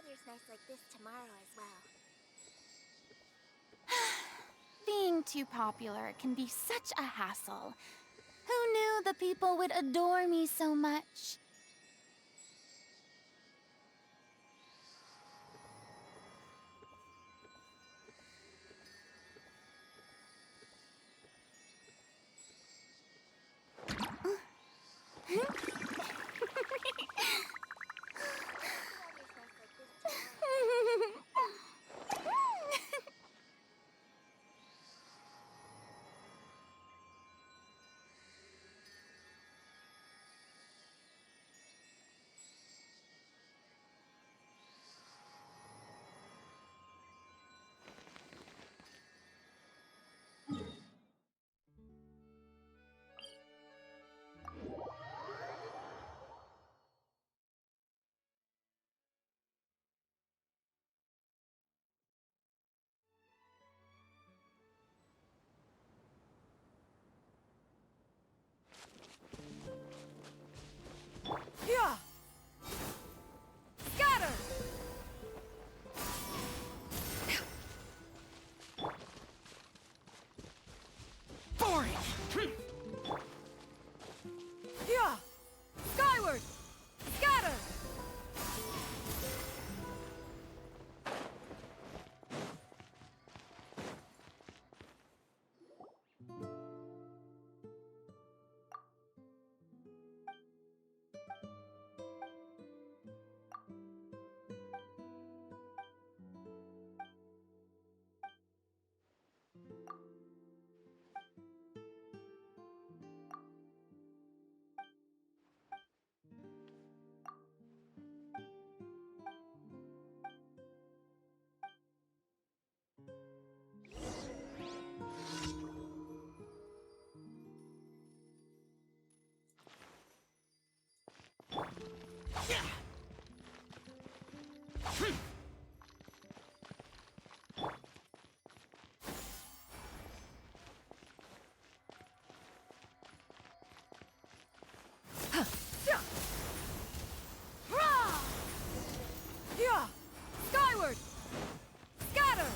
weather's nice like this tomorrow as well. Being too popular can be such a hassle. Who knew the people would adore me so much? Yeah! Scatter! Boring! Yeah! Skyward! Scatter! Yeah! Skyward! Scatter!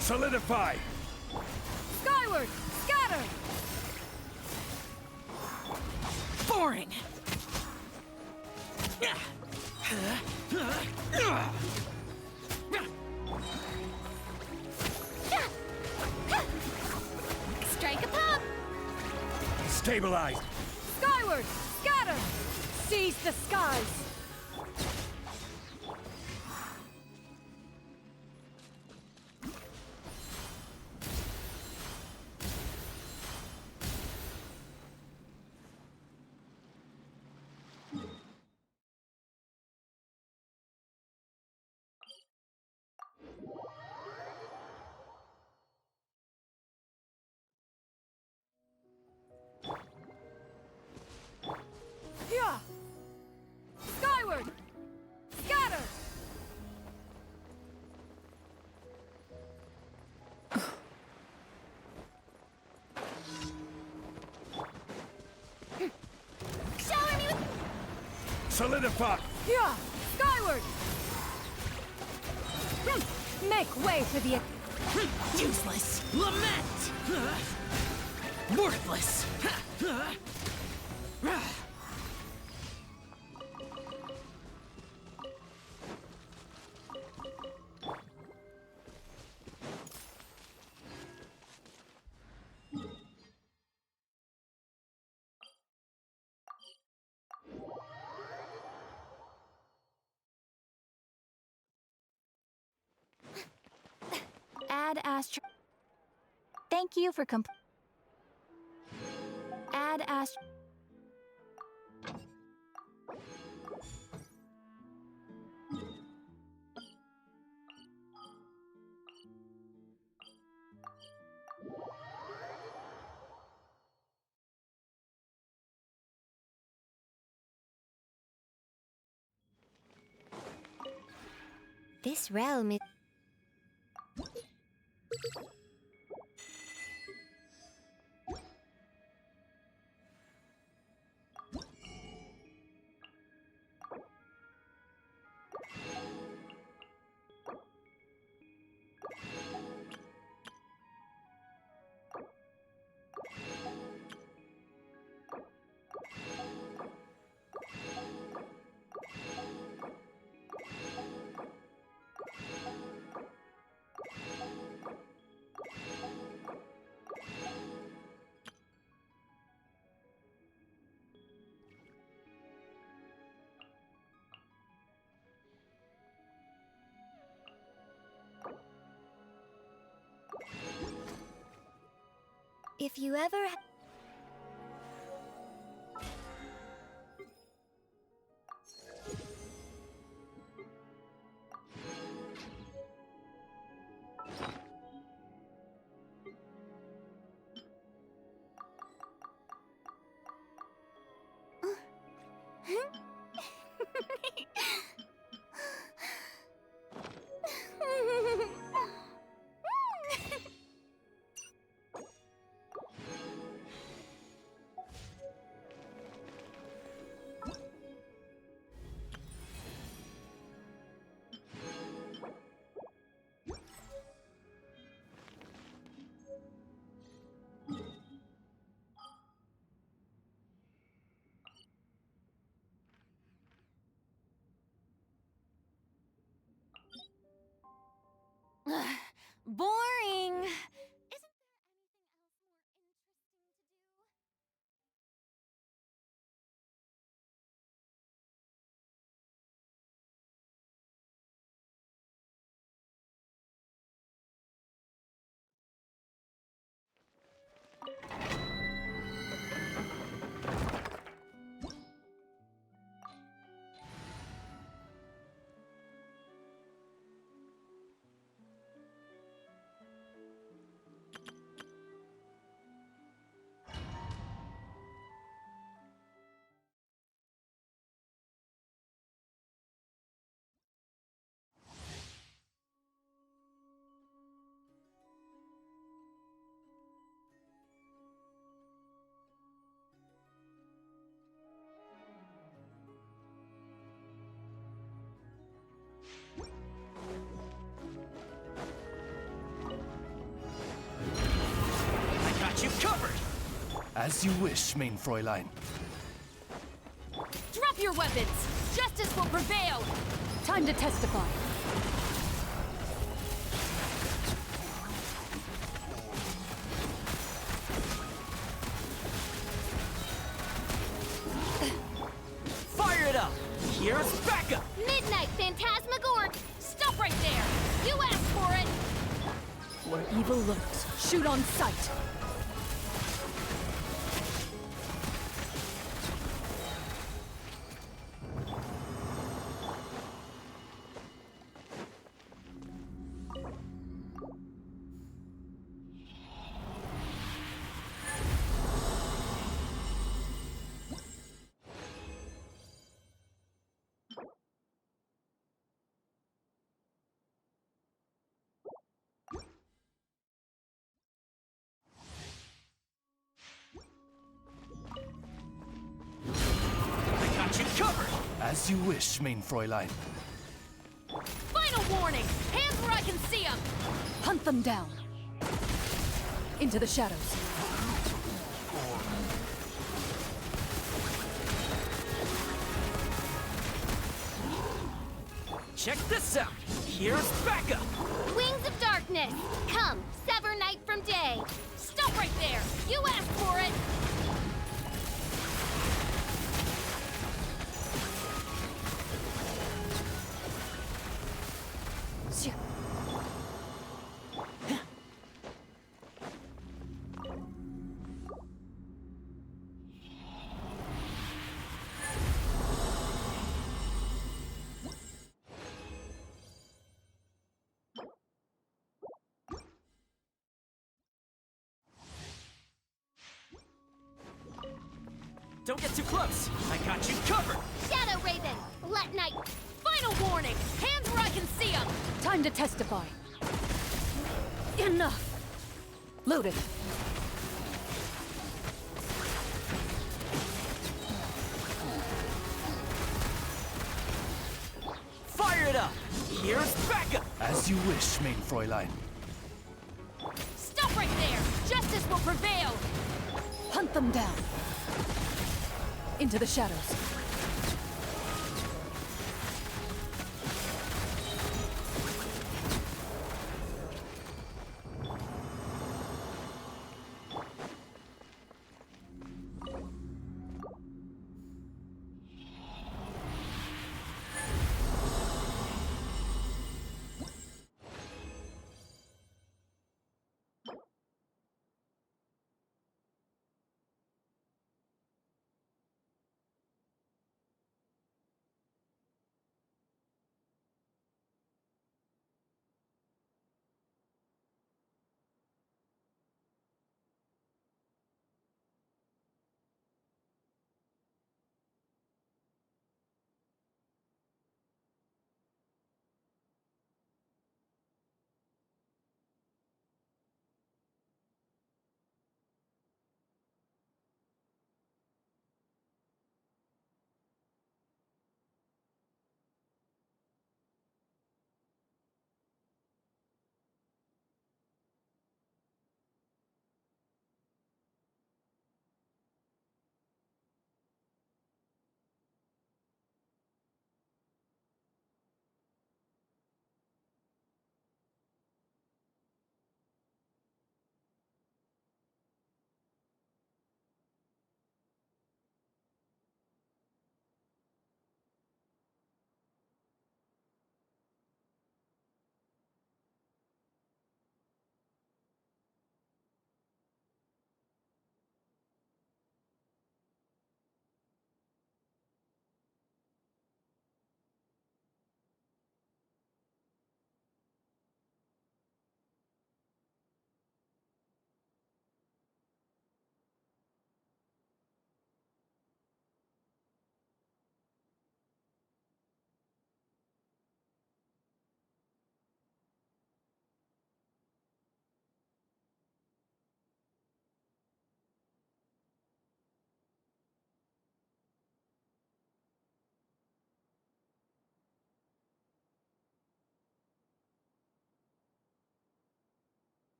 Solidify! Skyward! Scatter! Boring! Strike a pop! Stabilized! Skyward! Scatter! Seize the skies! Solidify! Yeah! Skyward! Make way for the... Useless! Lament! Worthless! Add astro. Thank you for Add astro. This realm is... If you ever... Boring. Isn't there anything else more interesting to do? I got you covered! As you wish, main Fräulein. Drop your weapons! Justice will prevail! Time to testify. Fire it up! Here's backup! Midnight Phantasmagoric! Stop right there! You asked for it! Where evil lurks, shoot on sight! you wish, main Fräulein. Final warning! Hands where I can see them! Hunt them down. Into the shadows. Check this out. Here's backup. Wings of darkness! Come, sever night from day! Stop right there! You asked for it! Don't get too close. I got you covered. Shadow Raven! Let night... Final warning! Hands where I can see them! Time to testify. Enough! Loaded. Fire it up. Here's backup. As you wish, main Fräulein. Stop right there! Justice will prevail! Hunt them down. Into the shadows.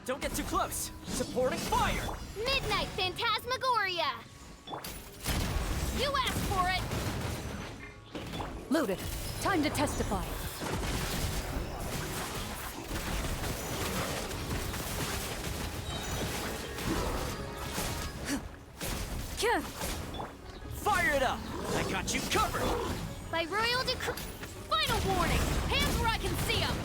Don't get too close. Supporting fire. Midnight Phantasmagoria! You asked for it! Loaded. Time to testify. Fire it up. I got you covered. By royal decree... Final warning! Hands where I can see them!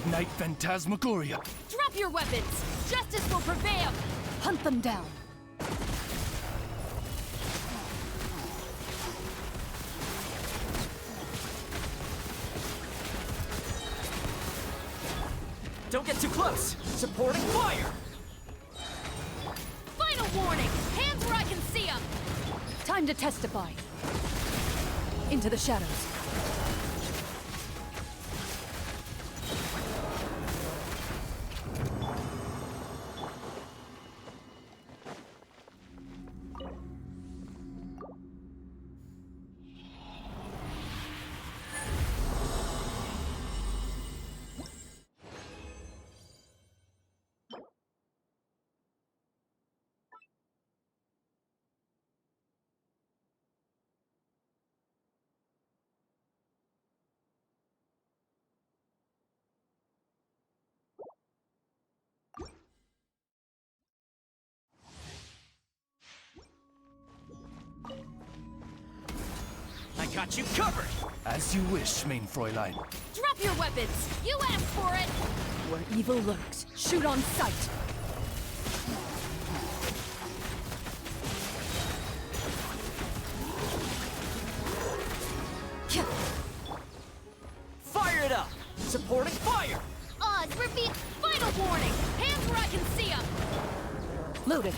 Midnight Phantasmagoria. Drop your weapons! Justice will prevail! Hunt them down. Don't get too close! Supporting fire! Final warning! Hands where I can see them! Time to testify. Into the shadows. I got you covered! As you wish, main Fräulein. Drop your weapons! You asked for it! Where evil lurks, shoot on sight. Fire it up! Supporting fire! Odds repeat! Final warning! Hands where I can see them! Loaded.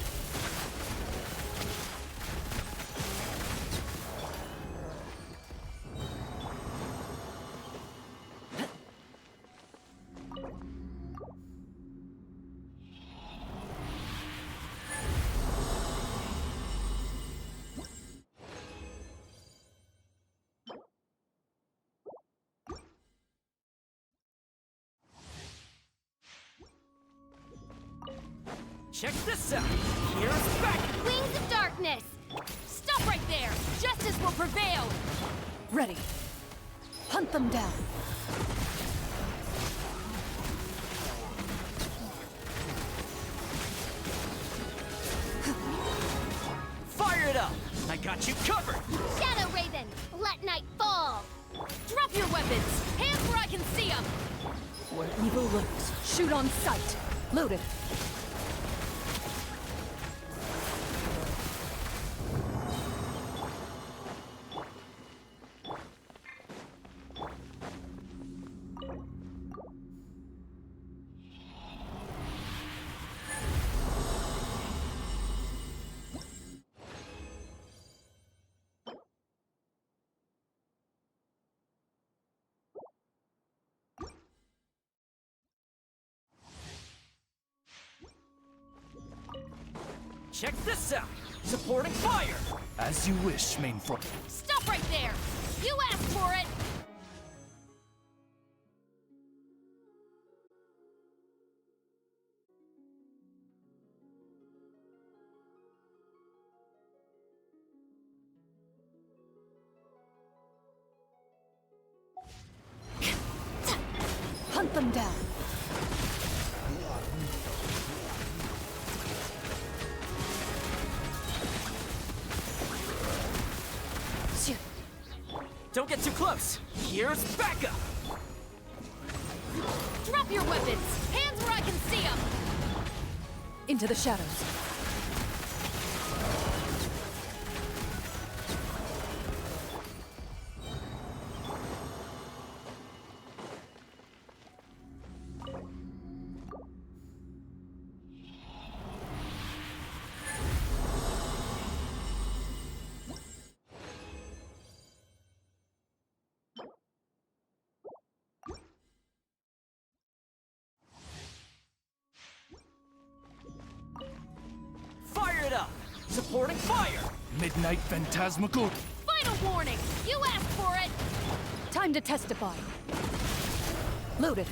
Check this out! Here's back! Wings of darkness! Stop right there! Justice will prevail! Ready. Hunt them down. Fire it up! I got you covered! Shadow Raven! Let night fall! Drop your weapons! Hands where I can see them! Where evil lurks, shoot on sight. Loaded. Check this out! Supporting fire! As you wish, main Fräulein. Stop right there! You asked for it! Hunt them down. Don't get too close! Here's backup! Drop your weapons! Hands where I can see them! Into the shadows. Fire it up! Supporting fire! Midnight Phantasmagoria. Final warning! You asked for it! Time to testify. Loaded.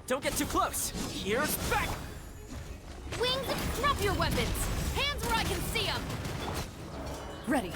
Don't get too close! Here's back! Wings, drop your weapons! Hands where I can see them! Ready.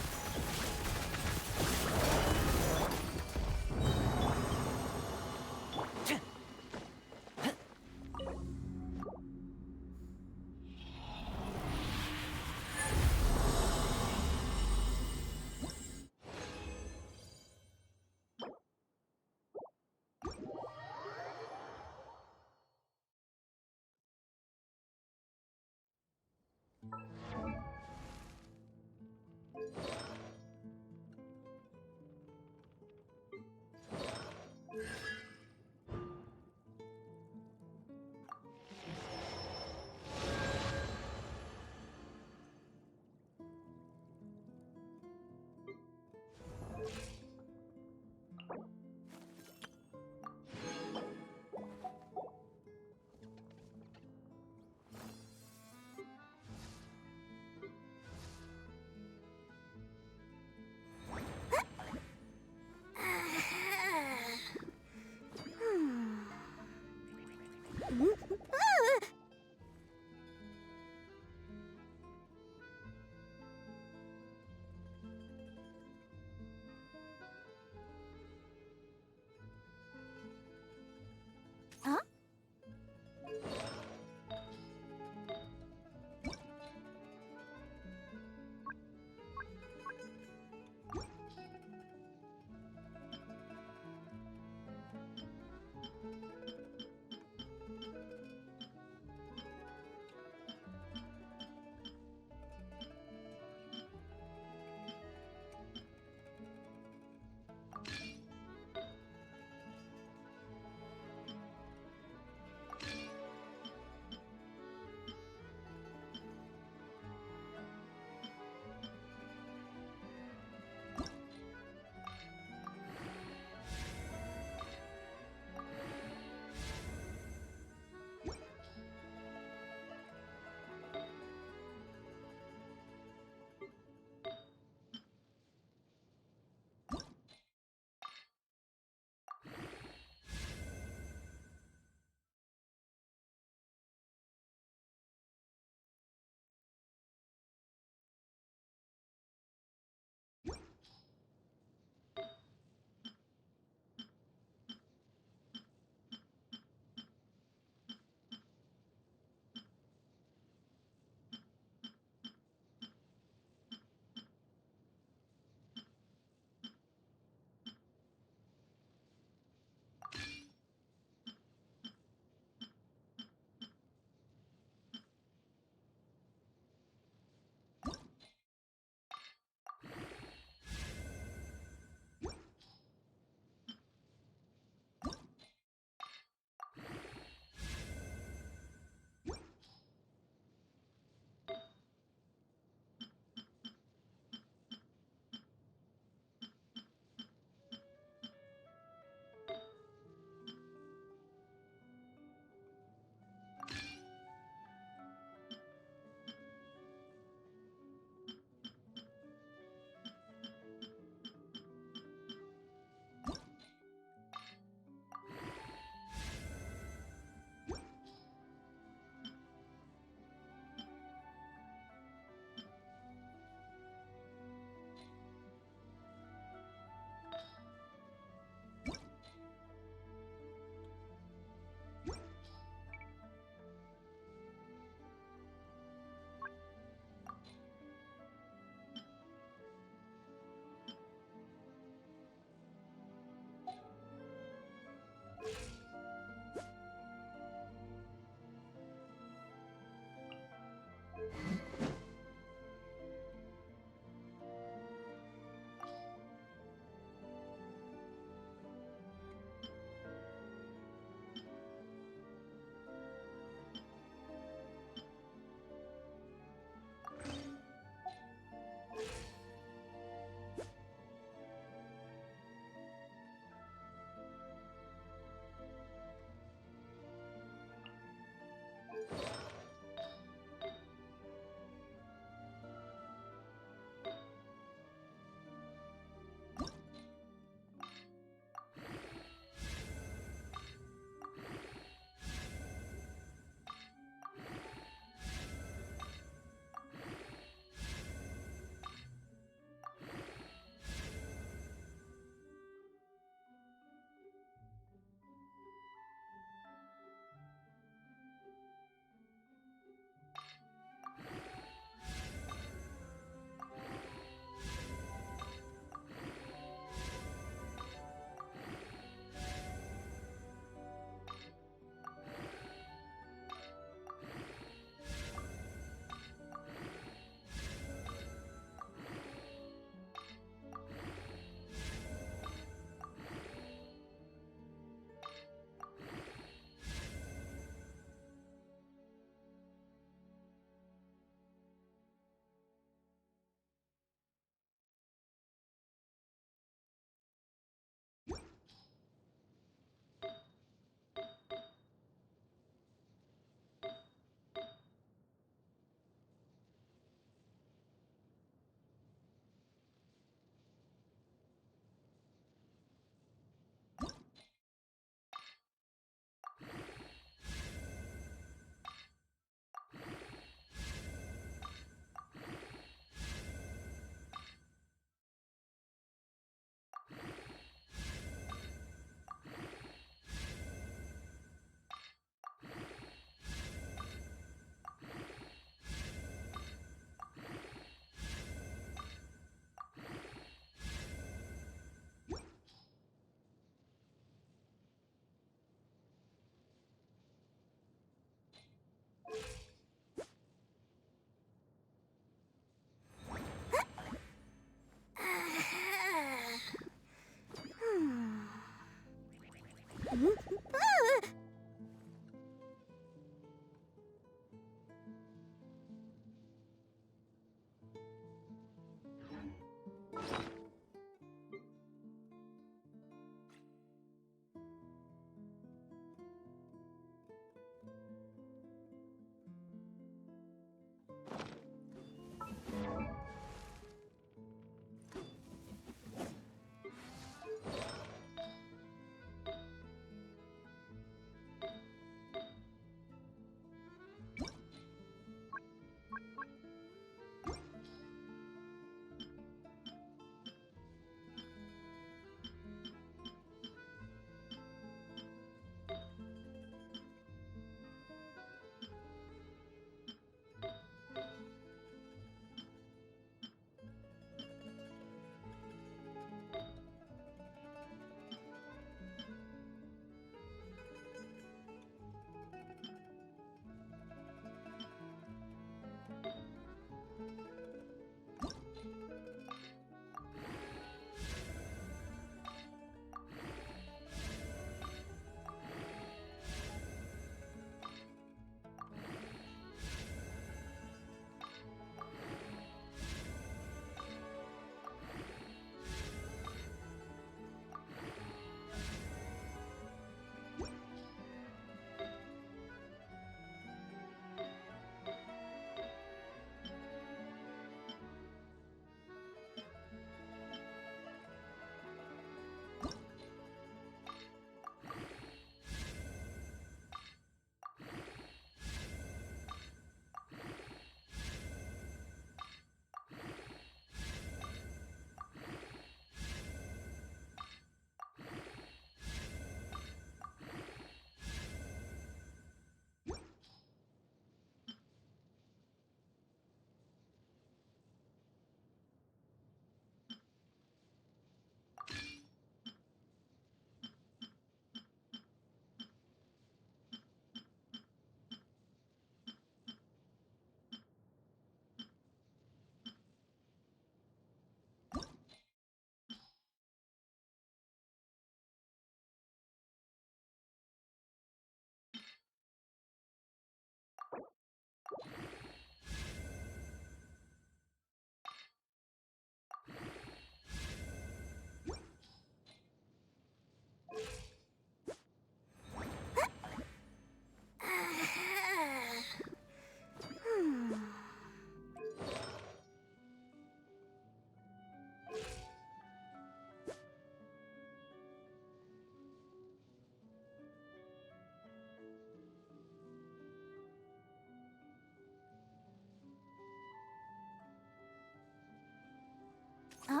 Huh?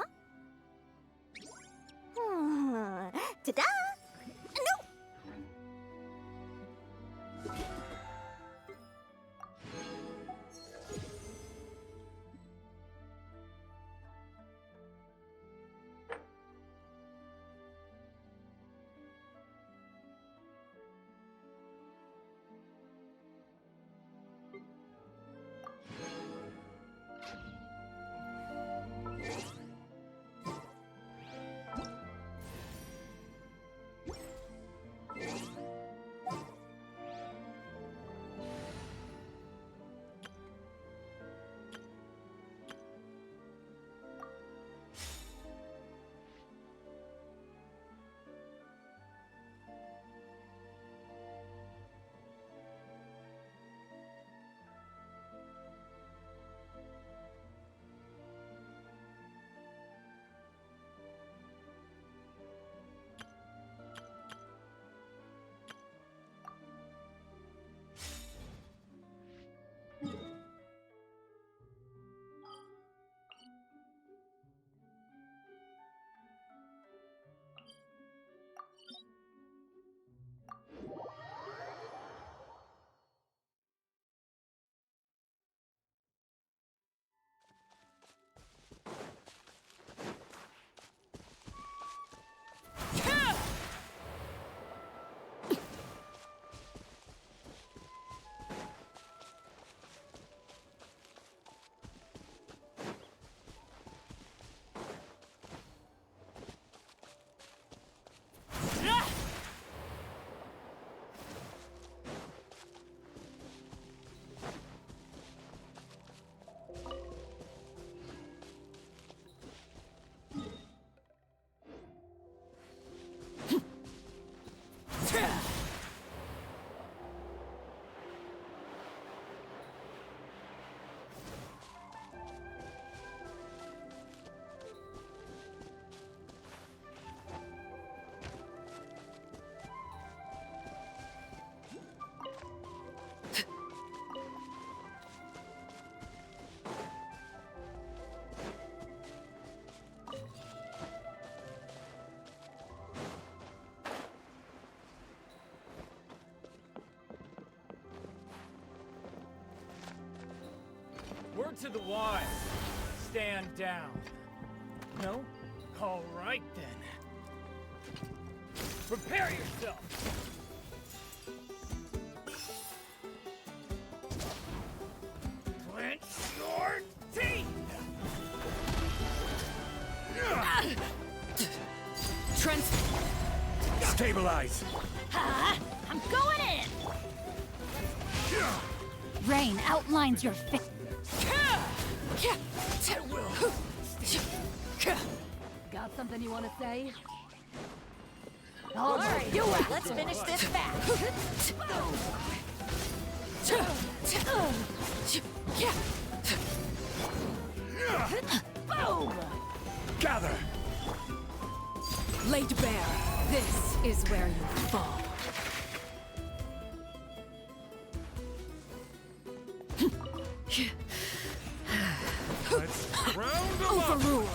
Ta-da! No! Word to the wise. Stand down. No? All right then. Prepare yourself. Clench your teeth. Stabilize. I'm going in! Rain outlines your face. Got something you want to say? All right, let's finish this fast. Boom! Gather. Laid bare. This is where you fall. Let's round them up. Overruled.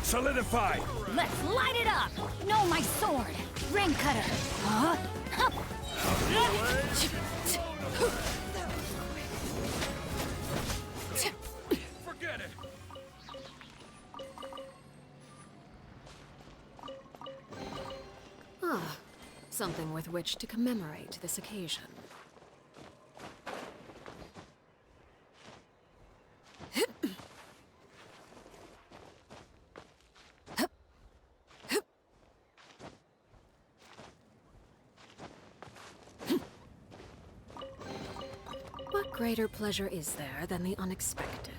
Solidify. Let's light it up! No, my sword! Ring cutter! Huh? Forget it. Ah, something with which to commemorate this occasion. What greater pleasure is there than the unexpected?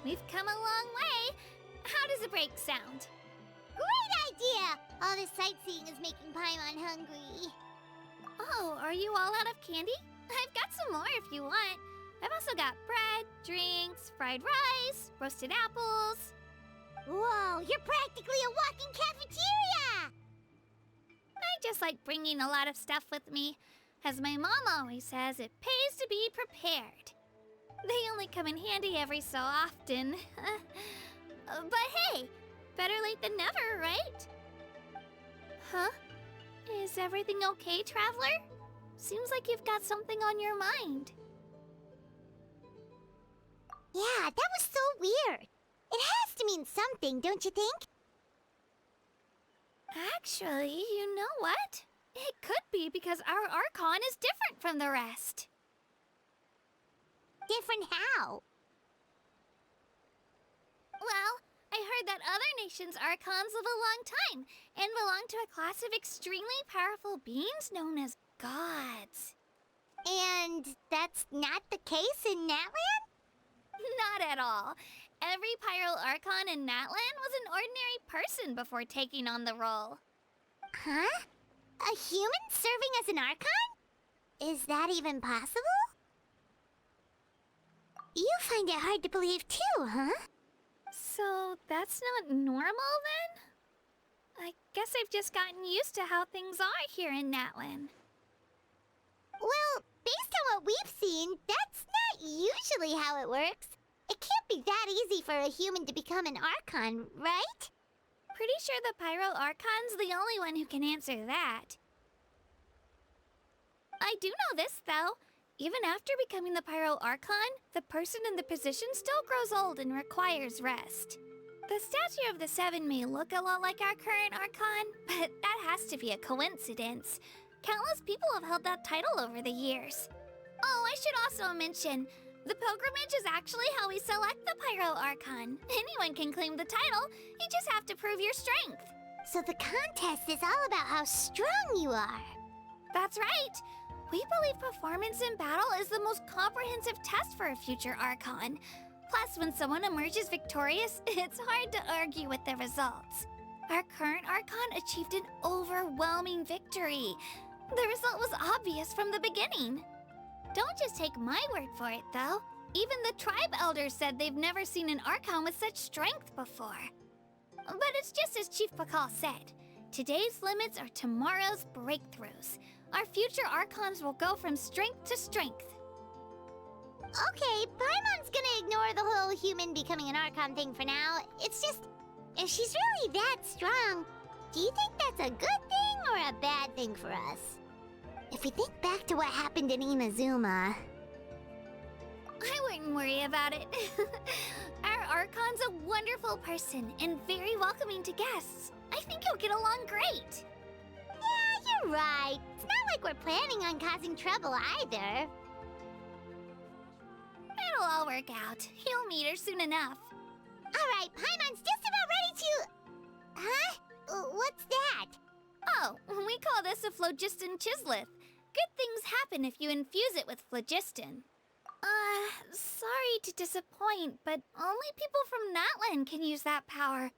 We've come a long way. How does a break sound? Great idea! All this sightseeing is making Paimon hungry. Oh, are you all out of candy? I've got some more if you want. I've also got bread, drinks, fried rice, roasted apples. Whoa, you're practically a walking cafeteria! I just like bringing a lot of stuff with me. As my mom always says, it pays to be prepared. They only come in handy every so often. But hey, better late than never, right? Huh? Is everything okay, Traveler? Seems like you've got something on your mind. Yeah, that was so weird. It has to mean something, don't you think? Actually, you know what? It could be because our Archon is different from the rest. Different how? Well, I heard that other nations' Archons live a long time and belong to a class of extremely powerful beings known as gods. And that's not the case in Natlan? Not at all. Every Pyro Archon in Natlan was an ordinary person before taking on the role. Huh? A human serving as an Archon? Is that even possible? You find it hard to believe too, huh? So that's not normal then? I guess I've just gotten used to how things are here in Natlan. Well, based on what we've seen, that's not usually how it works. It can't be that easy for a human to become an Archon, right? Pretty sure the Pyro Archon's the only one who can answer that. I do know this, though. Even after becoming the Pyro Archon, the person in the position still grows old and requires rest. The statue of the Seven may look a lot like our current Archon, but that has to be a coincidence. Countless people have held that title over the years. Oh, I should also mention, the pilgrimage is actually how we select the Pyro Archon. Anyone can claim the title, you just have to prove your strength. So the contest is all about how strong you are. That's right. We believe performance in battle is the most comprehensive test for a future Archon. Plus, when someone emerges victorious, it's hard to argue with the results. Our current Archon achieved an overwhelming victory. The result was obvious from the beginning. Don't just take my word for it, though. Even the tribe elders said they've never seen an Archon with such strength before. But it's just as Chief Pakal said. Today's limits are tomorrow's breakthroughs. Our future Archons will go from strength to strength. Okay, Paimon's gonna ignore the whole human becoming an Archon thing for now. It's just, if she's really that strong, do you think that's a good thing or a bad thing for us? If we think back to what happened in Inazuma... I wouldn't worry about it. Our Archon's a wonderful person and very welcoming to guests. I think he'll get along great. Yeah, you're right. It's not like we're planning on causing trouble either. It'll all work out. You'll meet her soon enough. Alright, Paimon's just about ready to... Huh? What's that? Oh, we call this a phlogiston chisleth. Good things happen if you infuse it with phlogiston. Sorry to disappoint, but only people from Natlan can use that power.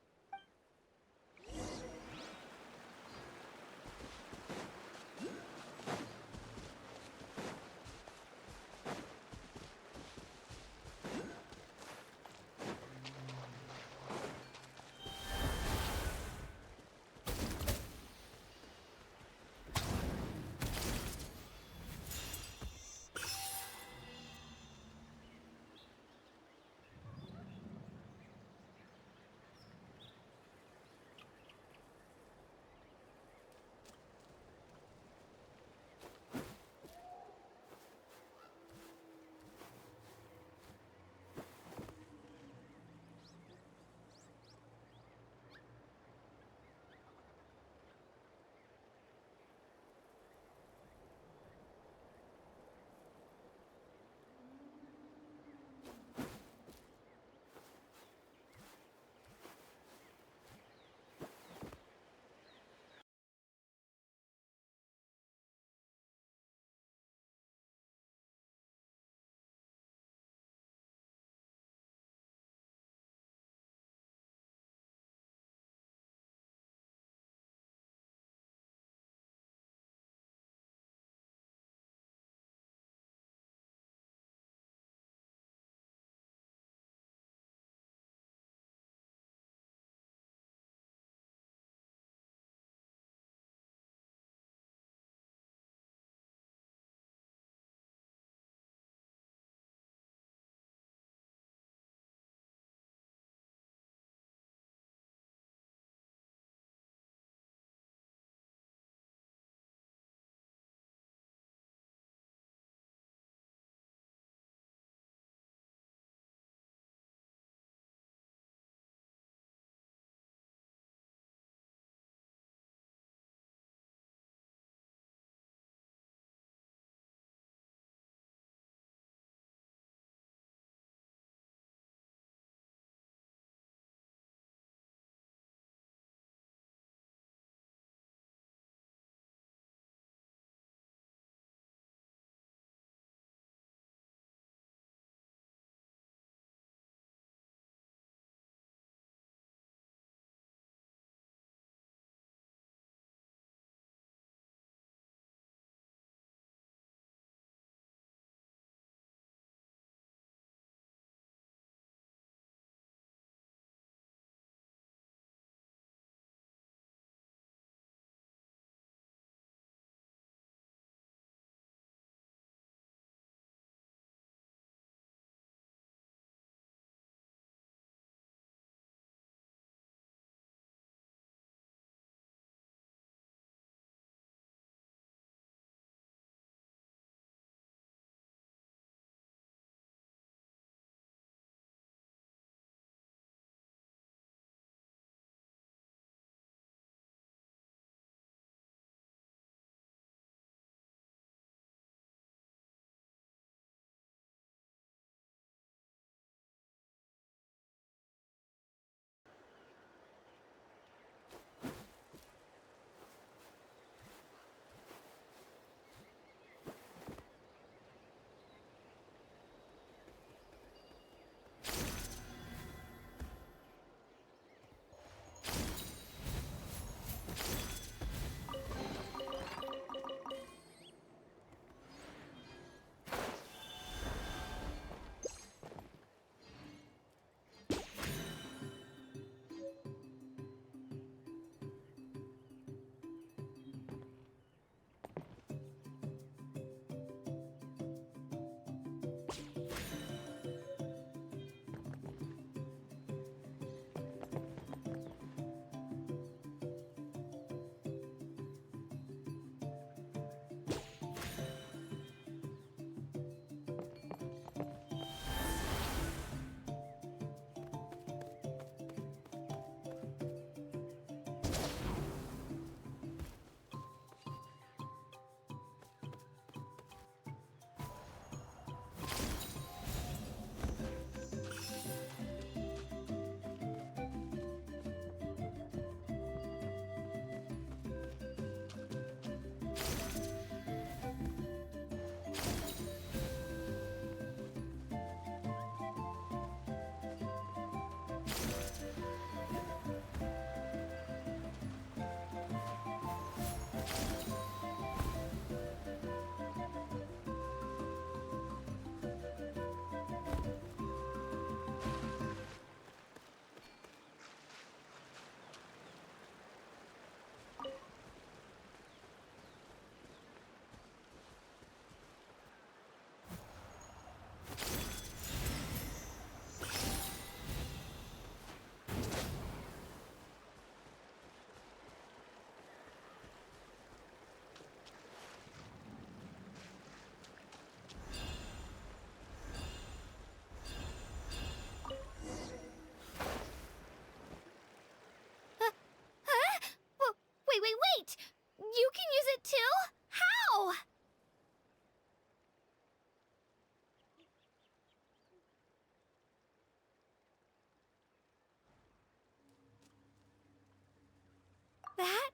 That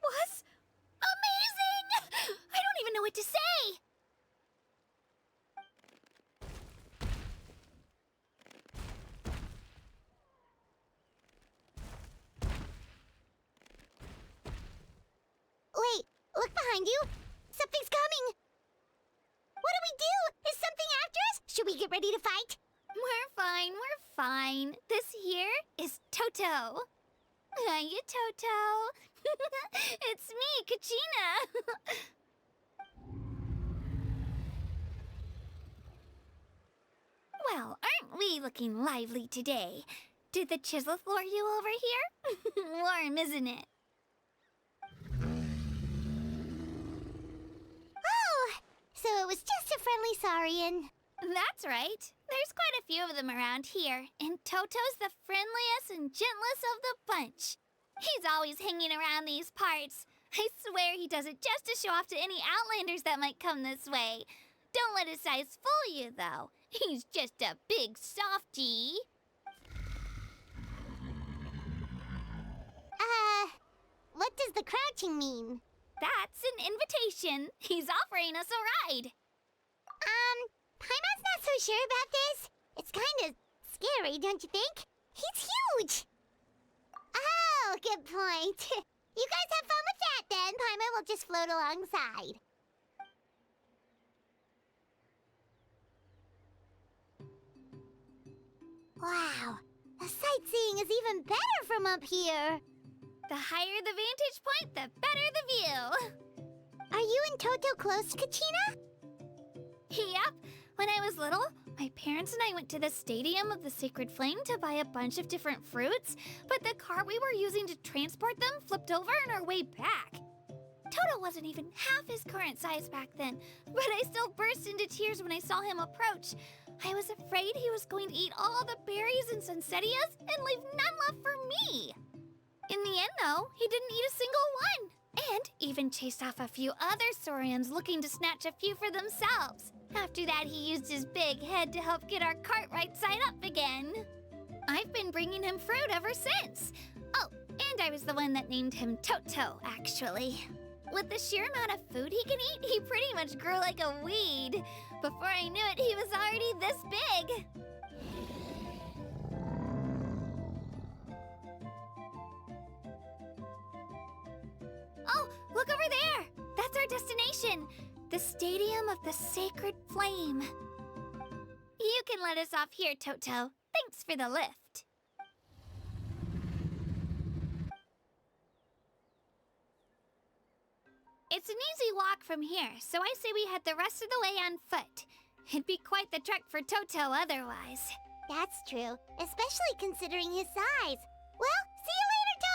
was amazing! I don't even know what to say! Wait, look behind you. Something's coming. What do we do? Is something after us? Should we get ready to fight? We're fine. This here is Toto. Hiya, Toto. It's me, Kachina. Well, aren't we looking lively today? Did the chisel lure you over here? Warm, isn't it? Oh, so it was just a friendly saurian. That's right. There's quite a few of them around here, and Toto's the friendliest and gentlest of the bunch. He's always hanging around these parts. I swear he does it just to show off to any outlanders that might come this way. Don't let his size fool you, though. He's just a big softie. What does the crouching mean? That's an invitation. He's offering us a ride. Paimon's not so sure about this. It's kind of scary, don't you think? He's huge! Oh, good point. You guys have fun with that, then. Paimon will just float alongside. Wow, the sightseeing is even better from up here. The higher the vantage point, the better the view. Are you and Toto close, Kachina? Yep. When I was little, my parents and I went to the Stadium of the Sacred Flame to buy a bunch of different fruits, but the cart we were using to transport them flipped over on our way back. Toto wasn't even half his current size back then, but I still burst into tears when I saw him approach. I was afraid he was going to eat all the berries and sunsettias and leave none left for me. In the end, though, he didn't eat a single one, and even chased off a few other saurians looking to snatch a few for themselves. After that, he used his big head to help get our cart right side up again. I've been bringing him fruit ever since. Oh, and I was the one that named him Toto, actually. With the sheer amount of food he can eat, he pretty much grew like a weed. Before I knew it, he was already this big. Oh, look over there! That's our destination! The Stadium of the Sacred Flame. You can let us off here, Toto. Thanks for the lift. It's an easy walk from here, so I say we head the rest of the way on foot. It'd be quite the trek for Toto otherwise. That's true, especially considering his size. Well, see you later, Toto!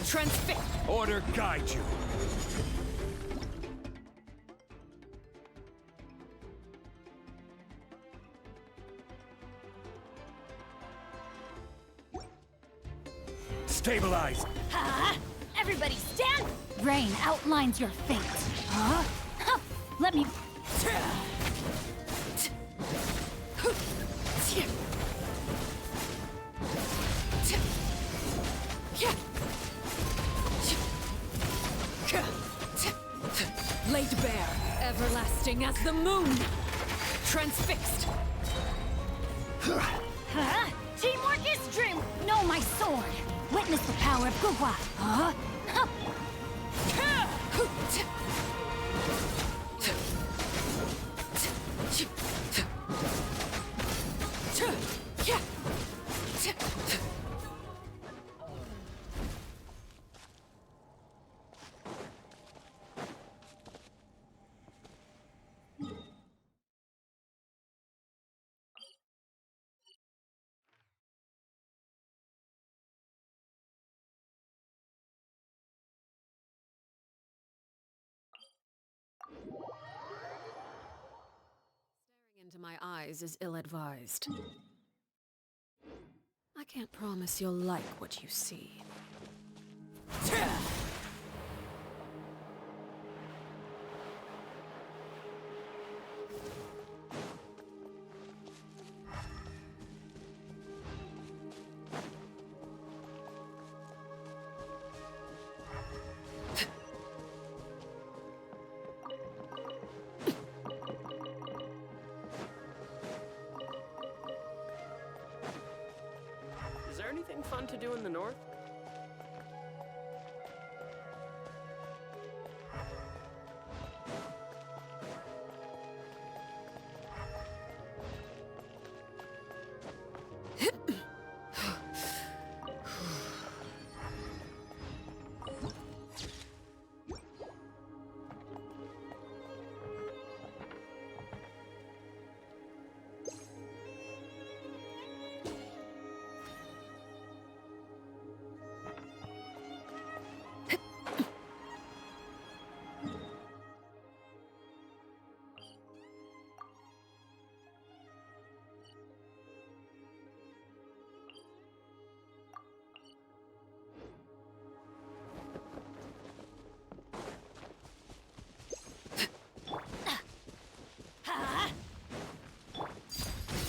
Transfix! Order guide you. Stabilize. Everybody stand! Rain outlines your fate. Huh? Let me... Laid bare, everlasting as the moon! Transfixed! Huh? Teamwork is dream! Know my sword! Witness the power of Guhua! Huh? Staring into my eyes is ill-advised. I can't promise you'll like what you see. Is there anything fun to do in the north?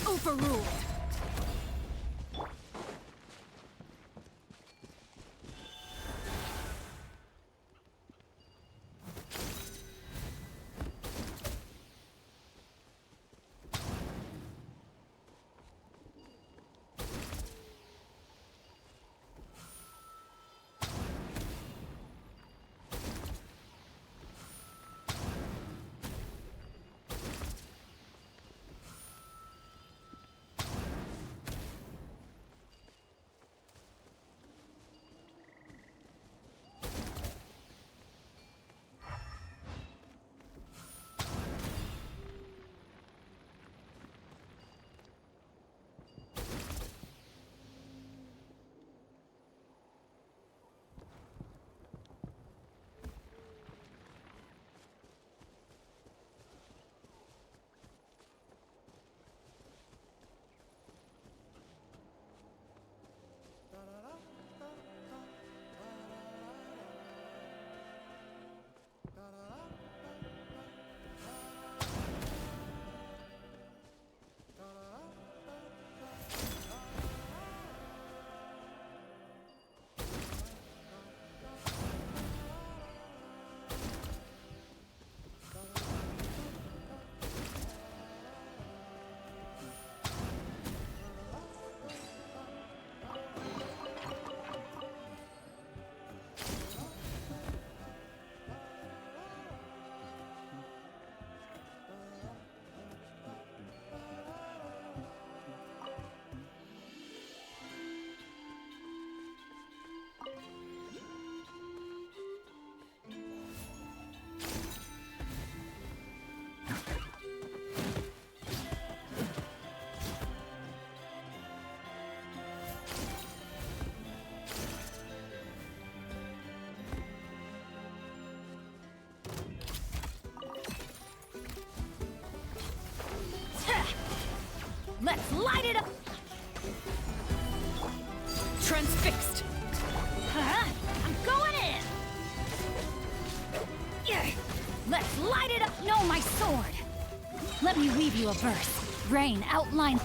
Overruled! light it up! Transfixed! Huh? I'm going in! Yeah. Let's light it up! No, my sword! Let me weave you a verse. Rain, outline...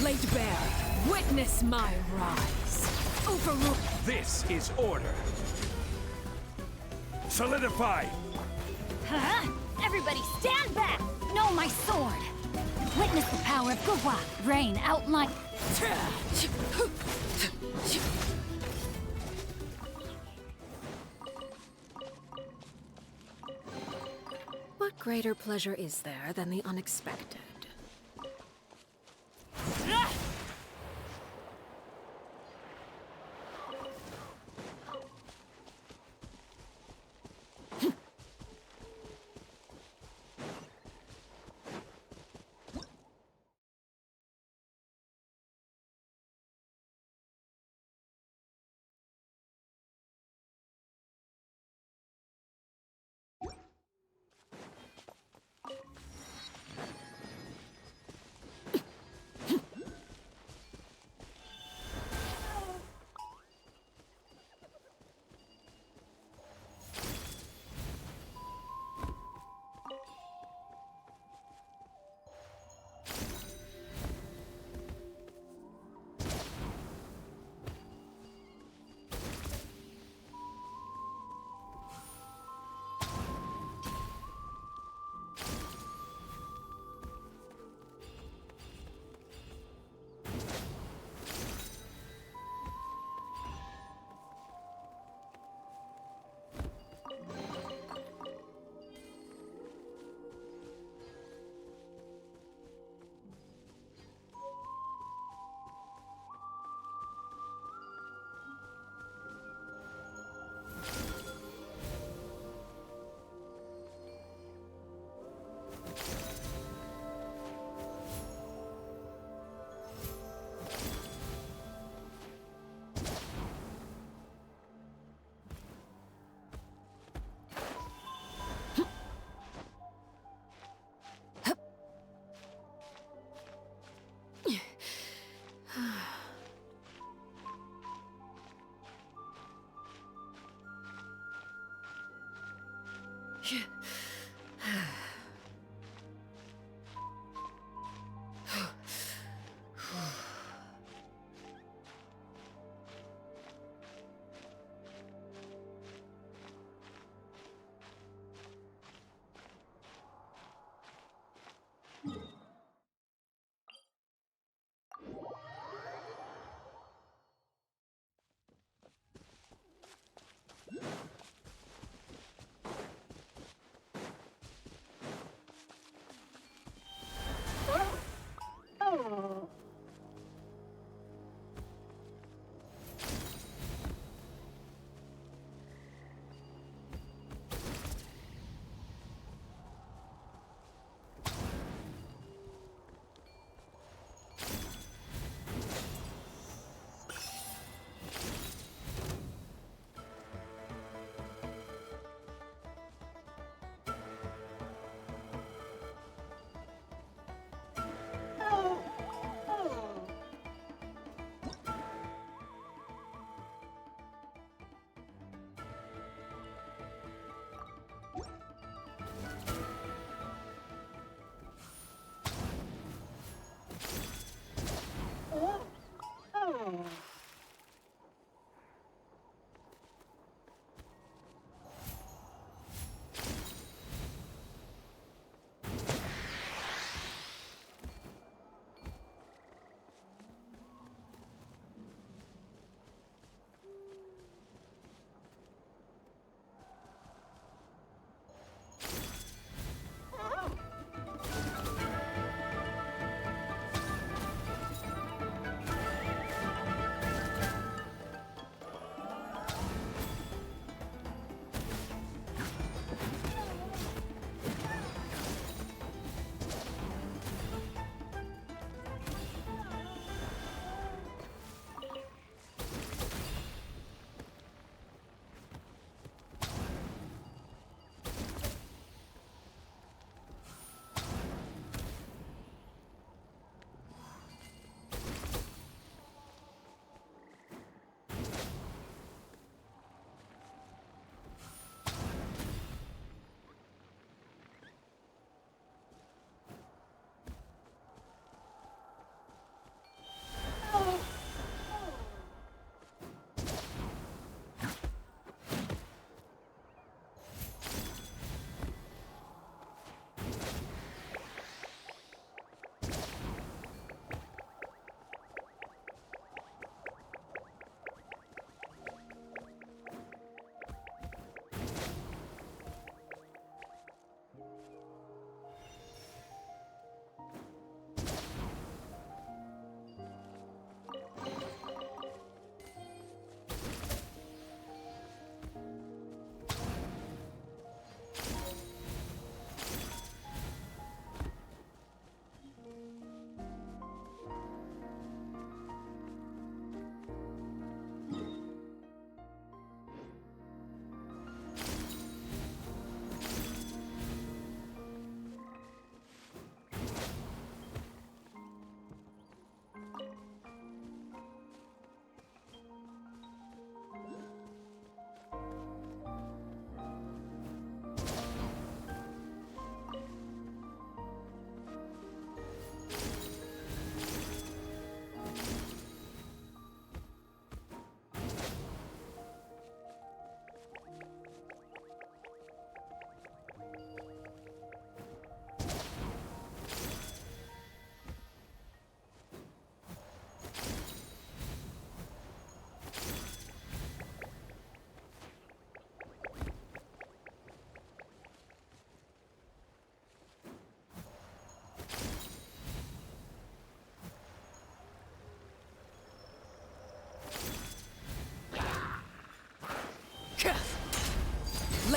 Laid bare, witness my rise. Overrule... This is order. Solidify. Huh? Everybody stand back! No, my sword! Witness the power of Gua. Rain, outline... What greater pleasure is there than the unexpected?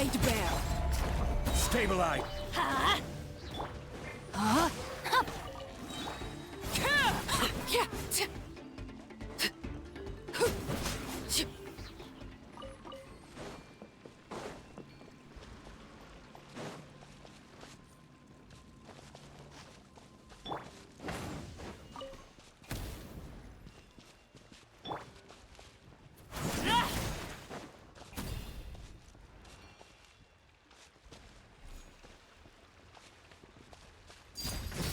laid bare. Stabilize.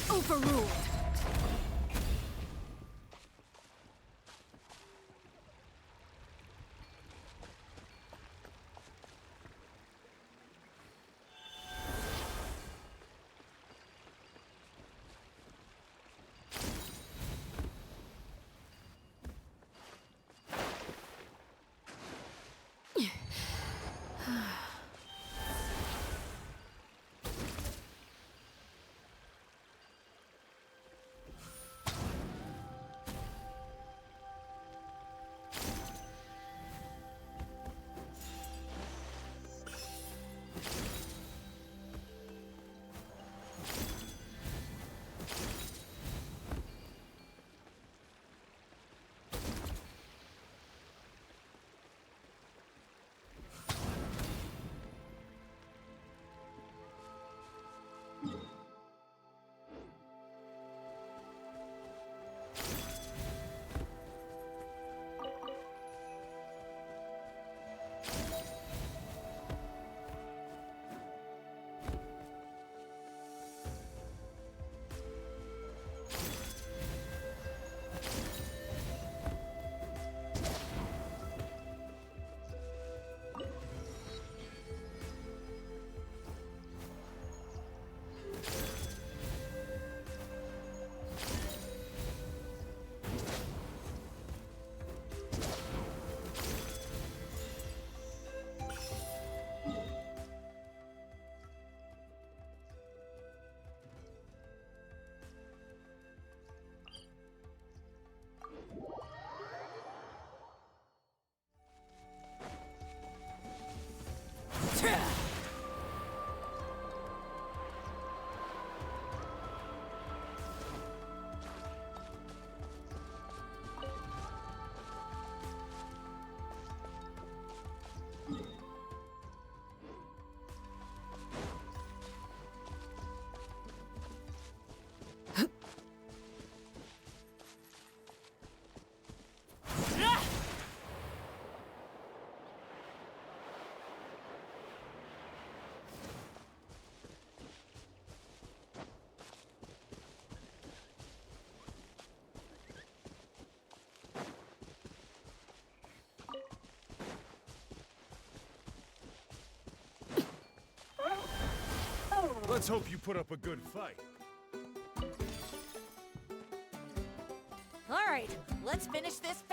Overruled. Let's hope you put up a good fight. All right, let's finish this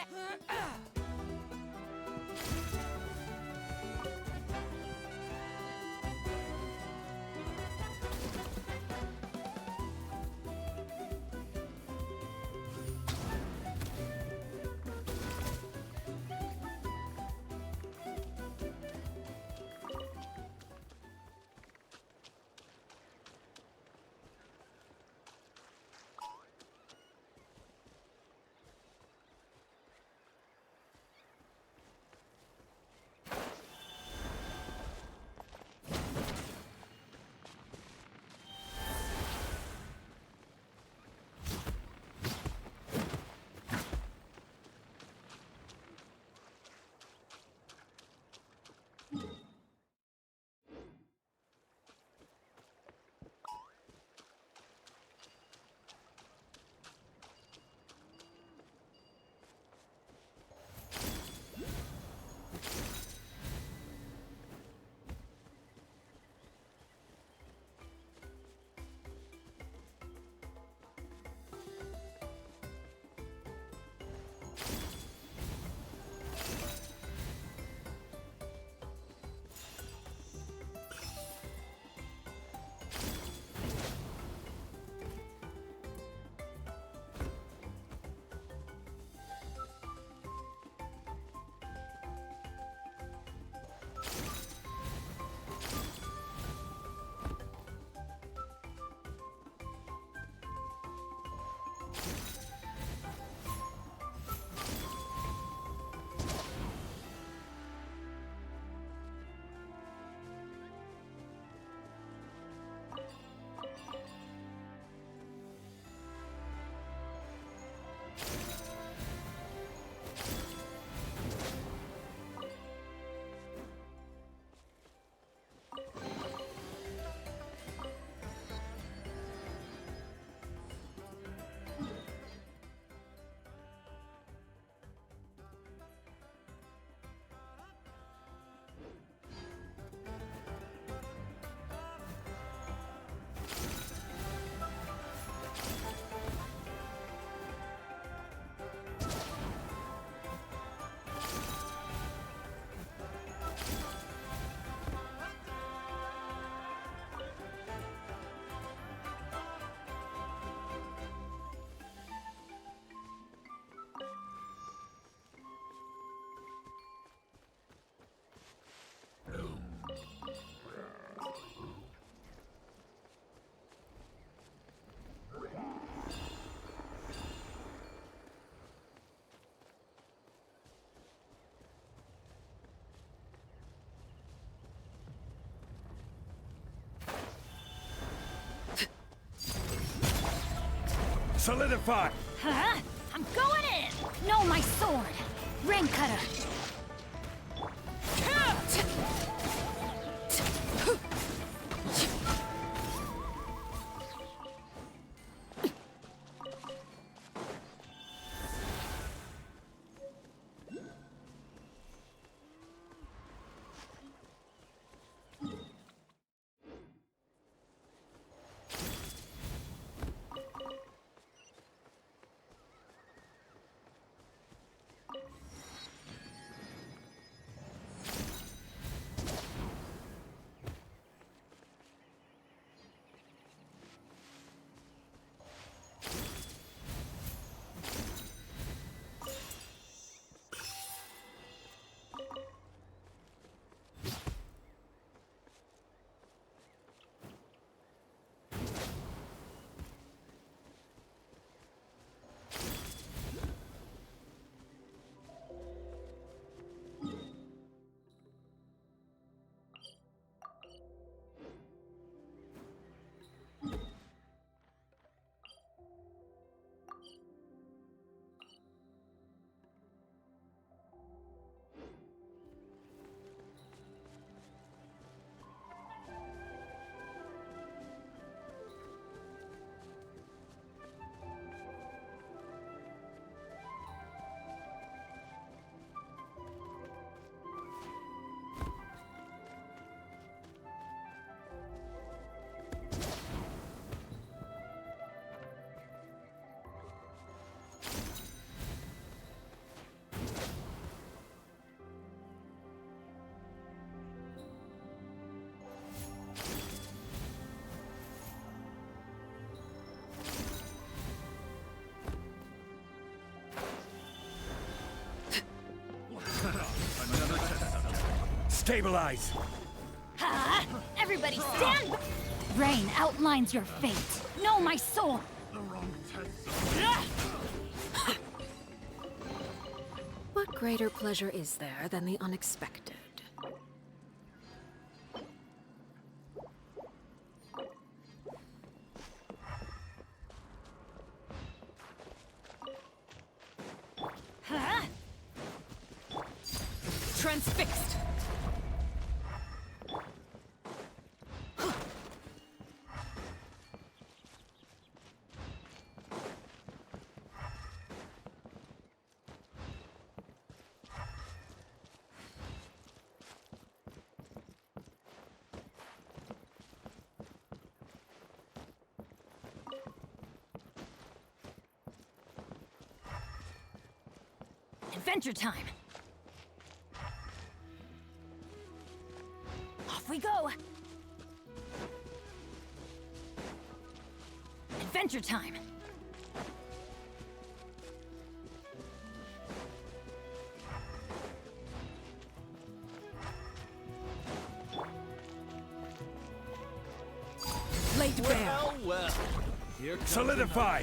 Solidify! Huh? I'm going in! No, my sword! Rain cutter! Stabilize! Ha! Everybody stand back! Rain outlines your fate. Know my soul! What greater pleasure is there than the unexpected? Huh? Transfixed! Adventure time! Off we go! Adventure time! Laid bare. Well, well. Here comes Solidify!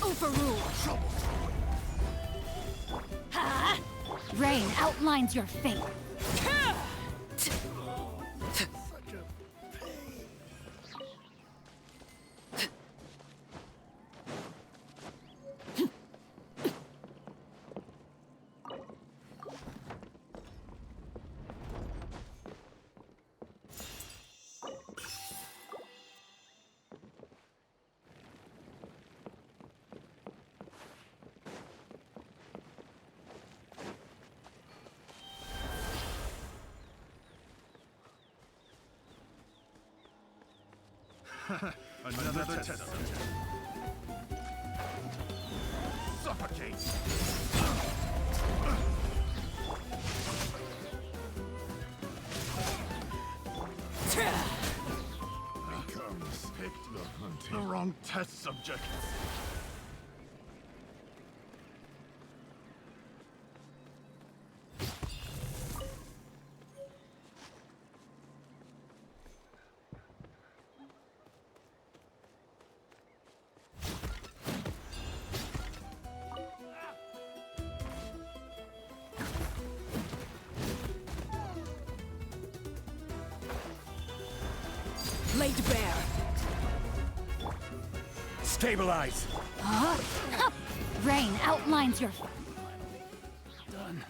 Overruled. Rain outlines your fate. Another test subject. Suffocate! Comes. Picked the hunting. The wrong test subject. Laid bare. Stabilize! Rain outlines your... Done.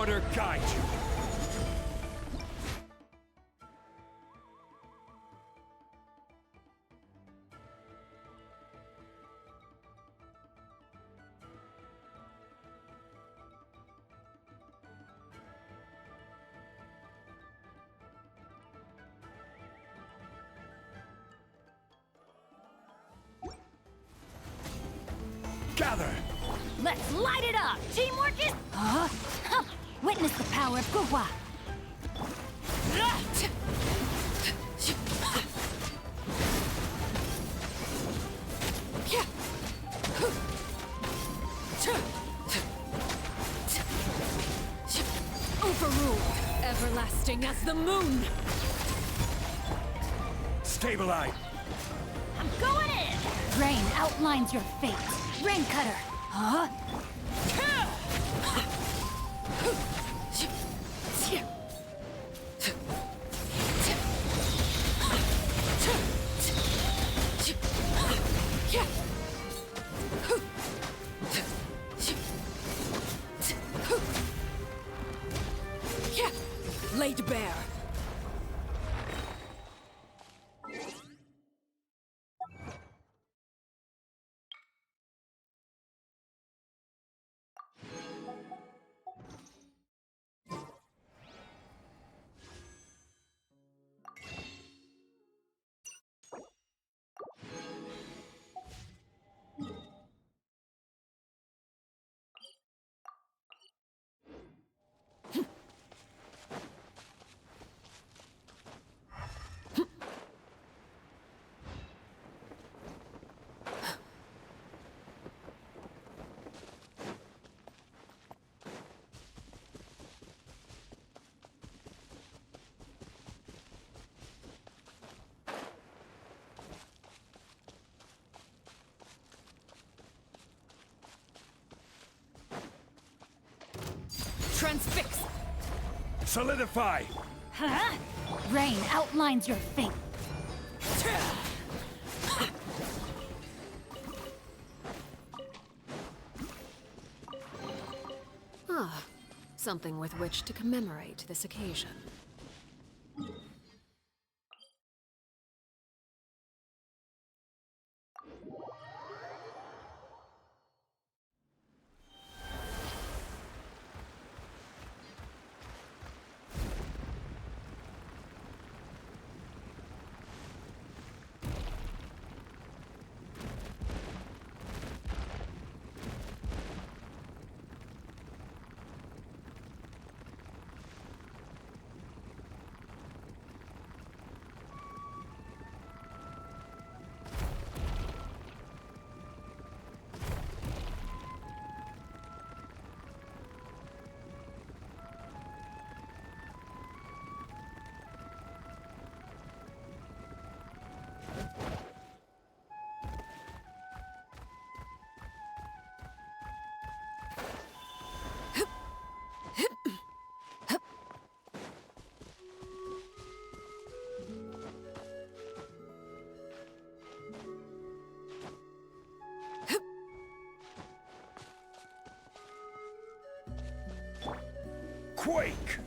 order guide you. Gather! Let's light it up! Teamwork is... Huh? Huh. Witness the power of Gua. Overruled, everlasting as the moon. Stabilize! I'm going in! Rain outlines your fate. Rain cutter. Huh? Laid bare. Transfix! Solidify! Huh? Rain outlines your fate. Ah, something with which to commemorate this occasion. Quake!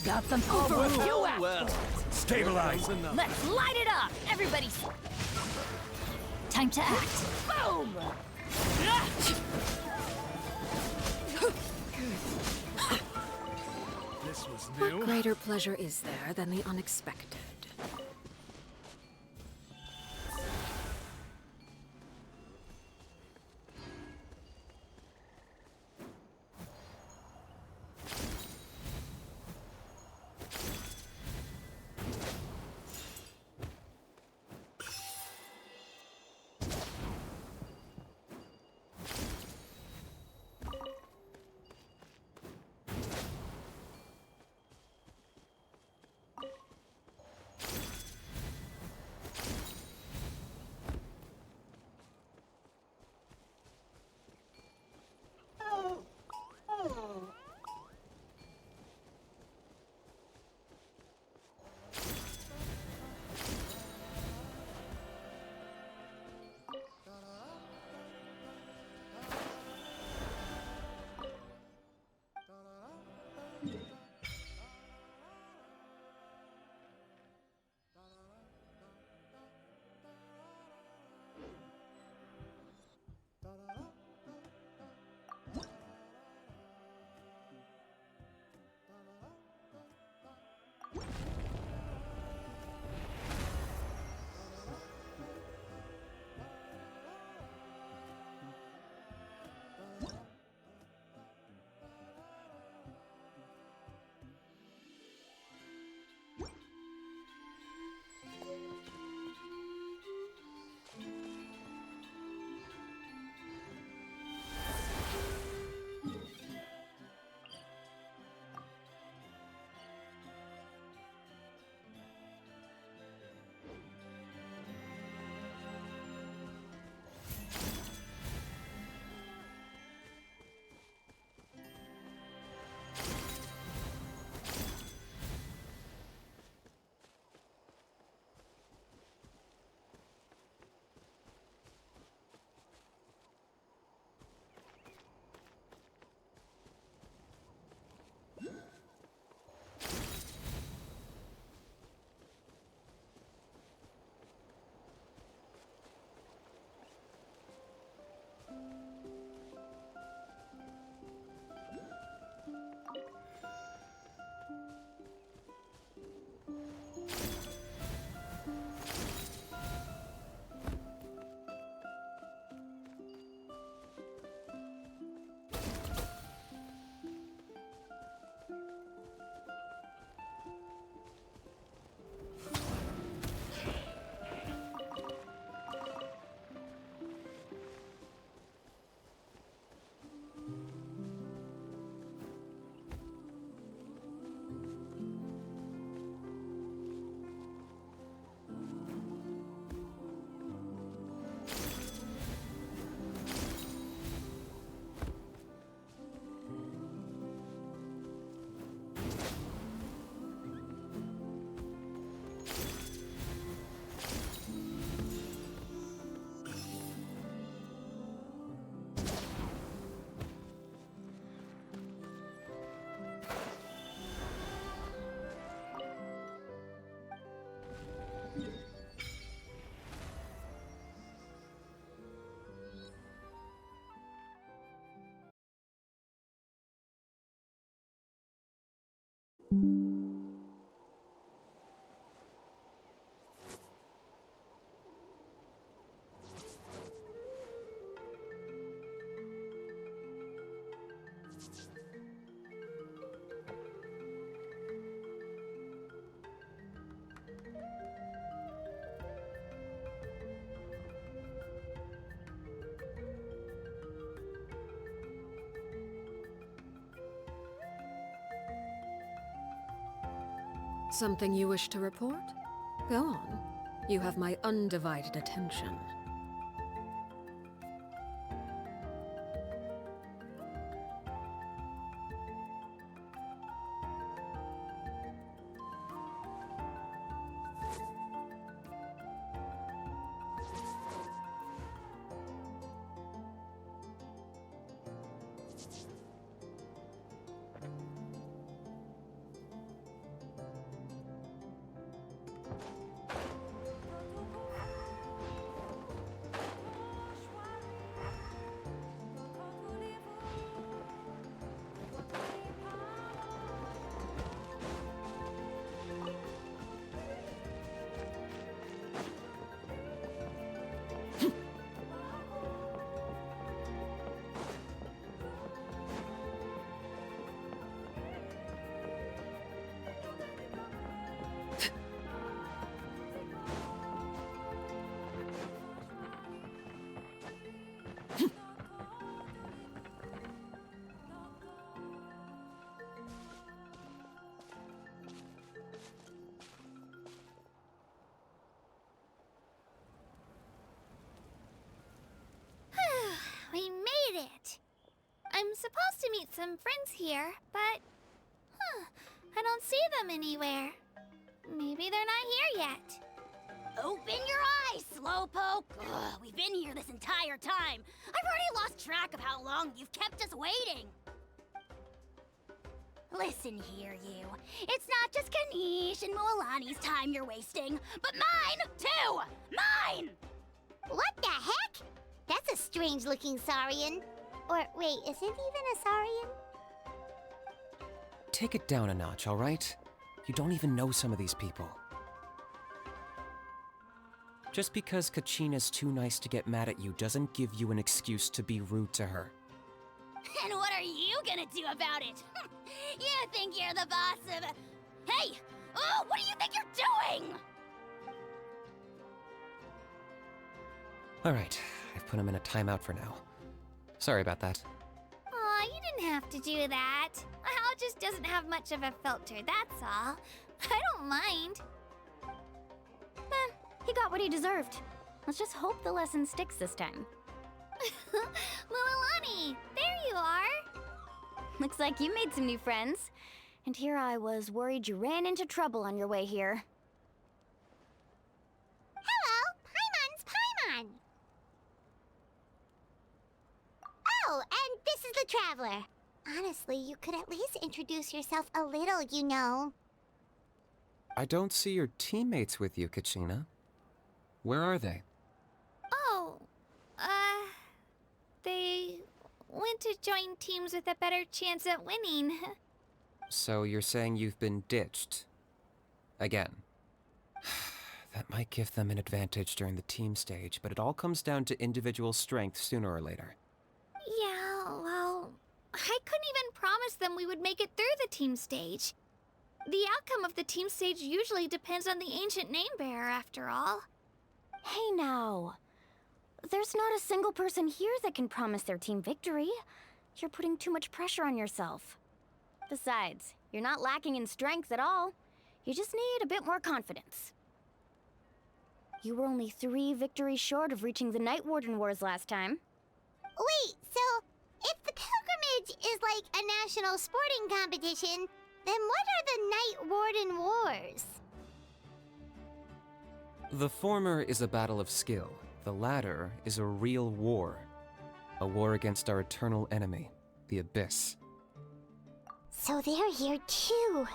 Got some food for you asked well. for. Stabilize. Let's light it up! Everybody... Time to act. Boom! This was What new. greater pleasure is there than the unexpected? Something you wish to report? Go on. You have my undivided attention. supposed to meet some friends here, but... I don't see them anywhere. Maybe they're not here yet. Open your eyes, Slowpoke! Ugh, we've been here this entire time. I've already lost track of how long you've kept us waiting. Listen here, you. It's not just Kanish and Moalani's time you're wasting, but mine, too! Mine! What the heck? That's a strange-looking Saurian. Or, wait, is it even a Saurian? Take it down a notch, all right? You don't even know some of these people. Just because Kachina's too nice to get mad at you doesn't give you an excuse to be rude to her. And what are you gonna do about it? You think you're the boss of... Hey! Oh, what do you think you're doing? All right, I've put him in a timeout for now. Sorry about that. Aw, you didn't have to do that. Hal just doesn't have much of a filter, that's all. I don't mind. He got what he deserved. Let's just hope the lesson sticks this time. Mualani, there you are. Looks like you made some new friends. And here I was worried you ran into trouble on your way here. Hello, Paimon's Paimon. Oh, and this is the Traveler. Honestly, you could at least introduce yourself a little, you know. I don't see your teammates with you, Kachina. Where are they? Oh, they went to join teams with a better chance at winning. So you're saying you've been ditched? Again. That might give them an advantage during the team stage, but it all comes down to individual strength sooner or later. Yeah, well, I couldn't even promise them we would make it through the team stage. The outcome of the team stage usually depends on the ancient name-bearer, after all. Hey now. There's not a single person here that can promise their team victory. You're putting too much pressure on yourself. Besides, you're not lacking in strength at all. You just need a bit more confidence. You were only 3 victories short of reaching the Night Warden Wars last time. Wait, so if the pilgrimage is like a national sporting competition, then what are the Night Warden Wars? The former is a battle of skill. The latter is a real war. A war against our eternal enemy, the Abyss. So they're here too.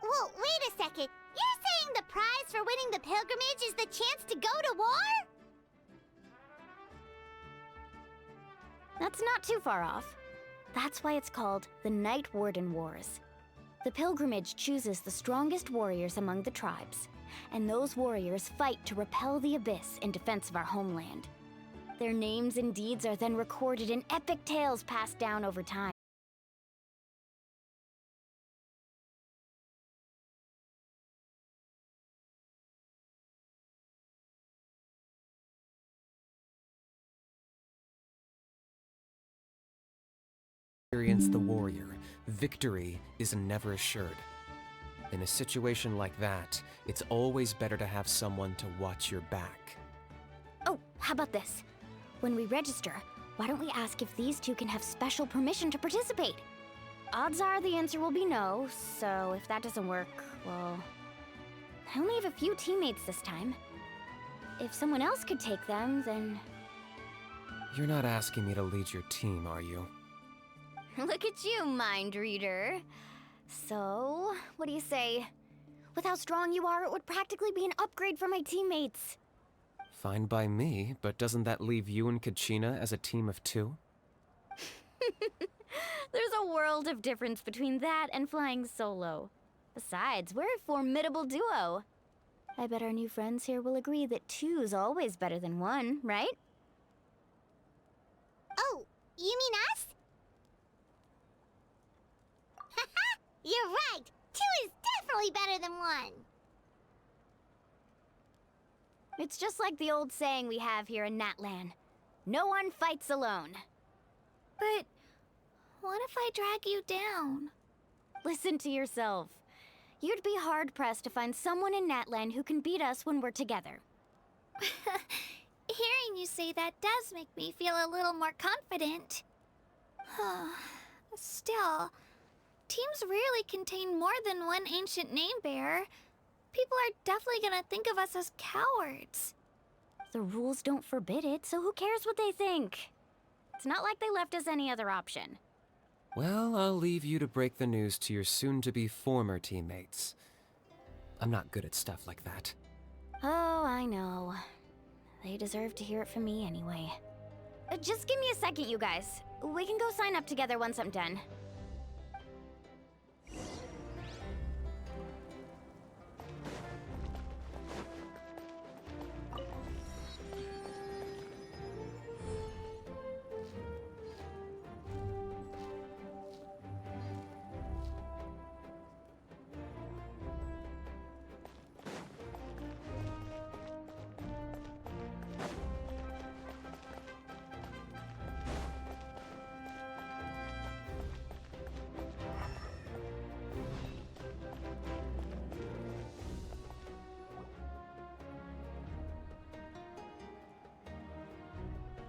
Well, wait a second. You're saying the prize for winning the pilgrimage is the chance to go to war? That's not too far off. That's why it's called the Night Warden Wars. The pilgrimage chooses the strongest warriors among the tribes, and those warriors fight to repel the Abyss in defense of our homeland. Their names and deeds are then recorded in epic tales passed down over time. Experience the warrior. Victory is never assured. In a situation like that, it's always better to have someone to watch your back. Oh, how about this? When we register, why don't we ask if these two can have special permission to participate? Odds are the answer will be no, so if that doesn't work, well... I only have a few teammates this time. If someone else could take them, then... You're not asking me to lead your team, are you? Look at you, mind reader. So, what do you say? With how strong you are, it would practically be an upgrade for my teammates. Fine by me, but doesn't that leave you and Kachina as a team of 2? There's a world of difference between that and flying solo. Besides, we're a formidable duo. I bet our new friends here will agree that 2's always better than 1, right? Oh, you mean us? Haha, you're right. 2 is definitely better than 1. It's just like the old saying we have here in Natlan. No one fights alone. But what if I drag you down? Listen to yourself. You'd be hard-pressed to find someone in Natlan who can beat us when we're together. Hearing you say that does make me feel a little more confident. Still, teams rarely contain more than one ancient name bearer. People are definitely gonna think of us as cowards. The rules don't forbid it, so who cares what they think? It's not like they left us any other option. Well, I'll leave you to break the news to your soon-to-be former teammates. I'm not good at stuff like that. Oh, I know. They deserve to hear it from me anyway. Just give me a second, you guys. We can go sign up together once I'm done.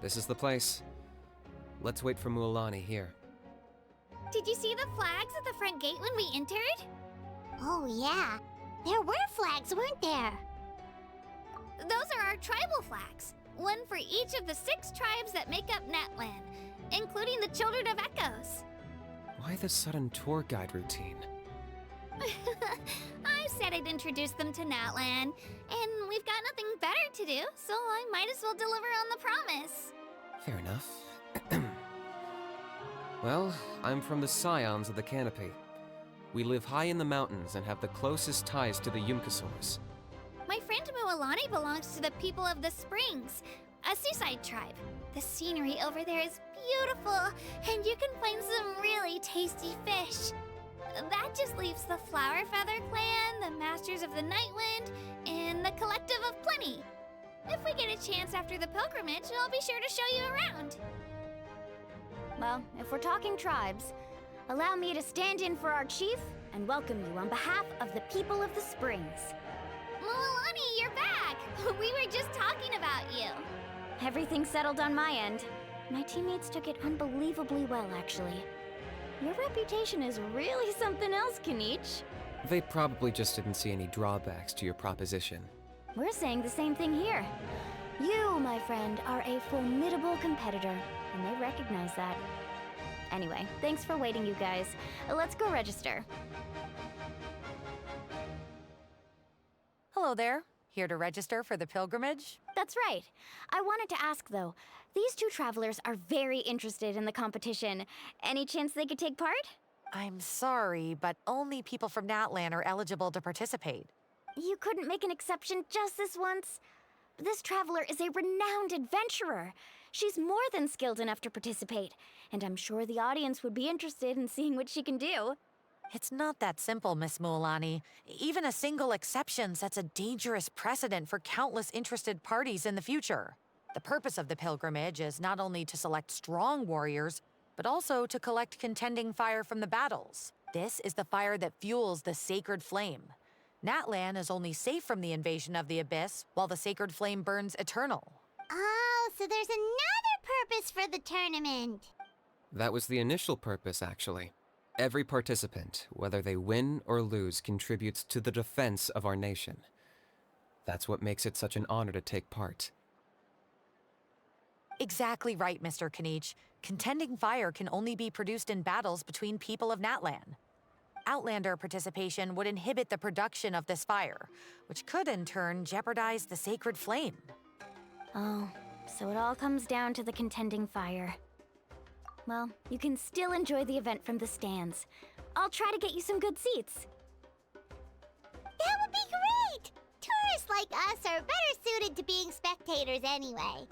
This is the place. Let's wait for Mualani here. Did you see the flags at the front gate when we entered? Oh, yeah. There were flags, weren't there? Those are our tribal flags. One for each of the 6 tribes that make up Natlan, including the Children of Echoes. Why the sudden tour guide routine? I said I'd introduce them to Natlan, and we've got nothing better to do, so I might as well deliver on the promise. Fair enough. Well, I'm from the Scions of the Canopy. We live high in the mountains and have the closest ties to the Yumkasaurs. My friend Mualani belongs to the people of the Springs, a seaside tribe. The scenery over there is beautiful, and you can find some really tasty fish. That just leaves the Flower Feather Clan, the Masters of the Nightwind, and the Collective of Plenty. If we get a chance after the pilgrimage, I'll be sure to show you around. Well, if we're talking tribes, allow me to stand in for our chief and welcome you on behalf of the people of the Springs. Mualani, you're back! We were just talking about you. Everything's settled on my end. My teammates took it unbelievably well, actually. Your reputation is really something else, Kanich. They probably just didn't see any drawbacks to your proposition. We're saying the same thing here. You, my friend, are a formidable competitor, and they recognize that. Anyway, thanks for waiting, you guys. Let's go register. Hello there. Here to register for the pilgrimage? That's right. I wanted to ask, though. These 2 travelers are very interested in the competition. Any chance they could take part? I'm sorry, but only people from Natlan are eligible to participate. You couldn't make an exception just this once? This traveler is a renowned adventurer. She's more than skilled enough to participate, and I'm sure the audience would be interested in seeing what she can do. It's not that simple, Miss Mualani. Even a single exception sets a dangerous precedent for countless interested parties in the future. The purpose of the pilgrimage is not only to select strong warriors, but also to collect contending fire from the battles. This is the fire that fuels the sacred flame. Natlan is only safe from the invasion of the Abyss, while the sacred flame burns eternal. Oh, so there's another purpose for the tournament. That was the initial purpose, actually. Every participant, whether they win or lose, contributes to the defense of our nation. That's what makes it such an honor to take part. Exactly right, Mr. Kanich. Contending fire can only be produced in battles between people of Natlan. Outlander participation would inhibit the production of this fire, which could in turn jeopardize the sacred flame. Oh, so it all comes down to the contending fire. Well, you can still enjoy the event from the stands. I'll try to get you some good seats. That would be great! Tourists like us are better suited to being spectators anyway.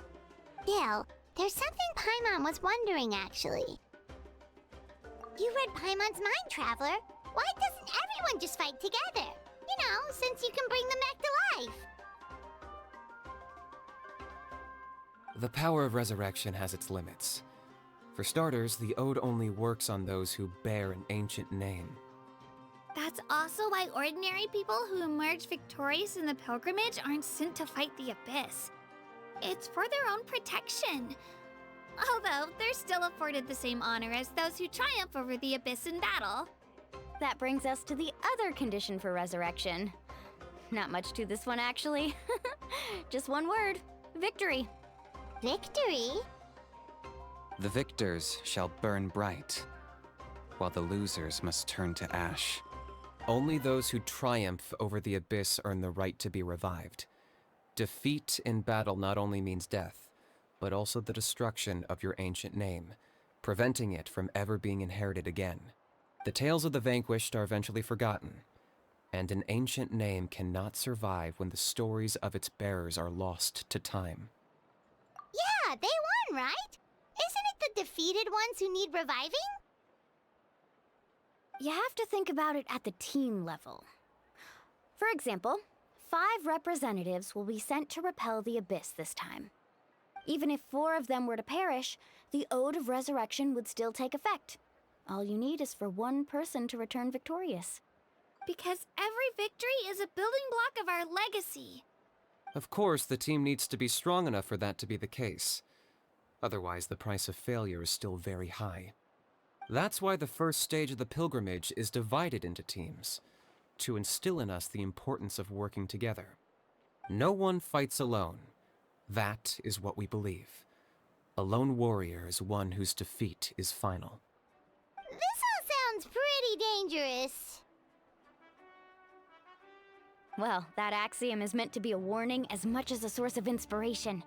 Still, there's something Paimon was wondering, actually. You read Paimon's mind, Traveler. Why doesn't everyone just fight together? You know, since you can bring them back to life. The power of resurrection has its limits. For starters, the ode only works on those who bear an ancient name. That's also why ordinary people who emerge victorious in the pilgrimage aren't sent to fight the Abyss. It's for their own protection. Although, they're still afforded the same honor as those who triumph over the abyss in battle. That brings us to the other condition for resurrection. Not much to this one, actually. Just one word: victory. Victory? The victors shall burn bright, while the losers must turn to ash. Only those who triumph over the abyss earn the right to be revived. Defeat in battle not only means death, but also the destruction of your ancient name, preventing it from ever being inherited again. The tales of the vanquished are eventually forgotten, and an ancient name cannot survive when the stories of its bearers are lost to time. Yeah, they won, right? Isn't it the defeated ones who need reviving? You have to think about it at the team level. For example, 5 representatives will be sent to repel the abyss this time. Even if 4 of them were to perish, the Ode of Resurrection would still take effect. All you need is for one person to return victorious. Because every victory is a building block of our legacy. Of course, the team needs to be strong enough for that to be the case. Otherwise, the price of failure is still very high. That's why the first stage of the pilgrimage is divided into teams, to instill in us the importance of working together. No one fights alone. That is what we believe. A lone warrior is one whose defeat is final. This all sounds pretty dangerous. Well, that axiom is meant to be a warning as much as a source of inspiration.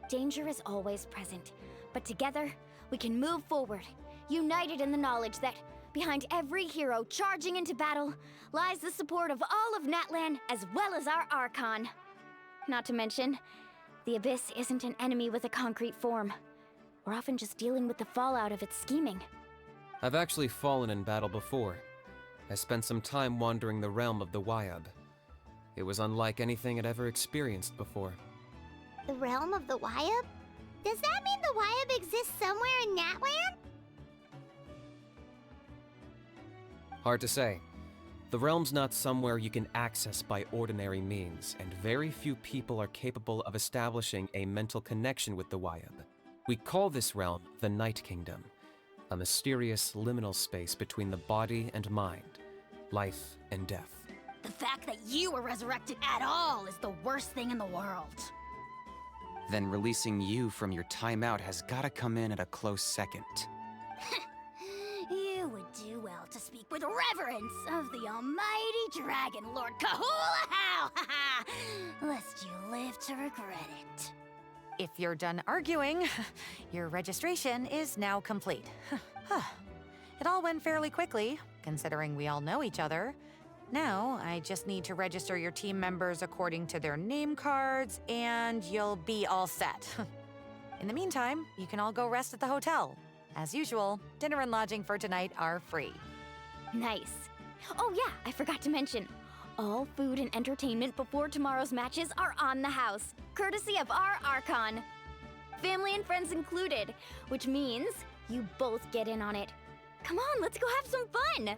Danger is always present, but together, we can move forward, united in the knowledge that behind every hero charging into battle lies the support of all of Natlan as well as our Archon. Not to mention, the Abyss isn't an enemy with a concrete form. We're often just dealing with the fallout of its scheming. I've actually fallen in battle before. I spent some time wandering the realm of the Wyab. It was unlike anything I'd ever experienced before. The realm of the Wyab? Does that mean the Wyab exists somewhere in Natlan? Hard to say. The realm's not somewhere you can access by ordinary means, and very few people are capable of establishing a mental connection with the Wyab. We call this realm the Night Kingdom, a mysterious liminal space between the body and mind, life and death. The fact that you were resurrected at all is the worst thing in the world. Then releasing you from your timeout has gotta come in at a close second. You would do well to speak with reverence of the almighty Dragon Lord Kahula-How, lest you live to regret it. If you're done arguing, your registration is now complete. It all went fairly quickly, considering we all know each other. Now, I just need to register your team members according to their name cards, and you'll be all set. In the meantime, you can all go rest at the hotel. As usual, dinner and lodging for tonight are free. Nice. Oh yeah, I forgot to mention. All food and entertainment before tomorrow's matches are on the house, courtesy of our Archon. Family and friends included, which means you both get in on it. Come on, let's go have some fun!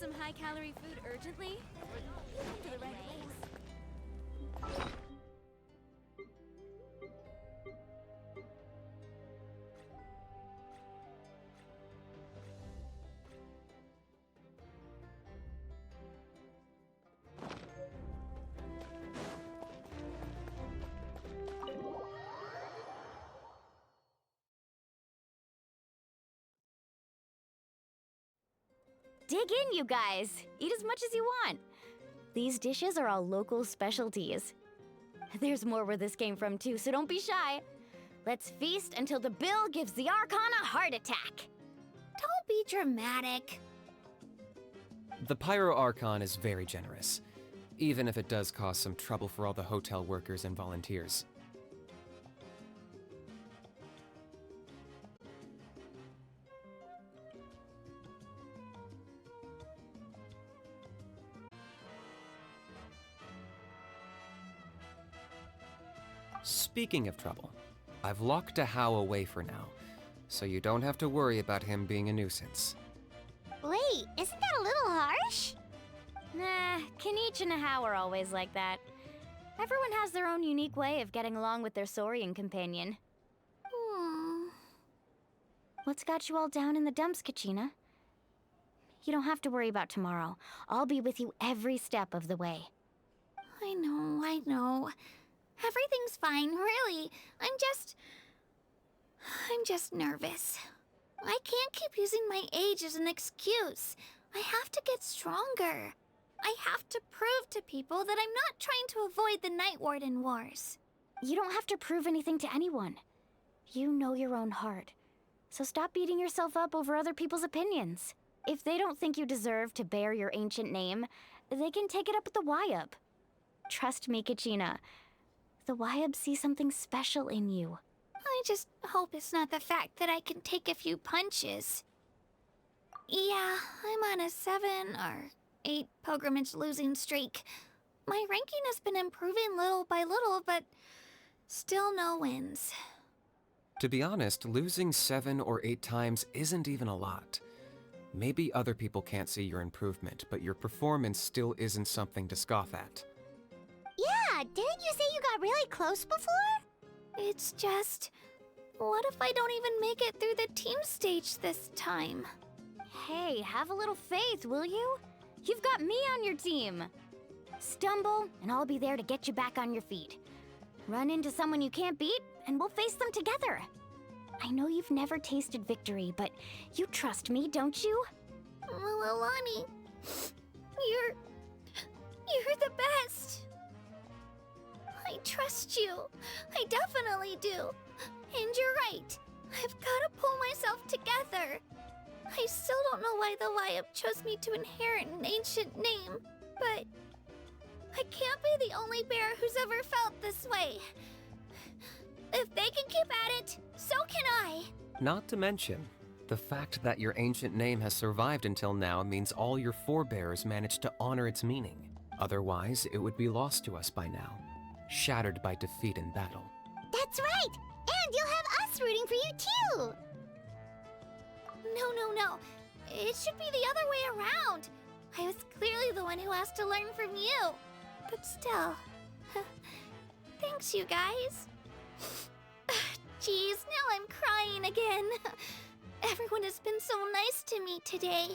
some high-calorie food urgently? You come to the right place. Dig in, you guys. Eat as much as you want. These dishes are all local specialties. There's more where this came from too, so don't be shy. Let's feast until the bill gives the Archon a heart attack. Don't be dramatic. The Pyro Archon is very generous, even if it does cause some trouble for all the hotel workers and volunteers. Speaking of trouble, I've locked a How away for now, so you don't have to worry about him being a nuisance. Wait, isn't that a little harsh? Nah, Kenichi and How are always like that. Everyone has their own unique way of getting along with their Saurian companion. What's got you all down in the dumps, Kachina? You don't have to worry about tomorrow. I'll be with you every step of the way. I know. Everything's fine, really. I'm just nervous. I can't keep using my age as an excuse. I have to get stronger. I have to prove to people that I'm not trying to avoid the Night Warden Wars. You don't have to prove anything to anyone. You know your own heart. So stop beating yourself up over other people's opinions. If they don't think you deserve to bear your ancient name, they can take it up with the Wyub. Trust me, Kachina. The Wyub see something special in you. I just hope it's not the fact that I can take a few punches. Yeah, I'm on a 7 or 8 pilgrimage losing streak. My ranking has been improving little by little, but still no wins. To be honest, losing 7 or 8 times isn't even a lot. Maybe other people can't see your improvement, but your performance still isn't something to scoff at. Yeah, didn't you say you got really close before? It's just... what if I don't even make it through the team stage this time? Hey, have a little faith, will you? You've got me on your team. Stumble, and I'll be there to get you back on your feet. Run into someone you can't beat, and we'll face them together. I know you've never tasted victory, but you trust me, don't you? Alani, you're the best. I trust you. I definitely do. And you're right. I've got to pull myself together. I still don't know why the Wyub chose me to inherit an ancient name, but I can't be the only bear who's ever felt this way. If they can keep at it, so can I. Not to mention, the fact that your ancient name has survived until now means all your forebears managed to honor its meaning. Otherwise, it would be lost to us by now, shattered by defeat in battle. That's right! And you'll have us rooting for you too! No. It should be the other way around. I was clearly the one who asked to learn from you. But still. Thanks, you guys. Jeez, now I'm crying again. Everyone has been so nice to me today.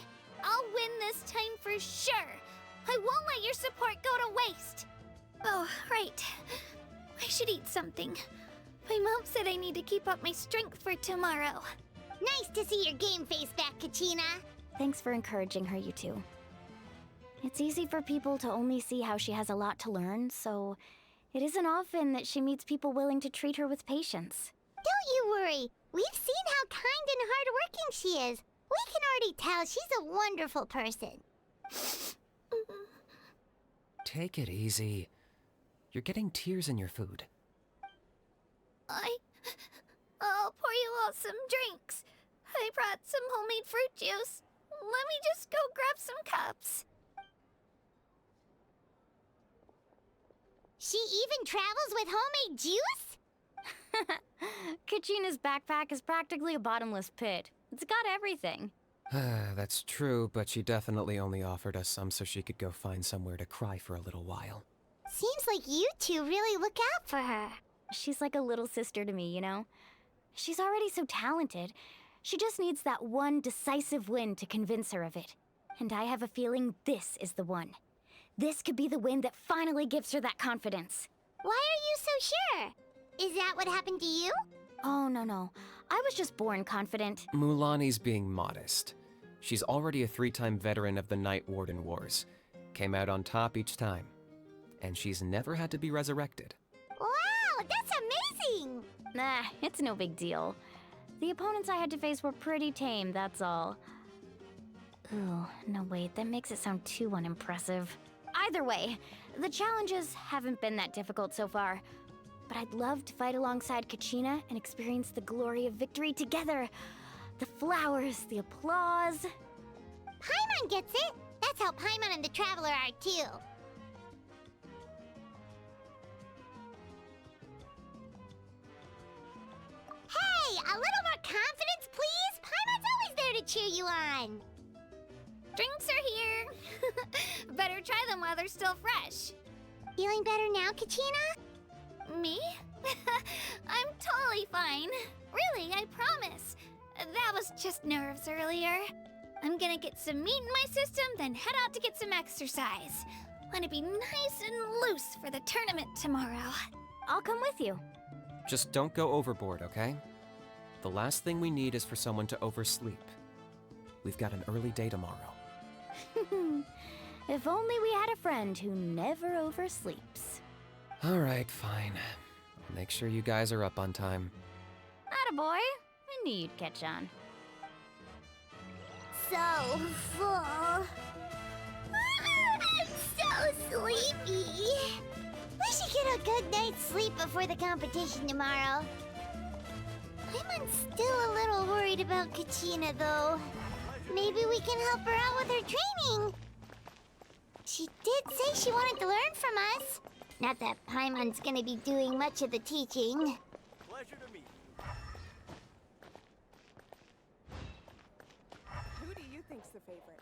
I'll win this time for sure. I won't let your support go to waste. Oh, right. I should eat something. My mom said I need to keep up my strength for tomorrow. Nice to see your game face back, Kachina. Thanks for encouraging her, you two. It's easy for people to only see how she has a lot to learn, so it isn't often that she meets people willing to treat her with patience. Don't you worry. We've seen how kind and hardworking she is. We can already tell she's a wonderful person. Take it easy. You're getting tears in your food. I'll pour you all some drinks. I brought some homemade fruit juice. Let me just go grab some cups. She even travels with homemade juice? Kachina's backpack is practically a bottomless pit. It's got everything. That's true, but she definitely only offered us some so she could go find somewhere to cry for a little while. Seems like you two really look out for her. She's like a little sister to me, you know? She's already so talented. She just needs that one decisive win to convince her of it. And I have a feeling this is the one. This could be the win that finally gives her that confidence. Why are you so sure? Is that what happened to you? Oh, no. I was just born confident. Mulani's being modest. She's already a 3-time veteran of the Night Warden Wars. Came out on top each time. And she's never had to be resurrected. Wow, that's amazing! Nah, it's no big deal. The opponents I had to face were pretty tame, that's all. Ooh, no wait, that makes it sound too unimpressive. Either way, the challenges haven't been that difficult so far. But I'd love to fight alongside Kachina and experience the glory of victory together. The flowers, the applause. Paimon gets it! That's how Paimon and the Traveler are too. Hey, a little more confidence, please? Paimon's always there to cheer you on. Drinks are here. Better try them while they're still fresh. Feeling better now, Kachina? Me? I'm totally fine. Really, I promise. That was just nerves earlier. I'm gonna get some meat in my system, then head out to get some exercise. Wanna be nice and loose for the tournament tomorrow. I'll come with you. Just don't go overboard, okay? The last thing we need is for someone to oversleep. We've got an early day tomorrow. If only we had a friend who never oversleeps. All right, fine. I'll make sure you guys are up on time. Attaboy. I knew you'd catch on. So full. I'm so sleepy. We should get a good night's sleep before the competition tomorrow. I'm still a little worried about Kachina, though. Maybe we can help her out with her training. She did say she wanted to learn from us. Not that Paimon's gonna be doing much of the teaching. Pleasure to meet you. Who do you think's the favorite?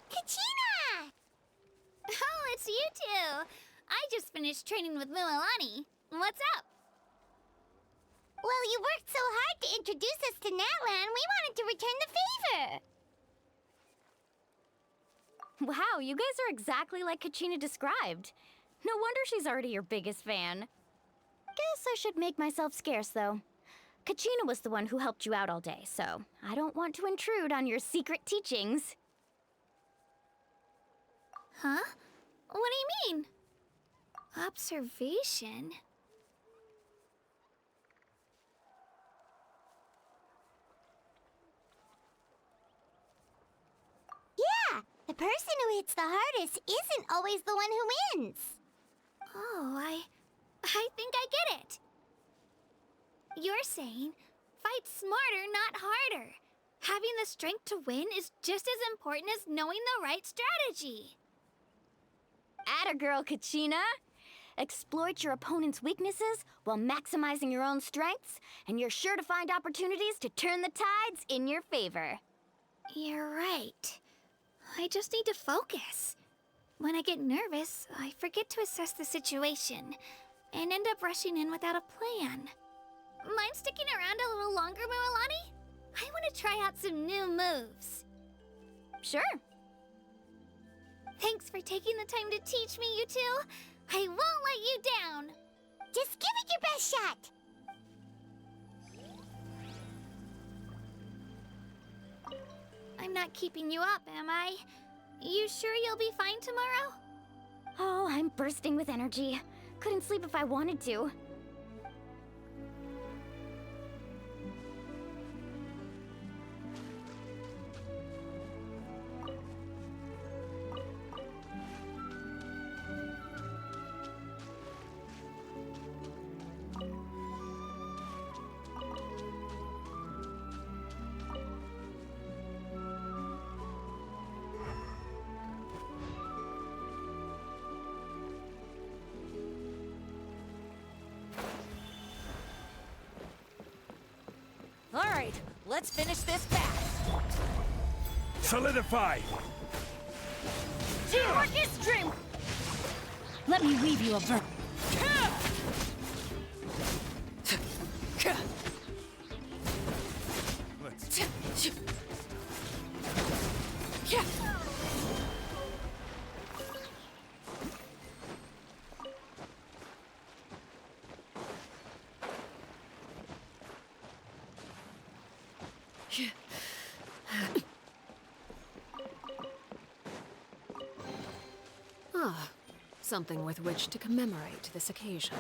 Kachina! Oh, it's you two. I just finished training with Mualani. What's up? Well, you worked so hard to introduce us to Natlan, we wanted to return the favor. Wow, you guys are exactly like Kachina described. No wonder she's already your biggest fan. Guess I should make myself scarce, though. Kachina was the one who helped you out all day, so I don't want to intrude on your secret teachings. Huh? What do you mean? Observation? person who hits the hardest isn't always the one who wins. Oh, I think I get it. You're saying fight smarter, not harder. Having the strength to win is just as important as knowing the right strategy. Atta girl, Kachina! Exploit your opponent's weaknesses while maximizing your own strengths, and you're sure to find opportunities to turn the tides in your favor. You're right. I just need to focus. When I get nervous, I forget to assess the situation and end up rushing in without a plan. Mind sticking around a little longer, Mualani? I want to try out some new moves. Sure. Thanks for taking the time to teach me, you two. I won't let you down. Just give it your best shot. I'm not keeping you up, am I? You sure you'll be fine tomorrow? Oh, I'm bursting with energy. Couldn't sleep if I wanted to. All right, let's finish this fast. Solidify! Teamwork is strength. Let me weave you a verb. Ah, something with which to commemorate this occasion.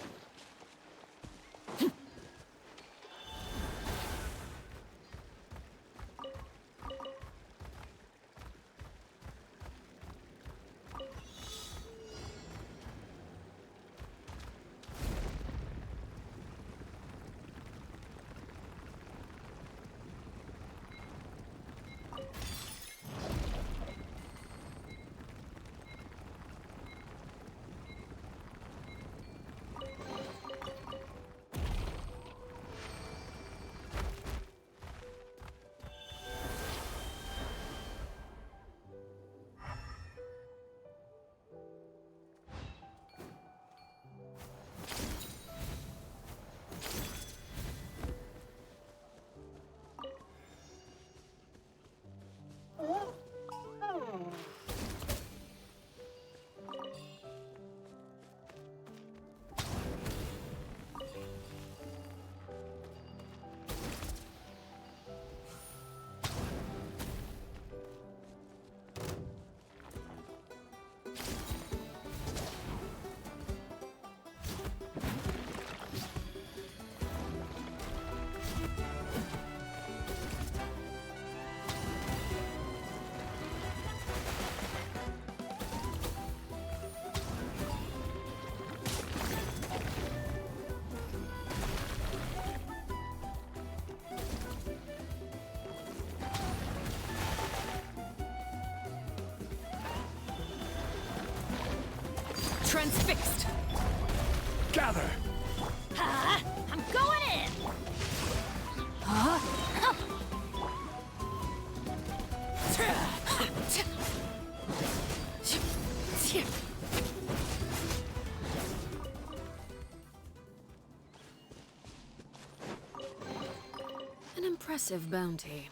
Transfixed. Gather! I'm going in. An impressive bounty.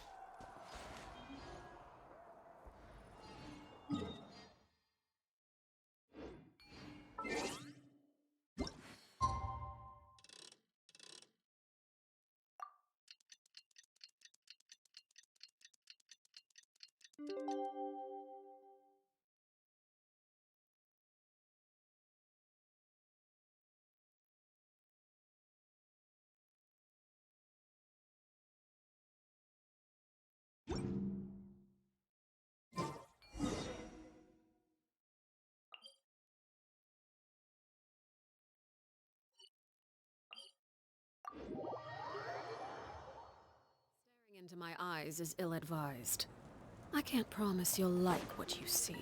into my eyes is ill-advised. I can't promise you'll like what you see.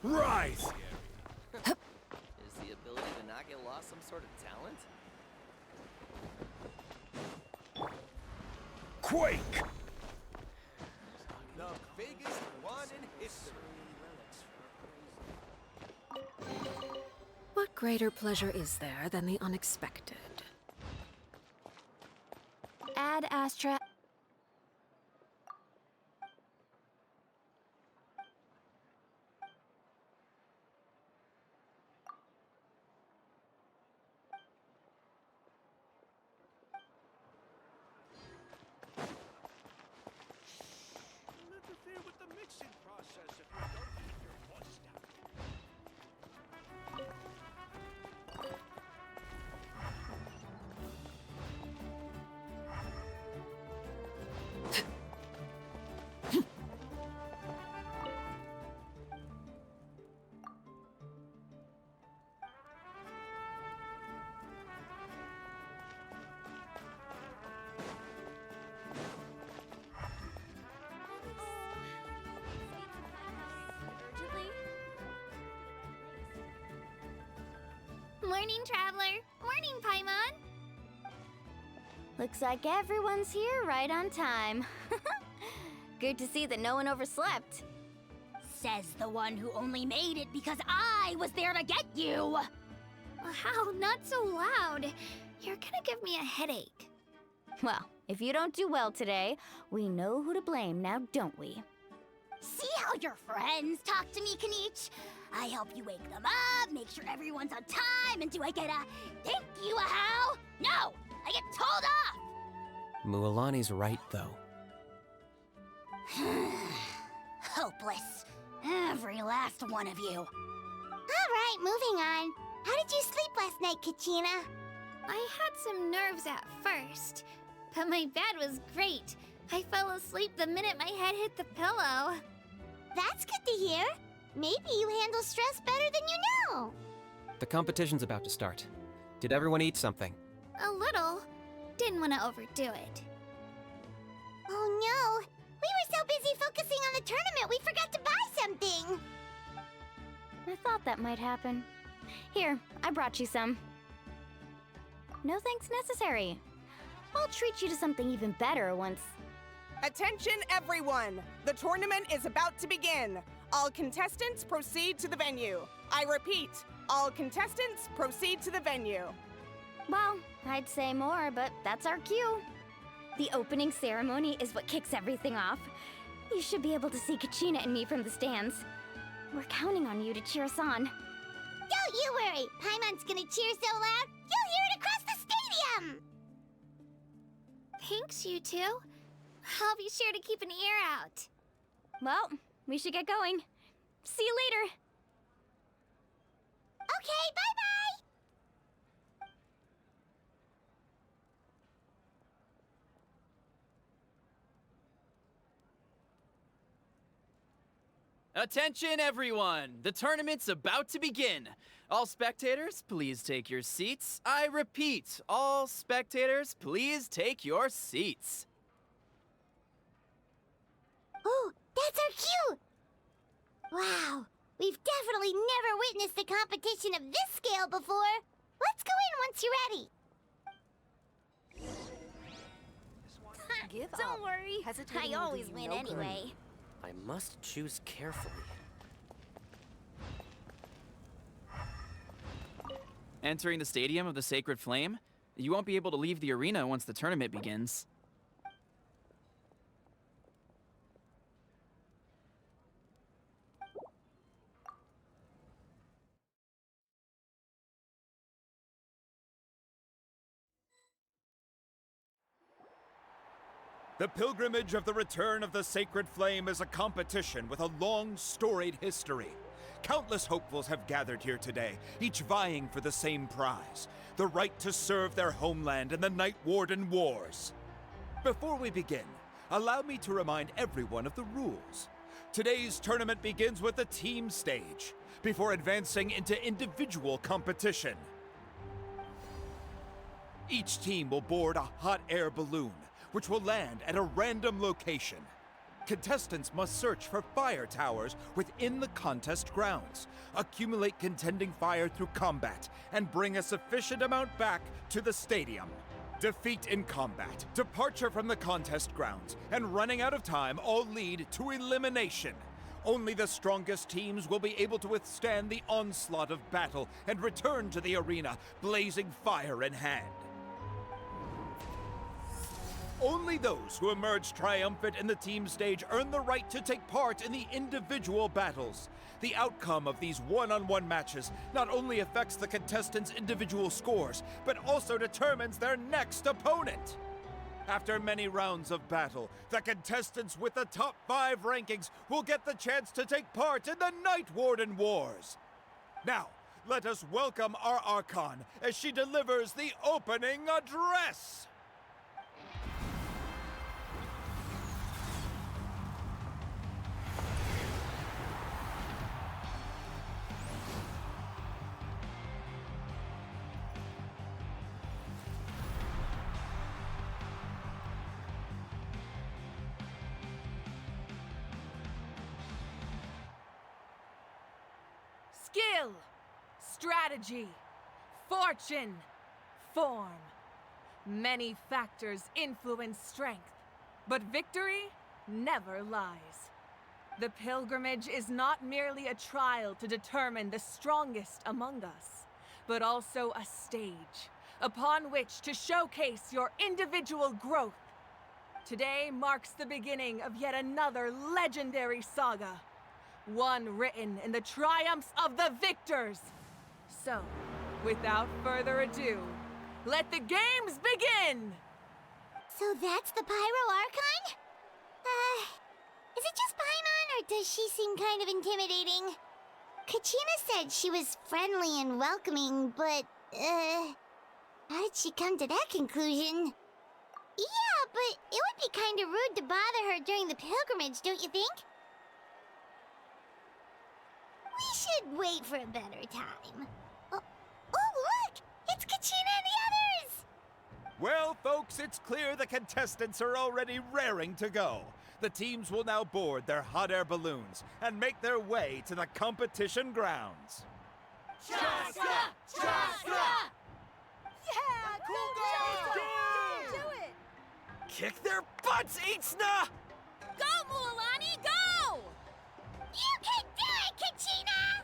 Rise! Is the ability to not get lost some sort of talent? Quake! The biggest one in history. What greater pleasure is there than the unexpected? Ad Astra. Interfere with the mixing process if you don't keep your voice down. Morning, Traveler. Morning, Paimon. Looks like everyone's here right on time. Good to see that no one overslept. Says the one who only made it because I was there to get you! Wow, not so loud. You're gonna give me a headache. Well, if you don't do well today, we know who to blame now, don't we? See how your friends talk to me, Kanich? I help you wake them up, make sure everyone's on time, and do I get a thank you a how? No! I get told off! Mualani's right, though. Hopeless. Every last one of you. Alright, moving on. How did you sleep last night, Kachina? I had some nerves at first, but my bed was great. I fell asleep the minute my head hit the pillow. That's good to hear. Maybe you handle stress better than you know. The competition's about to start. Did everyone eat something? A little. Didn't want to overdo it. Oh no! We were so busy focusing on the tournament we forgot to buy something! I thought that might happen. Here, I brought you some. No thanks necessary. I'll treat you to something even better once... Attention everyone! The tournament is about to begin. All contestants proceed to the venue. I repeat, all contestants proceed to the venue. Well, I'd say more, but that's our cue. The opening ceremony is what kicks everything off. You should be able to see Kachina and me from the stands. We're counting on you to cheer us on. Don't you worry! Paimon's gonna cheer so loud, you'll hear it across the stadium! Thanks, you two. I'll be sure to keep an ear out. Well, we should get going. See you later. Okay, bye-bye! Attention, everyone! The tournament's about to begin. All spectators, please take your seats. I repeat, all spectators, please take your seats. Oh, that's our cue! Wow, we've definitely never witnessed a competition of this scale before. Let's go in once you're ready. Don't worry. I always win anyway. I must choose carefully. Entering the Stadium of the Sacred Flame, you won't be able to leave the arena once the tournament begins. The pilgrimage of the return of the Sacred Flame is a competition with a long, storied history. Countless hopefuls have gathered here today, each vying for the same prize, the right to serve their homeland in the Night Warden Wars. Before we begin, allow me to remind everyone of the rules. Today's tournament begins with the team stage, before advancing into individual competition. Each team will board a hot air balloon, which will land at a random location. Contestants must search for fire towers within the contest grounds, accumulate contending fire through combat, and bring a sufficient amount back to the stadium. Defeat in combat, departure from the contest grounds, and running out of time all lead to elimination. Only the strongest teams will be able to withstand the onslaught of battle and return to the arena, blazing fire in hand. Only those who emerge triumphant in the team stage earn the right to take part in the individual battles. The outcome of these one-on-one matches not only affects the contestants' individual scores, but also determines their next opponent. After many rounds of battle, the contestants with the top 5 rankings will get the chance to take part in the Night Warden Wars. Now, let us welcome our Archon as she delivers the opening address. Skill, strategy, fortune, form. Many factors influence strength, but victory never lies. The pilgrimage is not merely a trial to determine the strongest among us, but also a stage upon which to showcase your individual growth. Today marks the beginning of yet another legendary saga. One written in the triumphs of the victors. So, without further ado, let the games begin! So that's the Pyro Archon? Is it just Paimon, or does she seem kind of intimidating? Kachina said she was friendly and welcoming, but, how did she come to that conclusion? Yeah, but it would be kind of rude to bother her during the pilgrimage, don't you think? We should wait for a better time. Oh, look! It's Kachina and the others! Well, folks, it's clear the contestants are already raring to go. The teams will now board their hot air balloons and make their way to the competition grounds. Chaska! Chaska! Yeah! Cool girl! Do it! Kick their butts, Itzna! Go, Mualani, go! You can do it, Kachina!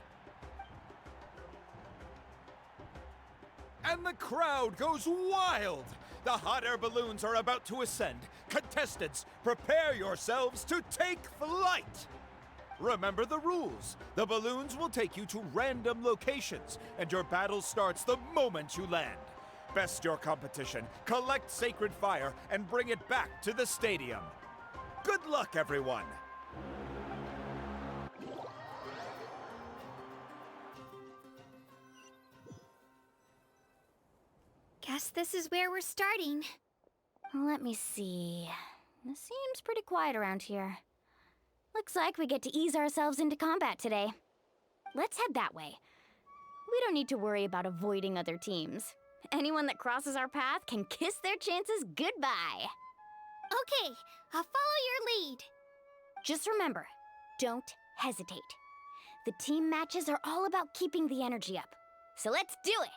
And the crowd goes wild! The hot air balloons are about to ascend. Contestants, prepare yourselves to take flight! Remember the rules. The balloons will take you to random locations, and your battle starts the moment you land. Best your competition, collect sacred fire, and bring it back to the stadium. Good luck, everyone! guess this is where we're starting. Let me see. It seems pretty quiet around here. Looks like we get to ease ourselves into combat today. Let's head that way. We don't need to worry about avoiding other teams. Anyone that crosses our path can kiss their chances goodbye. Okay, I'll follow your lead. Just remember, don't hesitate. The team matches are all about keeping the energy up. So let's do it!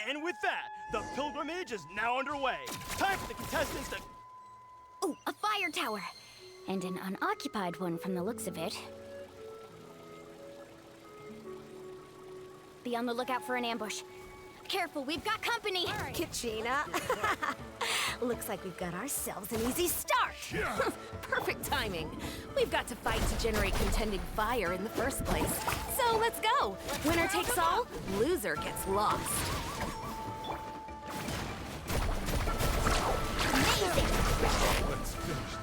And with that, the pilgrimage is now underway. Time for the contestants to... Ooh, a fire tower! And an unoccupied one from the looks of it. Be on the lookout for an ambush. Careful, we've got company! Kachina. Looks like we've got ourselves an easy start. Perfect timing. We've got to fight to generate contending fire in the first place. So let's go. Winner takes all, loser gets lost. Amazing! Let's finish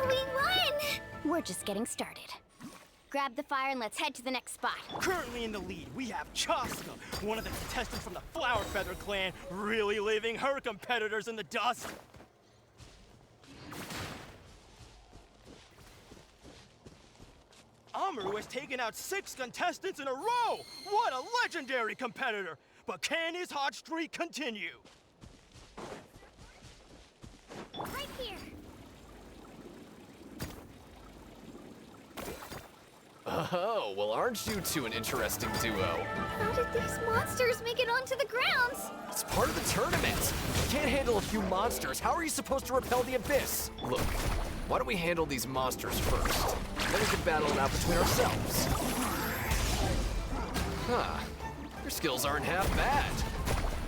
We won! We're just getting started. Grab the fire and let's head to the next spot. Currently in the lead, we have Chaska, one of the contestants from the Flower Feather clan, really leaving her competitors in the dust. Amaru has taken out 6 contestants in a row! What a legendary competitor! But can his hot streak continue? Right here. Oh, well, aren't you two an interesting duo? How did these monsters make it onto the grounds? It's part of the tournament. If you can't handle a few monsters, how are you supposed to repel the abyss? Look, why don't we handle these monsters first? Then we can battle it out between ourselves. Huh. Your skills aren't half bad.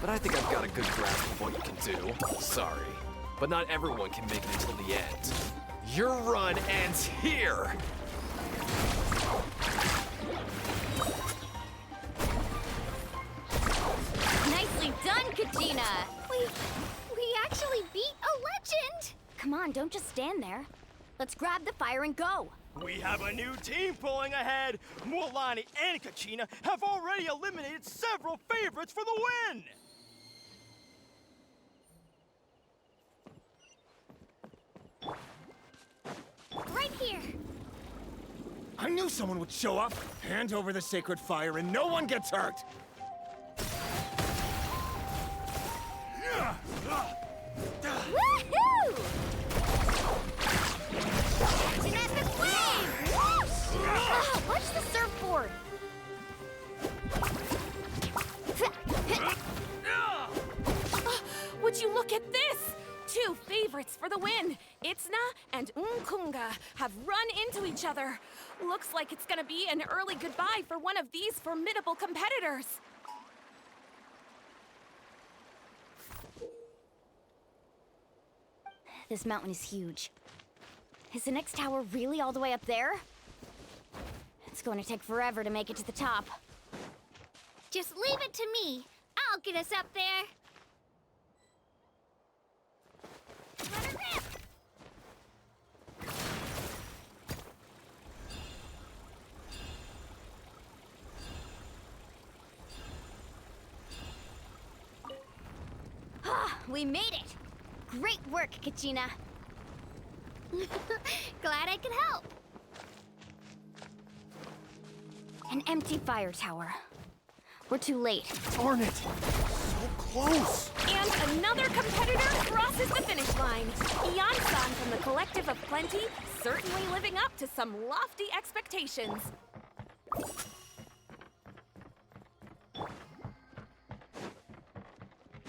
But I think I've got a good grasp of what you can do. Sorry, but not everyone can make it until the end. Your run ends here! Nicely done, Kachina! We actually beat a legend! Come on, don't just stand there. Let's grab the fire and go. We have a new team pulling ahead. Mulani and Kachina have already eliminated several favorites for the win. Right here. I knew someone would show up. Hand over the sacred fire and no one gets hurt. Woohoo! Action at the flame! Watch the surfboard! Would you look at this? 2 favorites for the win. Itzna and Unkunga have run into each other. Looks like it's gonna be an early goodbye for one of these formidable competitors. This mountain is huge. Is the next tower really all the way up there? It's going to take forever to make it to the top. Just leave it to me. I'll get us up there. Let her rip! We made it! Great work, Kachina. Glad I could help. An empty fire tower. We're too late. Darn it! So close! And another competitor crosses the finish line. Ian-san from the Collective of Plenty, certainly living up to some lofty expectations.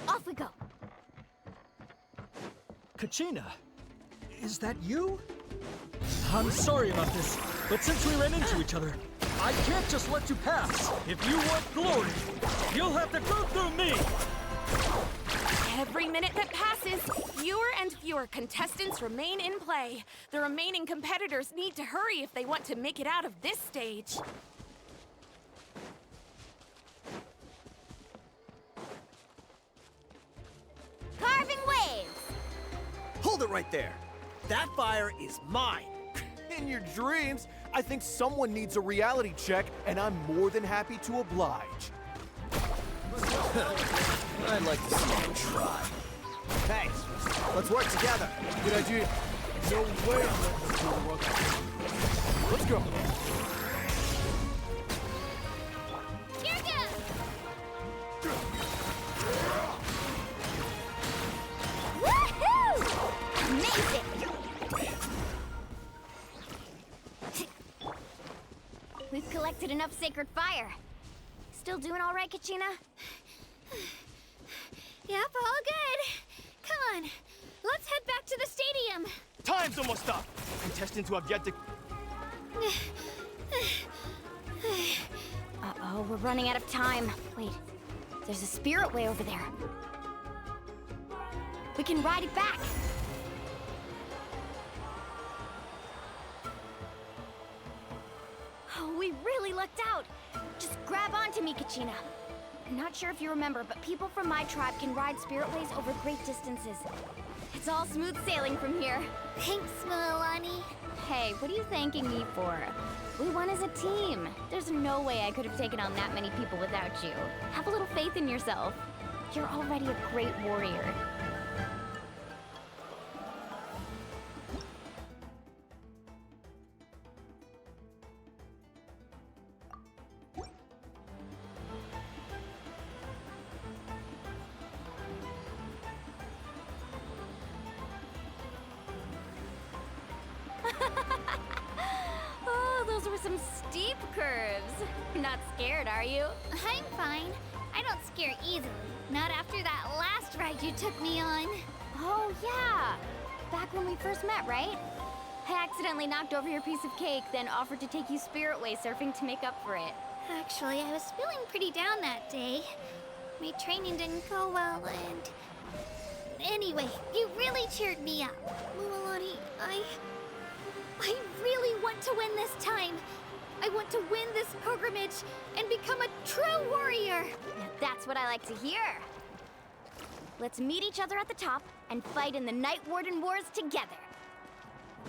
Off we go. Kachina, is that you? I'm sorry about this, but since we ran into each other, I can't just let you pass. If you want glory, you'll have to go through me. Every minute that passes, fewer and fewer contestants remain in play. The remaining competitors need to hurry if they want to make it out of this stage. Carving waves! Hold it right there. That fire is mine. in your dreams. I think someone needs a reality check, and I'm more than happy to oblige. I'd like to see you try. Hey, let's work together. Good idea. No way I'm letting the pool run. Let's go. Woohoo! Amazing! We've collected enough sacred fire. Still doing all right, Kachina? Yep, all good. Come on, let's head back to the stadium. Time's almost up. Contestants who have yet to... Uh-oh, we're running out of time. Wait, there's a spirit way over there. We can ride it back. Oh, we really lucked out. Just grab onto me, Kachina. I'm not sure if you remember, but people from my tribe can ride spiritways over great distances. It's all smooth sailing from here. Thanks, Milani. Hey, what are you thanking me for? We won as a team. There's no way I could have taken on that many people without you. Have a little faith in yourself. You're already a great warrior. Oh, those were some steep curves. Not scared, are you? I'm fine. I don't scare easily. Not after that last ride you took me on. Oh, yeah. Back when we first met, right? I accidentally knocked over your piece of cake, then offered to take you spiritway surfing to make up for it. Actually, I was feeling pretty down that day. My training didn't go well, and... Anyway, you really cheered me up. Mualani, I really want to win this time. I want to win this pilgrimage and become a true warrior. Now that's what I like to hear. Let's meet each other at the top and fight in the Night Warden Wars together.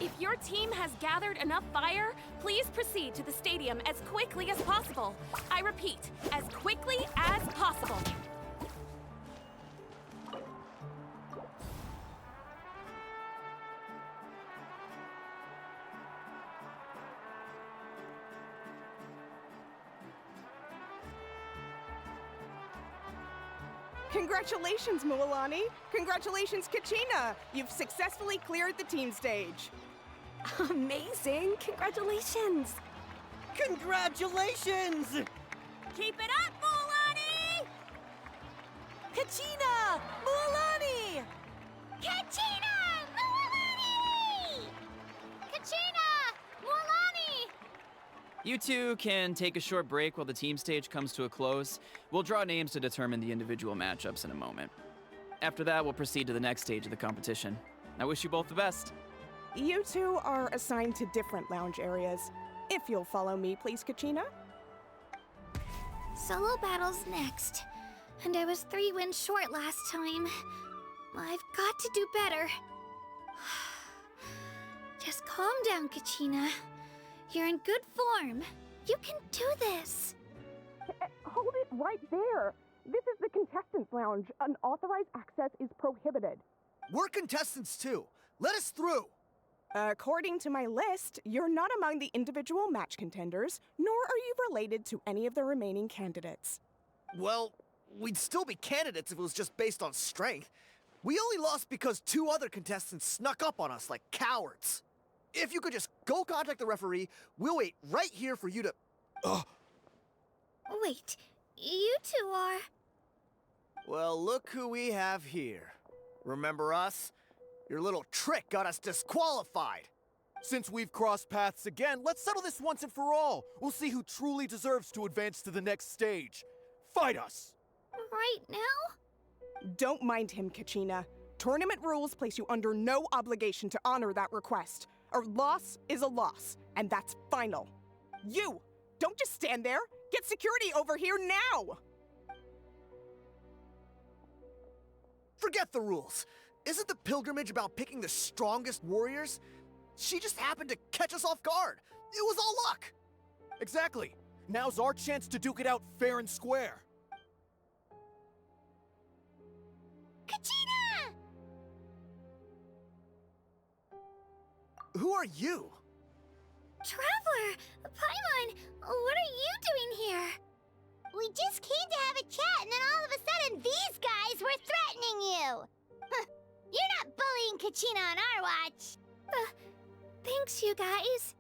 If your team has gathered enough fire, please proceed to the stadium as quickly as possible. I repeat, as quickly as possible. Congratulations, Mualani! Congratulations, Kachina! You've successfully cleared the team stage. Amazing! Congratulations! Congratulations! Keep it up, Mualani! Kachina! Mualani! Kachina! Mualani! Kachina! Mualani! You two can take a short break while the team stage comes to a close. We'll draw names to determine the individual matchups in a moment. After that, we'll proceed to the next stage of the competition. I wish you both the best. You two are assigned to different lounge areas. If you'll follow me, please, Kachina. Solo battle's next. And I was 3 wins short last time. I've got to do better. Just calm down, Kachina. You're in good form. You can do this. Hold it right there. This is the contestants' lounge. Unauthorized access is prohibited. We're contestants too. Let us through. According to my list, you're not among the individual match contenders, nor are you related to any of the remaining candidates. Well, we'd still be candidates if it was just based on strength. We only lost because 2 other contestants snuck up on us like cowards. If you could just go contact the referee, we'll wait right here for you to... Wait, you two are... Well, look who we have here. Remember us? Your little trick got us disqualified. Since we've crossed paths again, let's settle this once and for all. We'll see who truly deserves to advance to the next stage. Fight us! Right now? Don't mind him, Kachina. Tournament rules place you under no obligation to honor that request. A loss is a loss, and that's final. You! Don't just stand there! Get security over here now! Forget the rules. Isn't the pilgrimage about picking the strongest warriors? She just happened to catch us off guard. It was all luck. Exactly. Now's our chance to duke it out fair and square. Kachina! Who are you? Traveler! Paimon! What are you doing here? We just came to have a chat, and then all of a sudden, these guys were threatening you! Huh, you're not bullying Kachina on our watch! Thanks, you guys.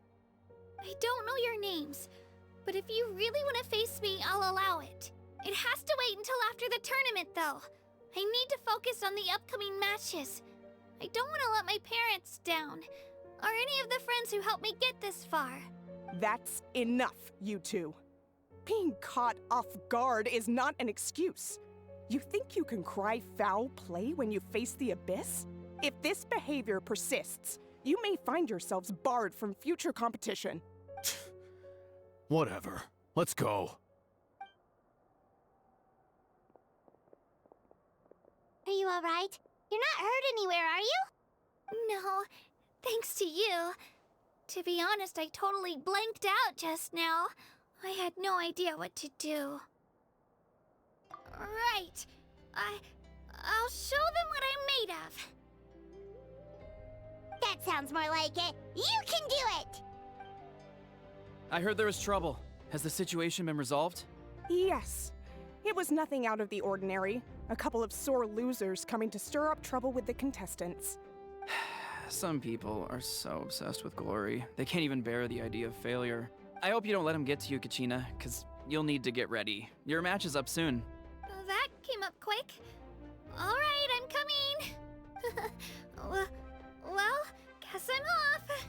I don't know your names, but if you really want to face me, I'll allow it. It has to wait until after the tournament, though. I need to focus on the upcoming matches. I don't want to let my parents down, or any of the friends who helped me get this far. That's enough, you two. Being caught off guard is not an excuse. You think you can cry foul play when you face the abyss? If this behavior persists, you may find yourselves barred from future competition. Whatever. Let's go. Are you alright? You're not hurt anywhere, are you? No, thanks to you. To be honest, I totally blanked out just now. I had no idea what to do. Right. I'll show them what I'm made of. That sounds more like it. You can do it! I heard there was trouble. Has the situation been resolved? Yes. It was nothing out of the ordinary. A couple of sore losers coming to stir up trouble with the contestants. Some people are so obsessed with glory, they can't even bear the idea of failure. I hope you don't let them get to you, Kachina, because you'll need to get ready. Your match is up soon. That came up quick. All right, I'm coming. Well, guess I'm off.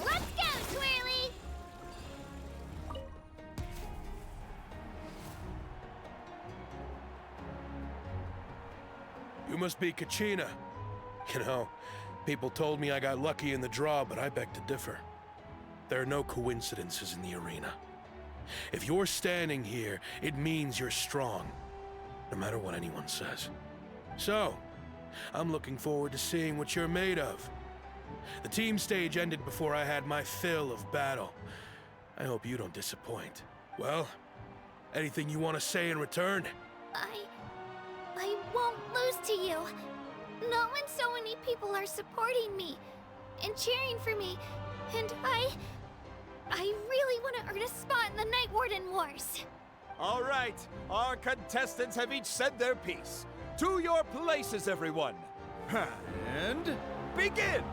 Let's go, Twirly! You must be Kachina. You know, people told me I got lucky in the draw, but I beg to differ. There are no coincidences in the arena. If you're standing here, it means you're strong, no matter what anyone says. So, I'm looking forward to seeing what you're made of. The team stage ended before I had my fill of battle. I hope you don't disappoint. Well, anything you want to say in return? I won't lose to you. Not when so many people are supporting me and cheering for me, and I really want to earn a spot in the Night Warden Wars. All right, our contestants have each said their piece. To your places, everyone. And begin!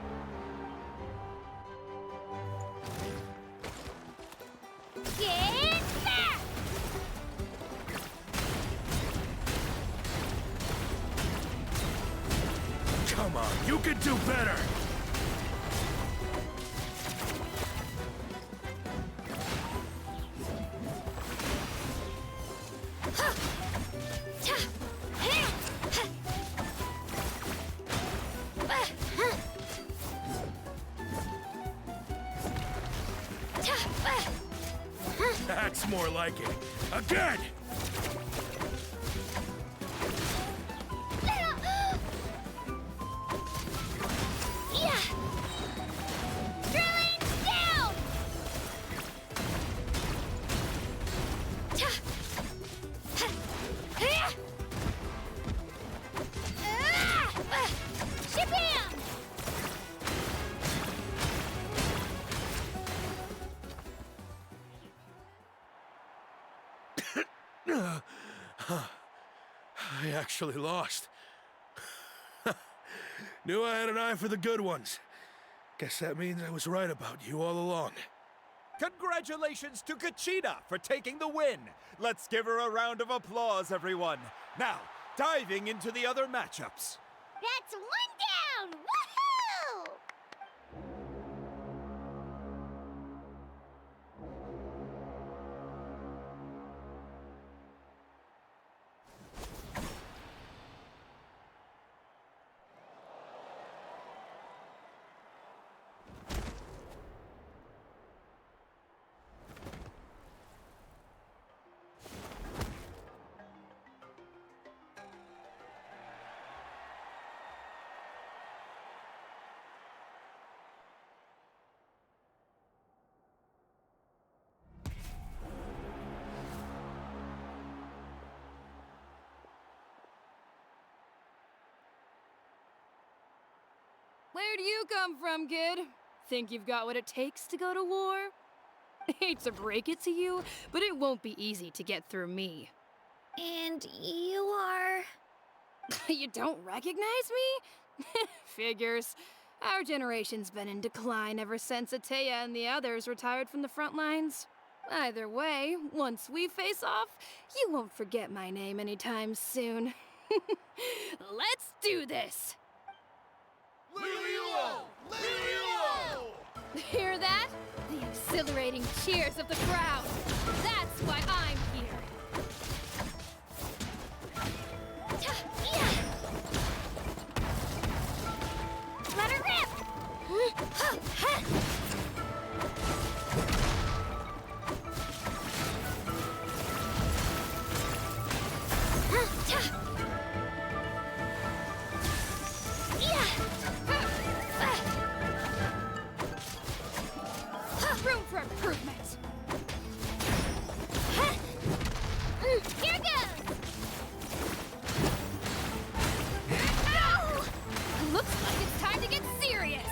Get back! Come on, you can do better! That's more like it. Again! Yeah! Drilling down! Shabam! I actually lost. Knew I had an eye for the good ones. Guess that means I was right about you all along. Congratulations to Kachina for taking the win. Let's give her a round of applause, everyone. Now, diving into the other matchups. That's one down! Woohoo! Where do you come from, kid? Think you've got what it takes to go to war? Hate to break it to you, but it won't be easy to get through me. And you are... You don't recognize me? Figures. Our generation's been in decline ever since Atea and the others retired from the front lines. Either way, once we face off, you won't forget my name anytime soon. Let's do this! Lilio! Lilio! Hear that? The exhilarating cheers of the crowd. That's why I'm here. Let her rip! Room for improvement. Here goes! Looks like it's time to get serious.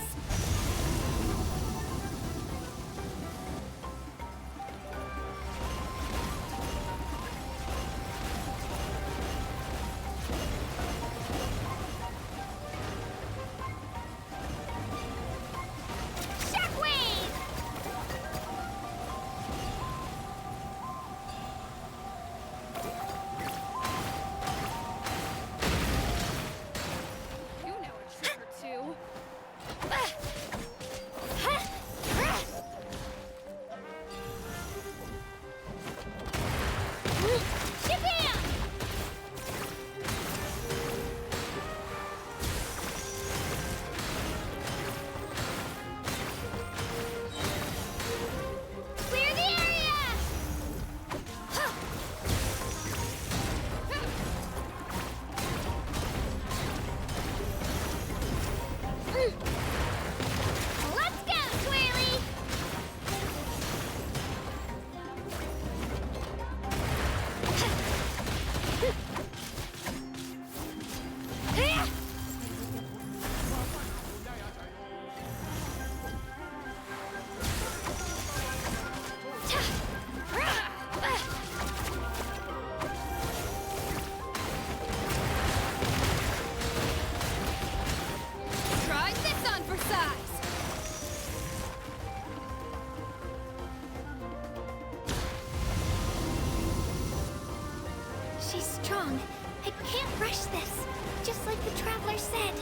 She's strong. I can't rush this. Just like the Traveler said,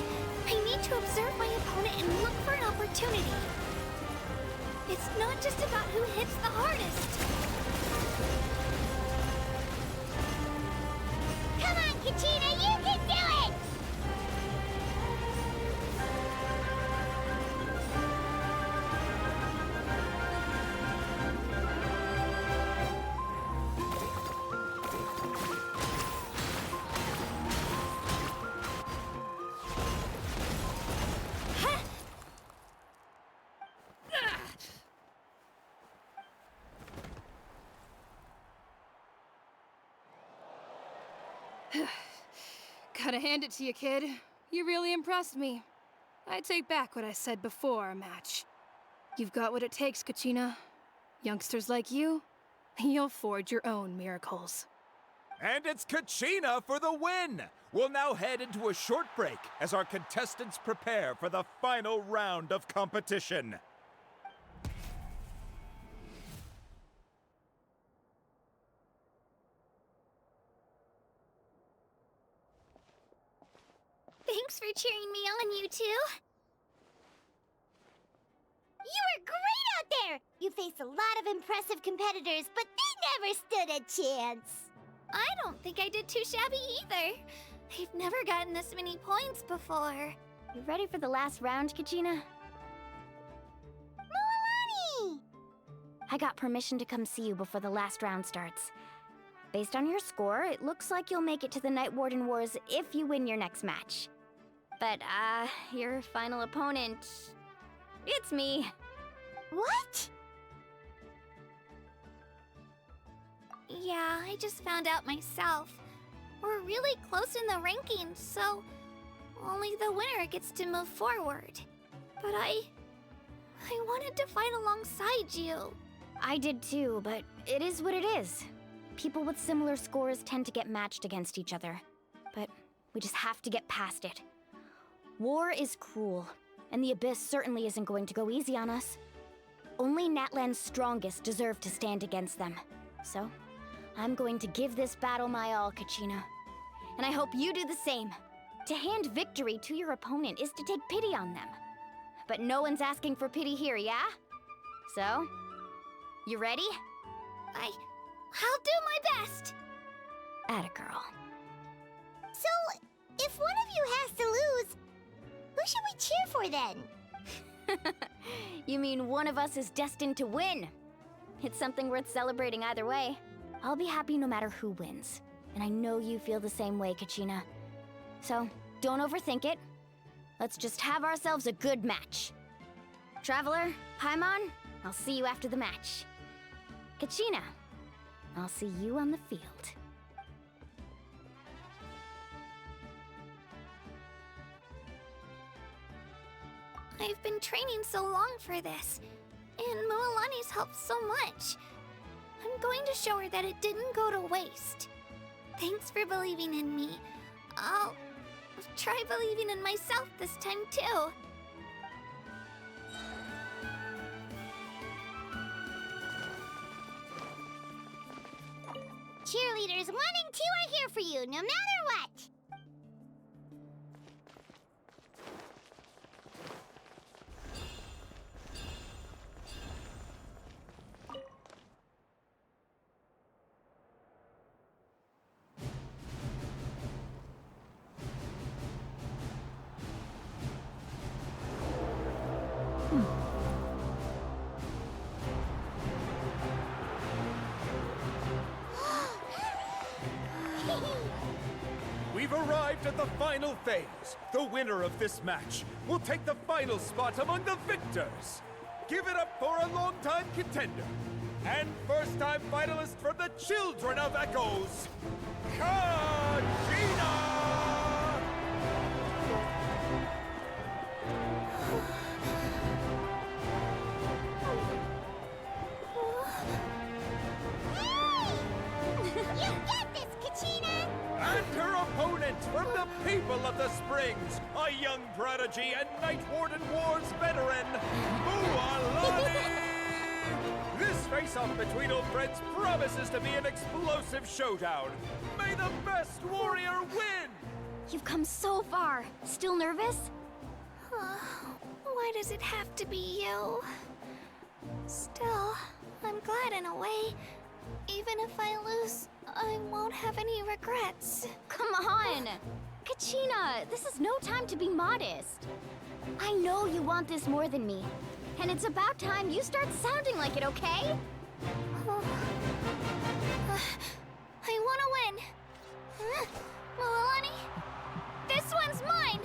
I need to observe my opponent and look for an opportunity. It's not just about who hits the hardest. Come on, Kachina, you can do it! Gotta hand it to you, kid. You really impressed me. I take back what I said before our match. You've got what it takes, Kachina. Youngsters like you, you'll forge your own miracles. And it's Kachina for the win! We'll now head into a short break as our contestants prepare for the final round of competition. Thanks for cheering me on, you two. You were great out there! You faced a lot of impressive competitors, but they never stood a chance. I don't think I did too shabby either. I've never gotten this many points before. You ready for the last round, Kachina? Moalani! I got permission to come see you before the last round starts. Based on your score, it looks like you'll make it to the Night Warden Wars if you win your next match. But, your final opponent... it's me. What? Yeah, I just found out myself. We're really close in the rankings, so... Only the winner gets to move forward. But I wanted to fight alongside you. I did too, but it is what it is. People with similar scores tend to get matched against each other. But we just have to get past it. War is cruel, and the Abyss certainly isn't going to go easy on us. Only Natlan's strongest deserve to stand against them. So, I'm going to give this battle my all, Kachina. And I hope you do the same. To hand victory to your opponent is to take pity on them. But no one's asking for pity here, yeah? So, you ready? I'll do my best! Atta girl. So, if one of you has to lose, who should we cheer for then? You mean one of us is destined to win? It's something worth celebrating either way. I'll be happy no matter who wins. And I know you feel the same way, Kachina. So, don't overthink it. Let's just have ourselves a good match. Traveler, Paimon, I'll see you after the match. Kachina, I'll see you on the field. I've been training so long for this, and Mualani's helped so much. I'm going to show her that it didn't go to waste. Thanks for believing in me. I'll try believing in myself this time too. Cheerleaders 1 and 2 are here for you, no matter what. We've arrived at the final phase. The winner of this match will take the final spot among the victors. Give it up for a longtime contender and first-time finalist from the Children of Echoes, Kachina! You get this, Kachina! And her opponent from the people of the Springs, a young prodigy and Night Warden Wars veteran, Mualani! This face-off between old friends promises to be an explosive showdown. May the best warrior win! You've come so far. Still nervous? Why does it have to be you? Still, I'm glad in a way. Even if I lose, I won't have any regrets. Come on! Kachina, this is no time to be modest. I know you want this more than me. And it's about time you start sounding like it, okay? I want to win. Mualani, this one's mine!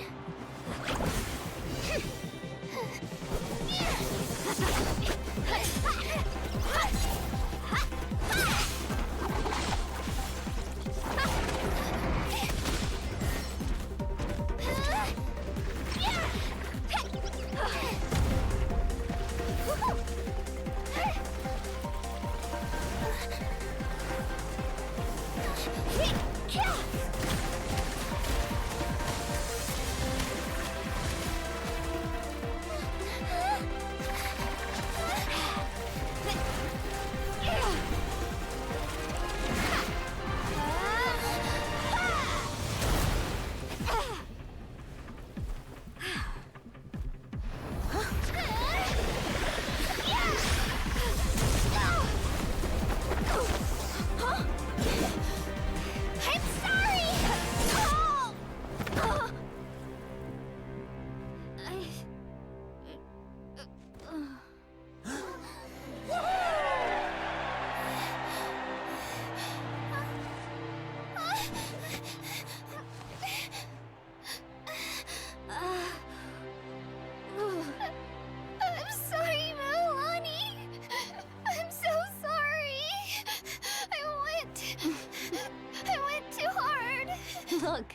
Look.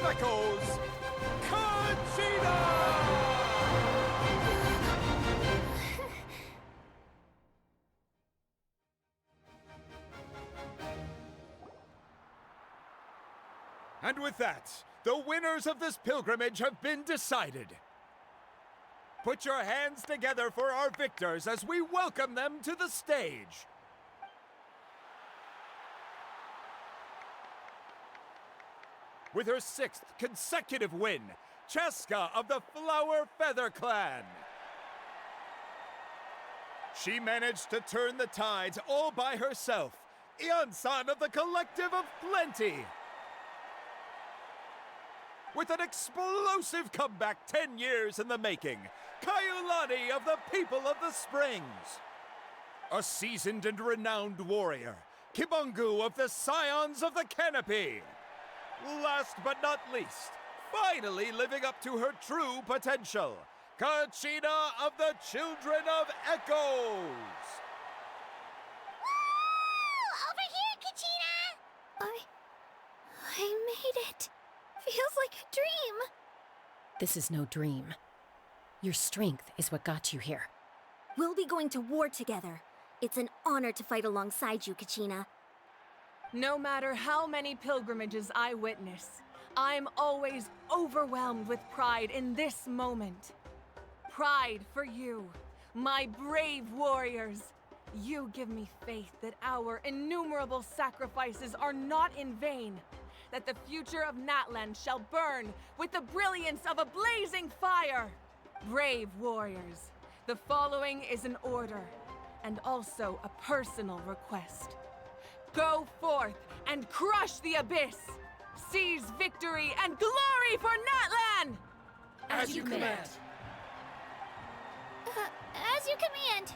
Echoes, Conchita! And with that, the winners of this pilgrimage have been decided. Put your hands together for our victors as we welcome them to the stage. With her 6th consecutive win, Cheska of the Flower Feather Clan. She managed to turn the tides all by herself. Ian-san of the Collective of Plenty. With an explosive comeback 10 years in the making, Kaiulani of the People of the Springs. A seasoned and renowned warrior, Kibungu of the Scions of the Canopy. Last but not least, finally living up to her true potential, Kachina of the Children of Echoes. Woo! Over here, Kachina! I made it. Feels like a dream. This is no dream. Your strength is what got you here. We'll be going to war together. It's an honor to fight alongside you, Kachina. No matter how many pilgrimages I witness, I'm always overwhelmed with pride in this moment. Pride for you, my brave warriors. You give me faith that our innumerable sacrifices are not in vain, that the future of Natlan shall burn with the brilliance of a blazing fire. Brave warriors, the following is an order, and also a personal request. Go forth and crush the abyss! Seize victory and glory for Natlan! As you command. As you command.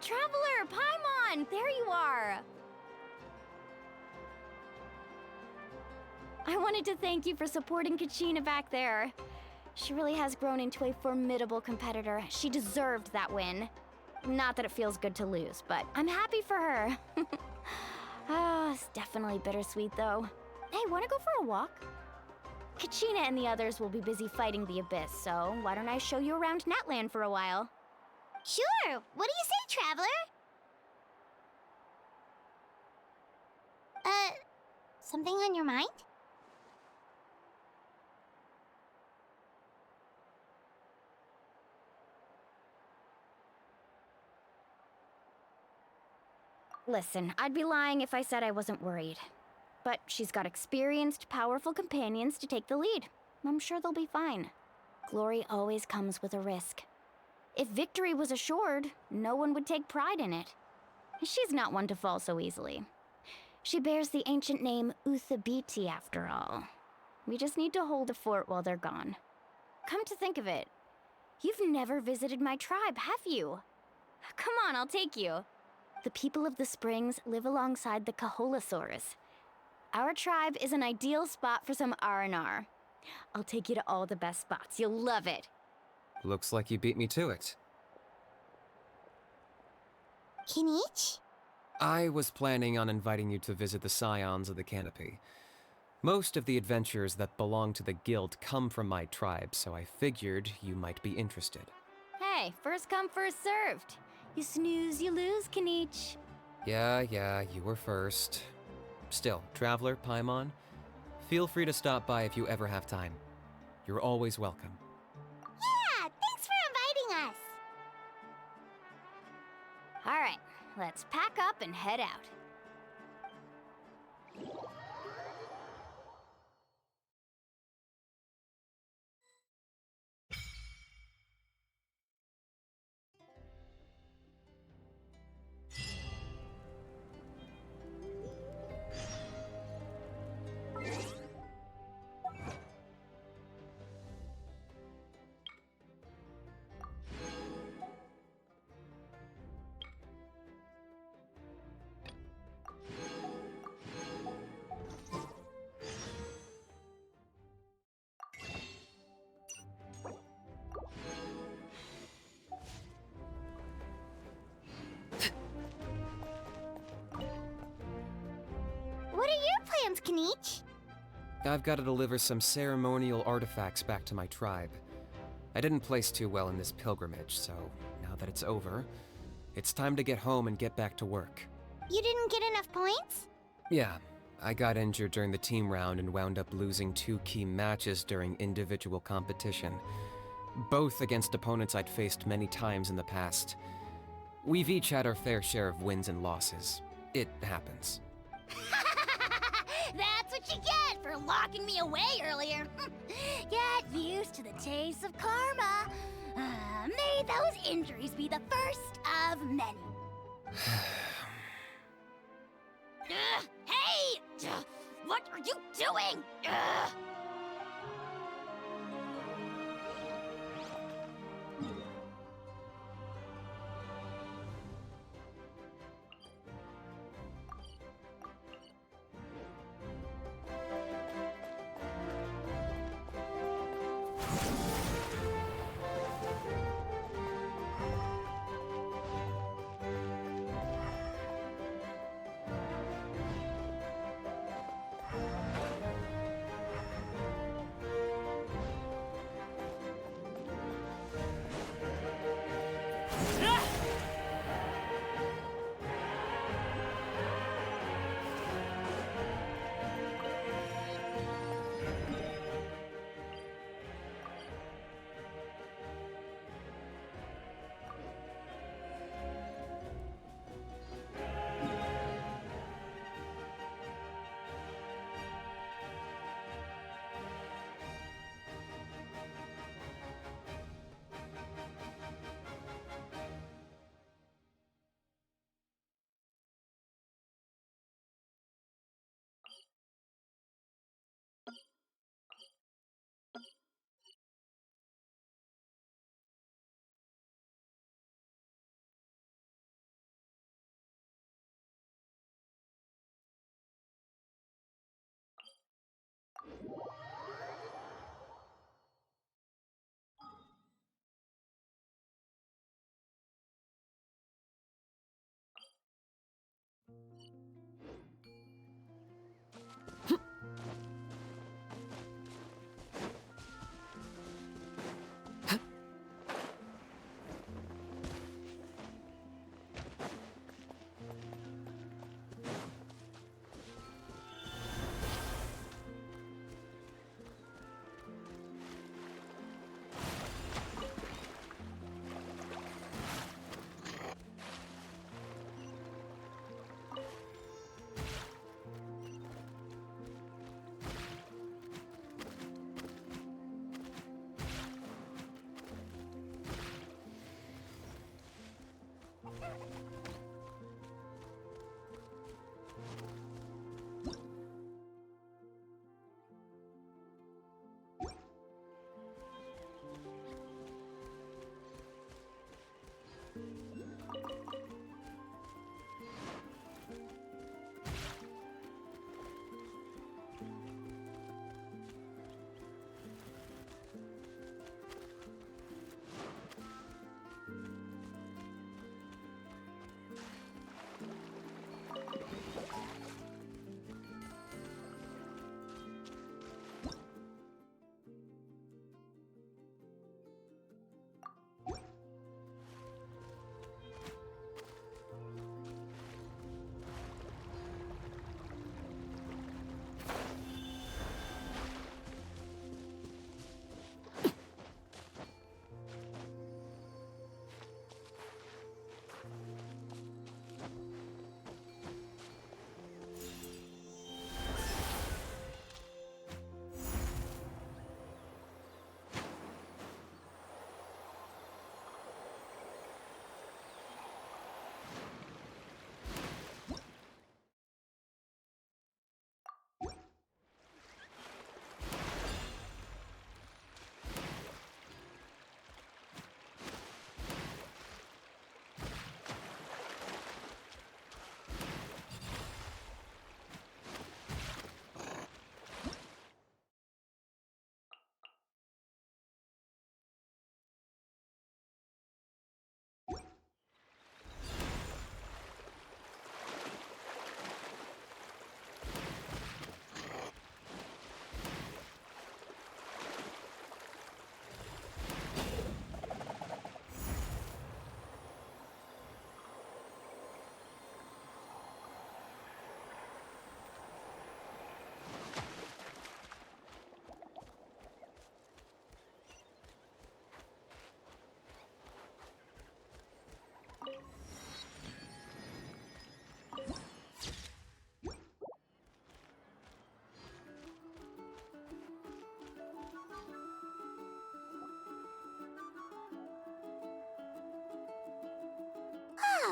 Traveler, Paimon, there you are! I wanted to thank you for supporting Kachina back there. She really has grown into a formidable competitor. She deserved that win. Not that it feels good to lose, but I'm happy for her. Oh, it's definitely bittersweet though. Hey, wanna go for a walk? Kachina and the others will be busy fighting the Abyss, so why don't I show you around Natlan for a while? Sure. What do you say, Traveler? Something on your mind? Listen, I'd be lying if I said I wasn't worried. But she's got experienced, powerful companions to take the lead. I'm sure they'll be fine. Glory always comes with a risk. If victory was assured, no one would take pride in it. She's not one to fall so easily. She bears the ancient name Uthabiti, after all. We just need to hold the fort while they're gone. Come to think of it, you've never visited my tribe, have you? Come on, I'll take you. The people of the Springs live alongside the Kaholasaurus. Our tribe is an ideal spot for some R&R. I'll take you to all the best spots. You'll love it. Looks like you beat me to it. Kinich? I was planning on inviting you to visit the Scions of the Canopy. Most of the adventures that belong to the guild come from my tribe, so I figured you might be interested. Hey, first come, first served. You snooze, you lose, Kinich. Yeah, you were first. Still, Traveler, Paimon, feel free to stop by if you ever have time. You're always welcome. Yeah, thanks for inviting us. All right, let's pack up and head out. I've got to deliver some ceremonial artifacts back to my tribe. I didn't place too well in this pilgrimage, so now that it's over, it's time to get home and get back to work. You didn't get enough points? Yeah, I got injured during the team round and wound up losing 2 key matches during individual competition, both against opponents I'd faced many times in the past. We've each had our fair share of wins and losses. It happens. That's what you get for locking me away earlier. Get used to the taste of karma. May those injuries be the first of many. Hey! What are you doing?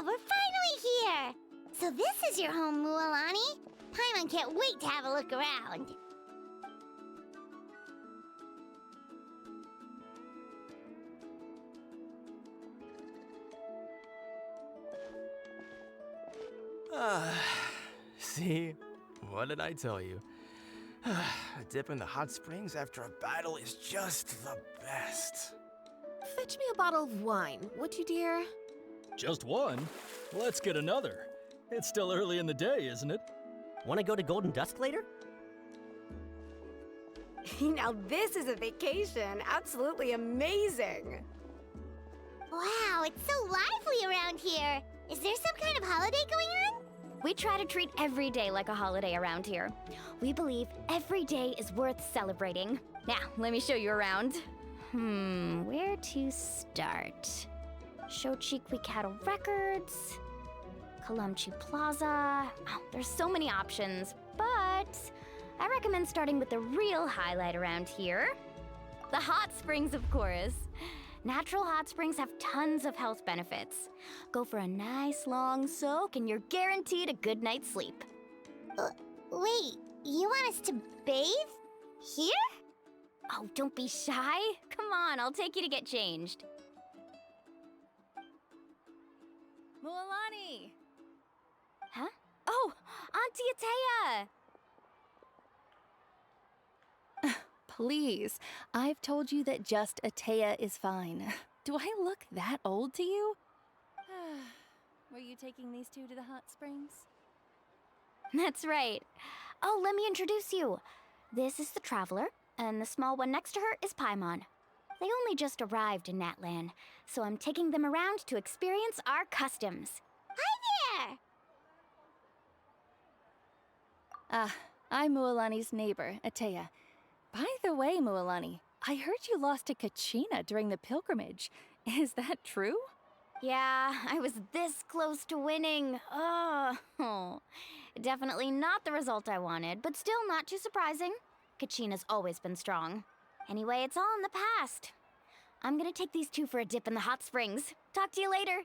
we're finally here! So this is your home, Mualani? Paimon can't wait to have a look around. See? What did I tell you? A dip in the hot springs after a battle is just the best. Fetch me a bottle of wine, would you, dear? Just one? Let's get another. It's still early in the day, isn't it? Want to go to Golden Dusk later? Now this is a vacation. Absolutely amazing. Wow, it's so lively around here. Is there some kind of holiday going on? We try to treat every day like a holiday around here. We believe every day is worth celebrating. Now, let me show you around. Where to start? Shochikwi Cattle Records, Kalamchi Plaza. Oh, there's so many options, but I recommend starting with the real highlight around here. The hot springs, of course. Natural hot springs have tons of health benefits. Go for a nice long soak and you're guaranteed a good night's sleep. Wait, you want us to bathe? Here? Oh, don't be shy. Come on, I'll take you to get changed. Mualani! Huh? Oh, Auntie Atea! Please, I've told you that just Atea is fine. Do I look that old to you? Were you taking these two to the hot springs? That's right. Oh, let me introduce you. This is the Traveler, and the small one next to her is Paimon. They only just arrived in Natlan, so I'm taking them around to experience our customs. Hi there! I'm Mualani's neighbor, Atea. By the way, Mualani, I heard you lost to Kachina during the pilgrimage. Is that true? Yeah, I was this close to winning. Oh, definitely not the result I wanted, but still not too surprising. Kachina's always been strong. Anyway, it's all in the past. I'm gonna take these two for a dip in the hot springs. Talk to you later.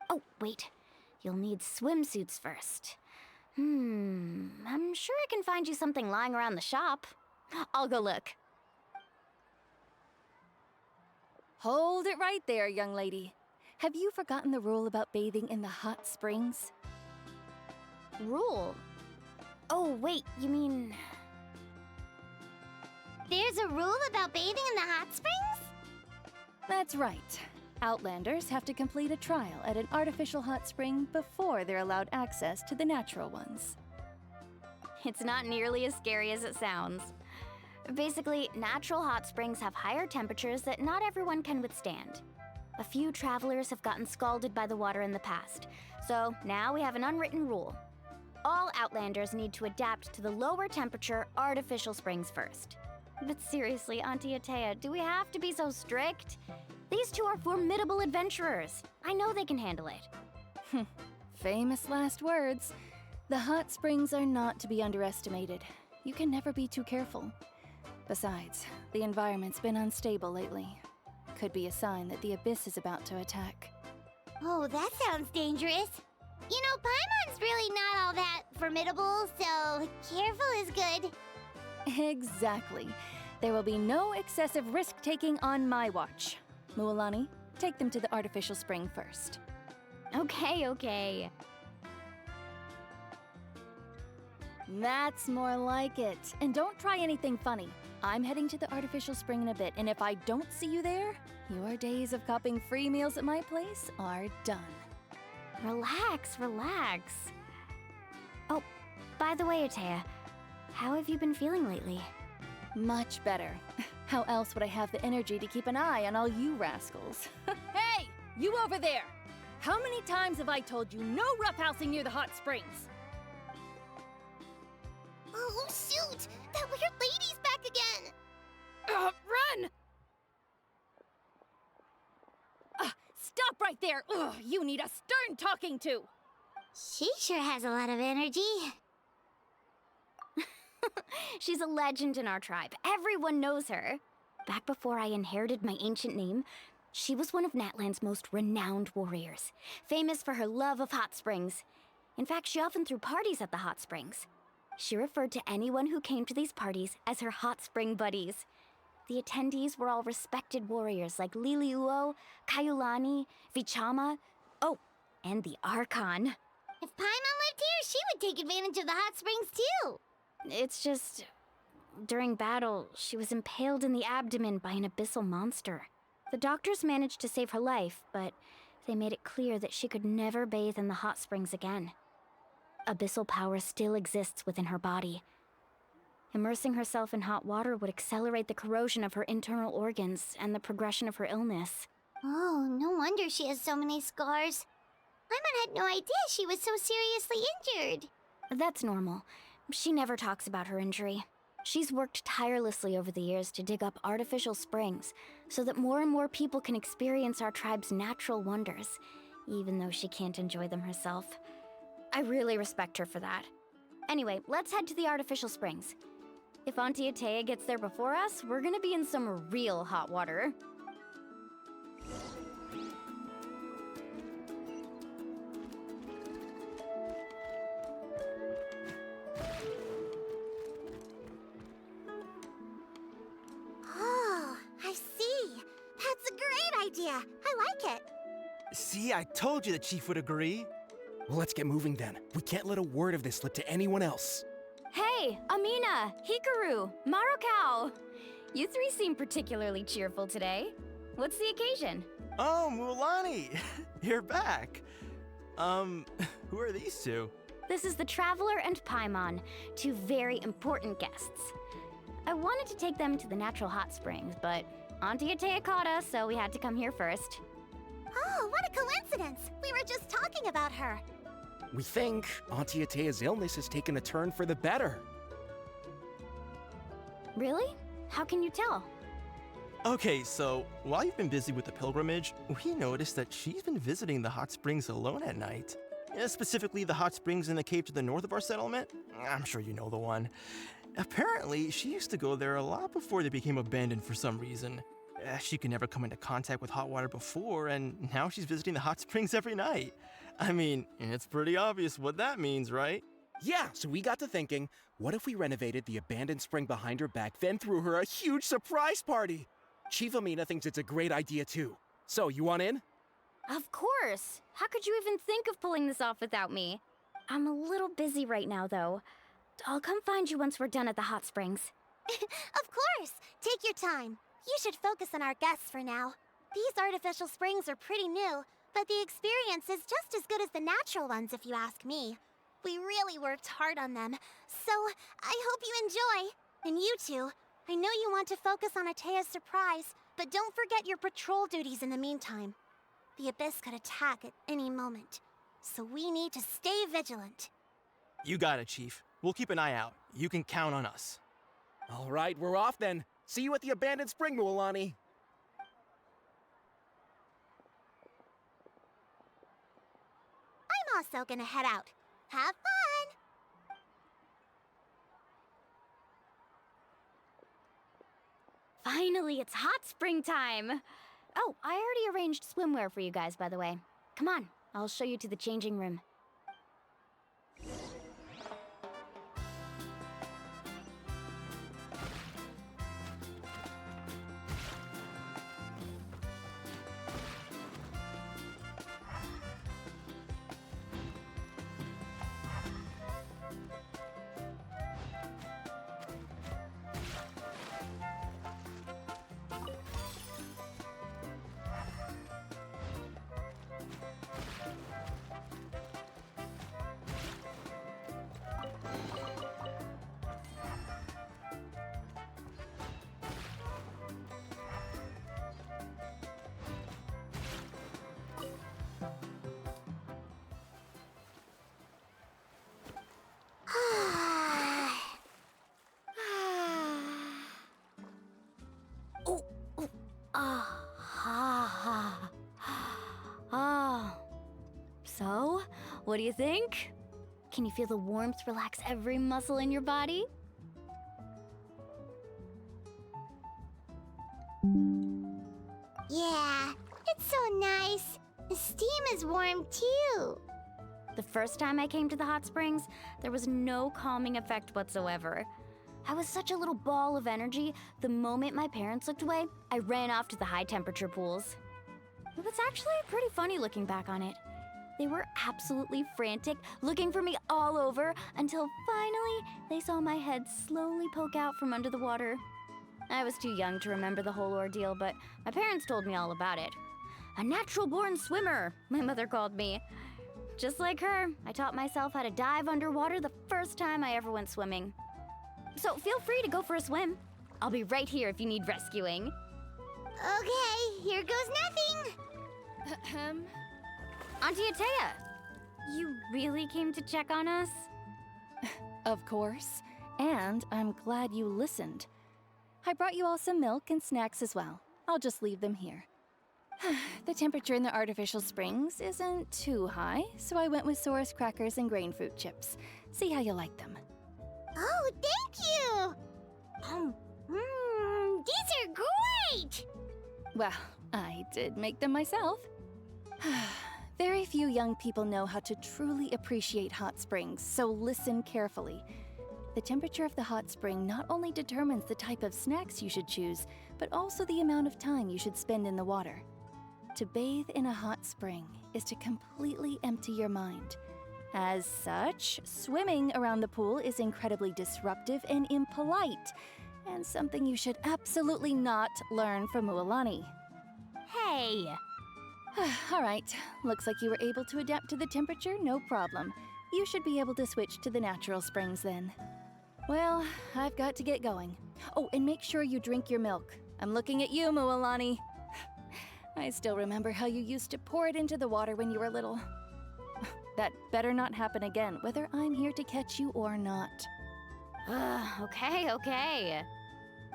Oh, wait. You'll need swimsuits first. I'm sure I can find you something lying around the shop. I'll go look. Hold it right there, young lady. Have you forgotten the rule about bathing in the hot springs? Rule? Oh, wait, you mean... There's a rule about bathing in the hot springs? That's right. Outlanders have to complete a trial at an artificial hot spring before they're allowed access to the natural ones. It's not nearly as scary as it sounds. Basically, natural hot springs have higher temperatures that not everyone can withstand. A few travelers have gotten scalded by the water in the past, so now we have an unwritten rule. All Outlanders need to adapt to the lower temperature artificial springs first. But seriously, Auntie Atea, do we have to be so strict? These two are formidable adventurers. I know they can handle it. Famous last words. The hot springs are not to be underestimated. You can never be too careful. Besides, the environment's been unstable lately. Could be a sign that the abyss is about to attack. Oh, that sounds dangerous. You know, Paimon's really not all that formidable, so careful is good. Exactly. There will be no excessive risk-taking on my watch. Mualani, take them to the artificial spring first. Okay. That's more like it. And don't try anything funny. I'm heading to the artificial spring in a bit, and if I don't see you there, your days of copping free meals at my place are done. Relax. Oh, by the way, Atea, how have you been feeling lately? Much better. How else would I have the energy to keep an eye on all you rascals? Hey! You over there! How many times have I told you no roughhousing near the hot springs? Oh, shoot! That weird lady's back again! Run! Stop right there! Ugh, you need a stern talking to! She sure has a lot of energy. She's a legend in our tribe. Everyone knows her. Back before I inherited my ancient name, She was one of Natlan's most renowned warriors, famous for her love of hot springs. In fact, she often threw parties at the hot springs. She referred to anyone who came to these parties as her hot spring buddies. The attendees were all respected warriors like Liliuo, Kaiulani, Vichama, oh, and the Archon. If Paimon lived here, she would take advantage of the hot springs too. It's just, during battle, she was impaled in the abdomen by an abyssal monster. The doctors managed to save her life, but they made it clear that she could never bathe in the hot springs again. Abyssal power still exists within her body. Immersing herself in hot water would accelerate the corrosion of her internal organs and the progression of her illness. Oh, no wonder she has so many scars. Paimon had no idea she was so seriously injured. That's normal. She never talks about her injury. She's worked tirelessly over the years to dig up artificial springs so that more and more people can experience our tribe's natural wonders, even though she can't enjoy them herself. I really respect her for that. Anyway, let's head to the artificial springs. If Auntie Atea gets there before us, we're gonna be in some real hot water. Oh, I see. That's a great idea. I like it. See, I told you the chief would agree. Well, let's get moving then. We can't let a word of this slip to anyone else. Hey, Amina, Hikaru, Marukao! You three seem particularly cheerful today. What's the occasion? Oh, Mulani, you're back. Who are these two? This is the Traveler and Paimon, two very important guests. I wanted to take them to the natural hot springs, but Auntie Atea caught us, so we had to come here first. Oh, what a coincidence! We were just talking about her. We think Auntie Atea's illness has taken a turn for the better. Really? How can you tell? Okay, so while you've been busy with the pilgrimage, we noticed that she's been visiting the hot springs alone at night. Specifically, the hot springs in the cave to the north of our settlement. I'm sure you know the one. Apparently, she used to go there a lot before they became abandoned for some reason. She could never come into contact with hot water before, and now she's visiting the hot springs every night. I mean, it's pretty obvious what that means, right? Yeah, so we got to thinking, what if we renovated the abandoned spring behind her back, then threw her a huge surprise party? Chief Amina thinks it's a great idea too. So, you want in? Of course! How could you even think of pulling this off without me? I'm a little busy right now, though. I'll come find you once we're done at the hot springs. Of course! Take your time. You should focus on our guests for now. These artificial springs are pretty new, but the experience is just as good as the natural ones if you ask me. We really worked hard on them, so I hope you enjoy. And you two, I know you want to focus on Atea's surprise, but don't forget your patrol duties in the meantime. The Abyss could attack at any moment, so we need to stay vigilant. You got it, Chief. We'll keep an eye out. You can count on us. All right, we're off then. See you at the abandoned spring, Mulani. I'm also gonna head out. Have fun! Finally, it's hot spring time! Oh, I already arranged swimwear for you guys, by the way. Come on, I'll show you to the changing room. So, what do you think? Can you feel the warmth relax every muscle in your body? Yeah, It's so nice. The steam is warm too. The first time I came to the hot springs, there was no calming effect whatsoever. I was such a little ball of energy, the moment my parents looked away, I ran off to the high temperature pools. It was actually pretty funny looking back on it. They were absolutely frantic, looking for me all over, until finally they saw my head slowly poke out from under the water. I was too young to remember the whole ordeal, but my parents told me all about it. A natural-born swimmer, my mother called me. Just like her, I taught myself how to dive underwater the first time I ever went swimming. So feel free to go for a swim. I'll be right here if you need rescuing. Okay, here goes nothing. Auntie Atea, you really came to check on us? Of course. And I'm glad you listened. I brought you all some milk and snacks as well. I'll just leave them here. The temperature in the artificial springs isn't too high, so I went with Saurus crackers and grain fruit chips. See how you like them. Oh, thank you! These are great! Well, I did make them myself. Very few young people know how to truly appreciate hot springs, so listen carefully. The temperature of the hot spring not only determines the type of snacks you should choose, but also the amount of time you should spend in the water. To bathe in a hot spring is to completely empty your mind. As such, swimming around the pool is incredibly disruptive and impolite, and something you should absolutely not learn from Mualani. Hey! All right, looks like you were able to adapt to the temperature, no problem. You should be able to switch to the natural springs then. Well, I've got to get going. Oh, and make sure you drink your milk. I'm looking at you, Mualani. I still remember how you used to pour it into the water when you were little. That better not happen again, whether I'm here to catch you or not. Okay.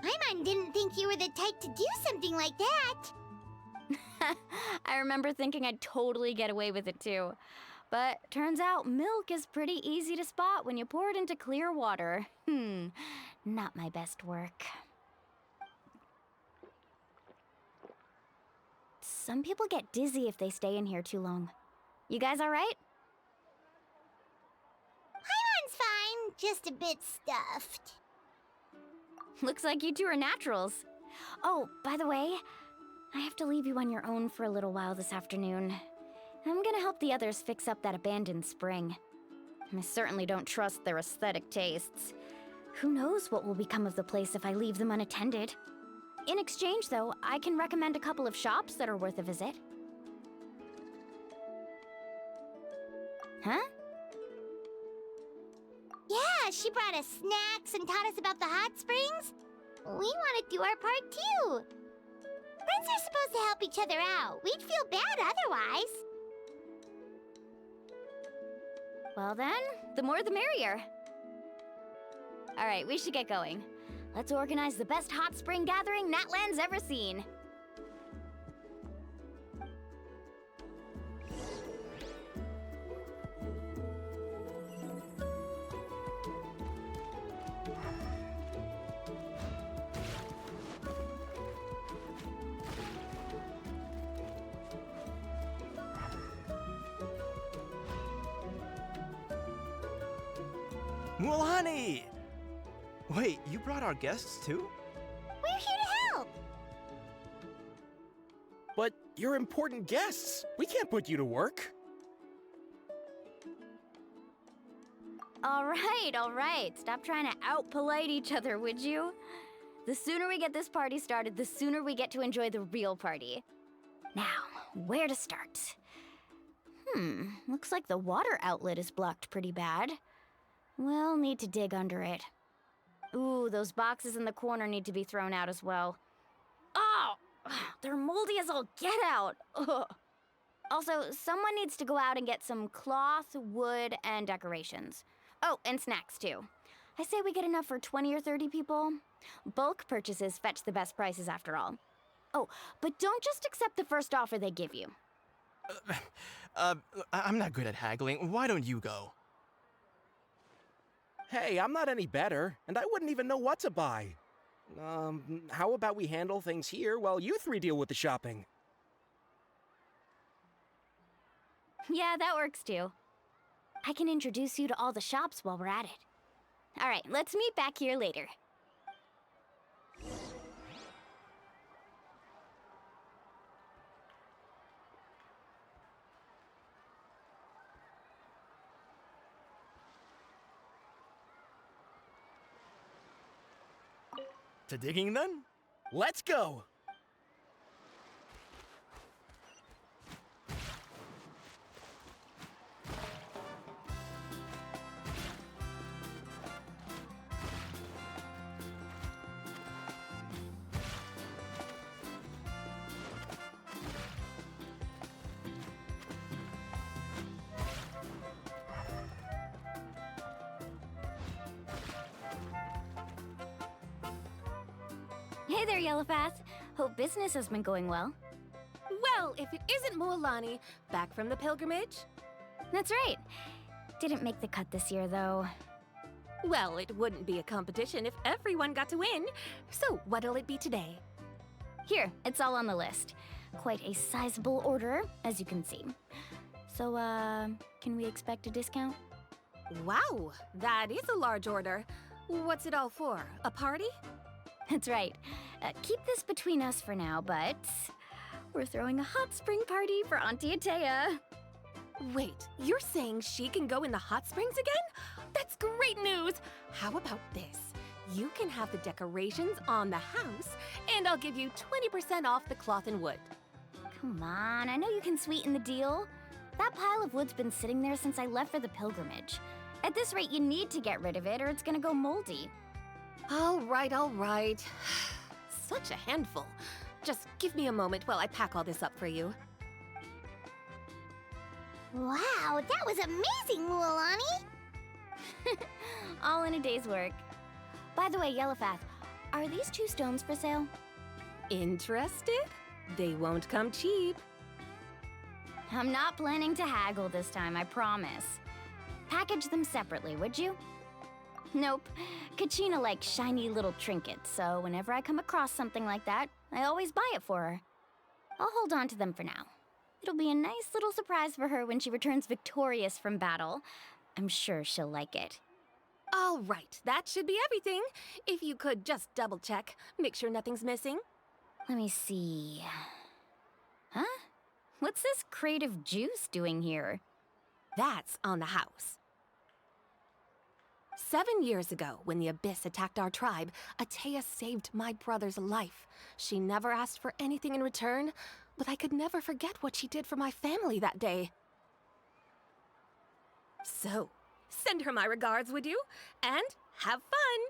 Paimon didn't think you were the type to do something like that. I remember thinking I'd totally get away with it too. But turns out milk is pretty easy to spot when you pour it into clear water. Not my best work. Some people get dizzy if they stay in here too long. You guys all right? Paimon's fine, just a bit stuffed. Looks like you two are naturals. Oh, by the way, I have to leave you on your own for a little while this afternoon. I'm gonna help the others fix up that abandoned spring. I certainly don't trust their aesthetic tastes. Who knows what will become of the place if I leave them unattended? In exchange, though, I can recommend a couple of shops that are worth a visit. Huh? Yeah, she brought us snacks and taught us about the hot springs. We want to do our part too. Friends are supposed to help each other out. We'd feel bad otherwise. Well then, the more the merrier. All right, we should get going. Let's organize the best hot spring gathering Natlan's ever seen. Mualani! Wait, you brought our guests too? We're here to help. But you're important guests. We can't put you to work. All right. Stop trying to out-polite each other, would you? The sooner we get this party started, the sooner we get to enjoy the real party. Now, where to start? Looks like the water outlet is blocked pretty bad. We'll need to dig under it. Ooh, those boxes in the corner need to be thrown out as well. Oh! They're moldy as all get out! Ugh. Also, someone needs to go out and get some cloth, wood, and decorations. Oh, and snacks too. I say we get enough for 20 or 30 people. Bulk purchases fetch the best prices after all. Oh, but don't just accept the first offer they give you. I'm not good at haggling. Why don't you go? Hey, I'm not any better, and I wouldn't even know what to buy. How about we handle things here while you three deal with the shopping? Yeah, that works too. I can introduce you to all the shops while we're at it. All right, let's meet back here later. To digging then? Let's go! Hey there, Yellowpath. Hope business has been going well. Well, if it isn't Mualani, back from the pilgrimage? That's right. Didn't make the cut this year, though. Well, it wouldn't be a competition if everyone got to win. So, what'll it be today? Here, it's all on the list. Quite a sizable order, as you can see. So, can we expect a discount? Wow, that is a large order. What's it all for? A party? That's right. Keep this between us for now, but we're throwing a hot spring party for Auntie Atea. Wait, you're saying she can go in the hot springs again? That's great news! How about this? You can have the decorations on the house, and I'll give you 20% off the cloth and wood. Come on, I know you can sweeten the deal. That pile of wood's been sitting there since I left for the pilgrimage. At this rate, you need to get rid of it or it's gonna go moldy. All right, all right. Such a handful. Just give me a moment while I pack all this up for you. Wow, that was amazing, Mualani! All in a day's work. By the way, Yellowpath, are these 2 stones for sale? Interested? They won't come cheap. I'm not planning to haggle this time, I promise. Package them separately, would you? Nope. Kachina likes shiny little trinkets, so whenever I come across something like that, I always buy it for her. I'll hold on to them for now. It'll be a nice little surprise for her when she returns victorious from battle. I'm sure she'll like it. All right, that should be everything. If you could just double check, make sure nothing's missing. Let me see. Huh? What's this crate of juice doing here? That's on the house. 7 years ago, when the Abyss attacked our tribe, Atea saved my brother's life. She never asked for anything in return, but I could never forget what she did for my family that day. So, send her my regards, would you? And have fun!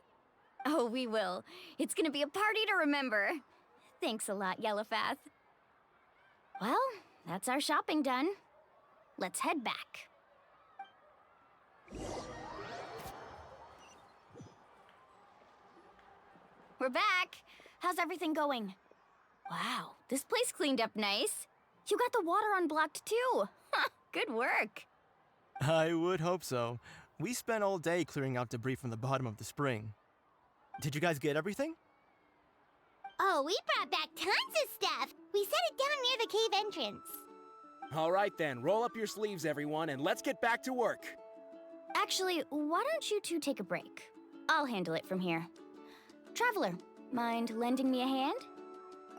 Oh, we will. It's gonna be a party to remember. Thanks a lot, Yellowpath. Well, that's our shopping done. Let's head back. We're back. How's everything going? Wow, this place cleaned up nice. You got the water unblocked too. Good work. I would hope so. We spent all day clearing out debris from the bottom of the spring. Did you guys get everything? Oh, we brought back tons of stuff! We set it down near the cave entrance. All right then, roll up your sleeves, everyone, and let's get back to work. Actually, why don't you two take a break? I'll handle it from here. Traveler, mind lending me a hand?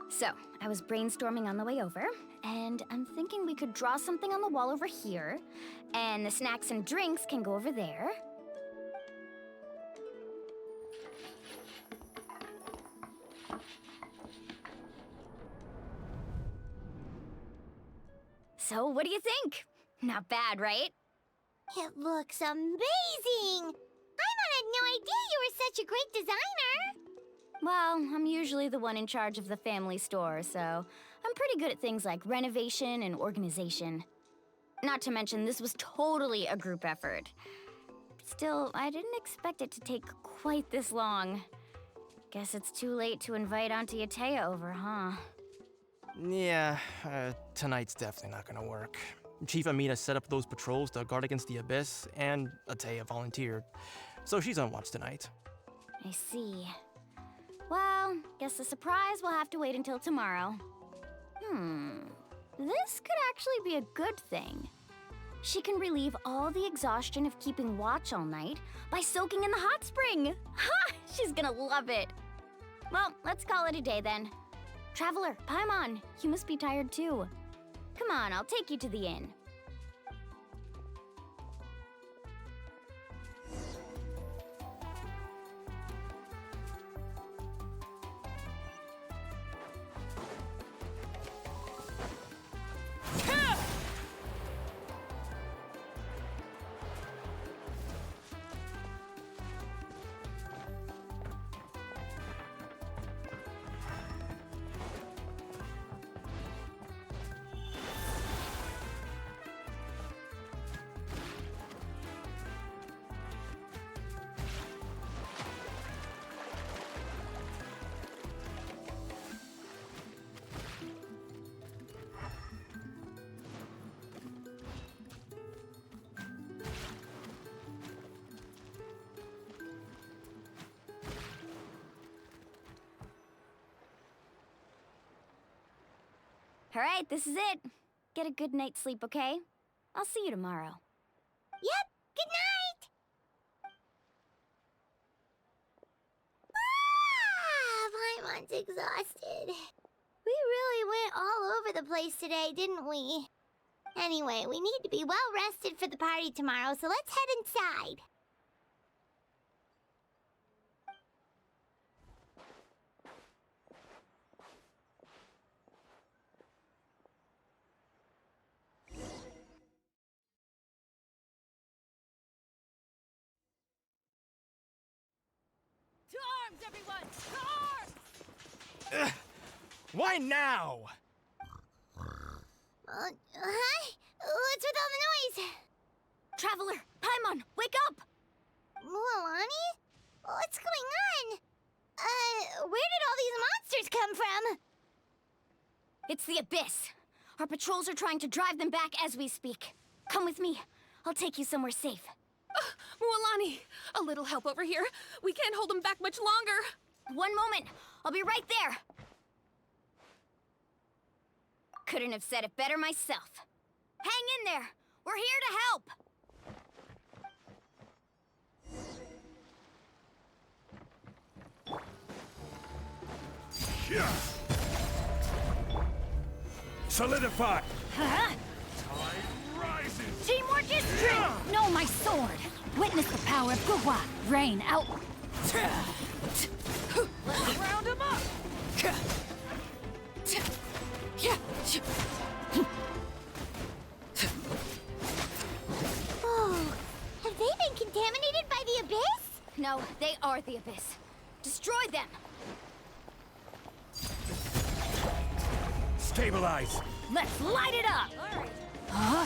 So, I was brainstorming on the way over, and I'm thinking we could draw something on the wall over here, and the snacks and drinks can go over there. So, what do you think? Not bad, right? It looks amazing! Paimon had no idea you were such a great designer! Well, I'm usually the one in charge of the family store, so I'm pretty good at things like renovation and organization. Not to mention, this was totally a group effort. Still, I didn't expect it to take quite this long. Guess it's too late to invite Auntie Atea over, huh? Yeah, tonight's definitely not gonna work. Chief Amina set up those patrols to guard against the Abyss, and Atea volunteered. So she's on watch tonight. I see. Well, guess the surprise will have to wait until tomorrow. This could actually be a good thing. She can relieve all the exhaustion of keeping watch all night by soaking in the hot spring. Ha! She's gonna love it. Well, let's call it a day then. Traveler, Paimon, you must be tired too. Come on, I'll take you to the inn. All right, this is it. Get a good night's sleep, okay? I'll see you tomorrow. Yep, good night! Paimon's exhausted. We really went all over the place today, didn't we? Anyway, we need to be well rested for the party tomorrow, so let's head inside. To arms, everyone! To arms! Why now? Hi? What's with all the noise? Traveler, Paimon, wake up! Mualani? What's going on? Where did all these monsters come from? It's the Abyss. Our patrols are trying to drive them back as we speak. Come with me. I'll take you somewhere safe. Mualani, a little help over here. We can't hold them back much longer. One moment. I'll be right there. Couldn't have said it better myself. Hang in there. We're here to help. Solidify! Huh? Tide rises! Teamwork is strength! Know my sword! Witness the power of Guhua! Rain out! Let's round him up! Oh, have they been contaminated by the Abyss? No, they are the Abyss. Destroy them! Stabilize! Let's light it up! Huh?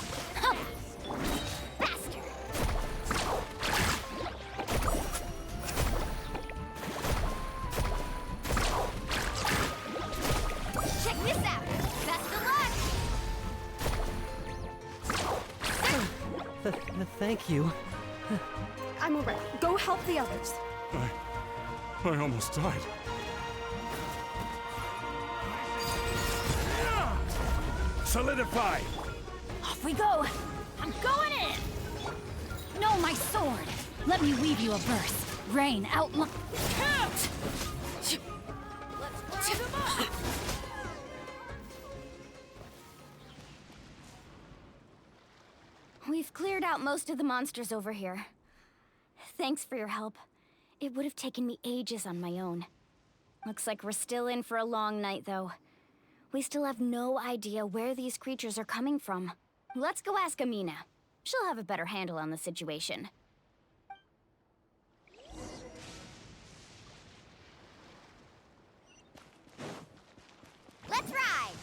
Faster! Check this out! Best of luck! Thank you. I'm alright. Go help the others. I almost died. Solidify! Off we go! I'm going in! Know my sword! Let me weave you a verse. Rain out. Let's round him up! We've cleared out most of the monsters over here. Thanks for your help. It would have taken me ages on my own. Looks like we're still in for a long night, though. We still have no idea where these creatures are coming from. Let's go ask Amina. She'll have a better handle on the situation. Let's ride!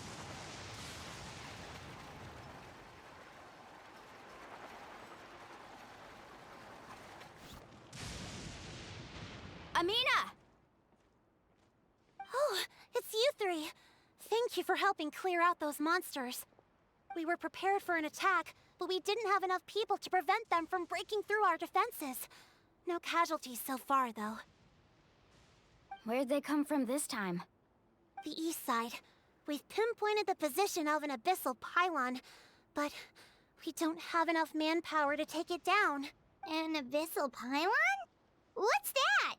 Amina! Oh, it's you three. Thank you for helping clear out those monsters. We were prepared for an attack, but we didn't have enough people to prevent them from breaking through our defenses. No casualties so far, though. Where'd they come from this time? The east side. We've pinpointed the position of an abyssal pylon, but We don't have enough manpower to take it down. An abyssal pylon? What's that?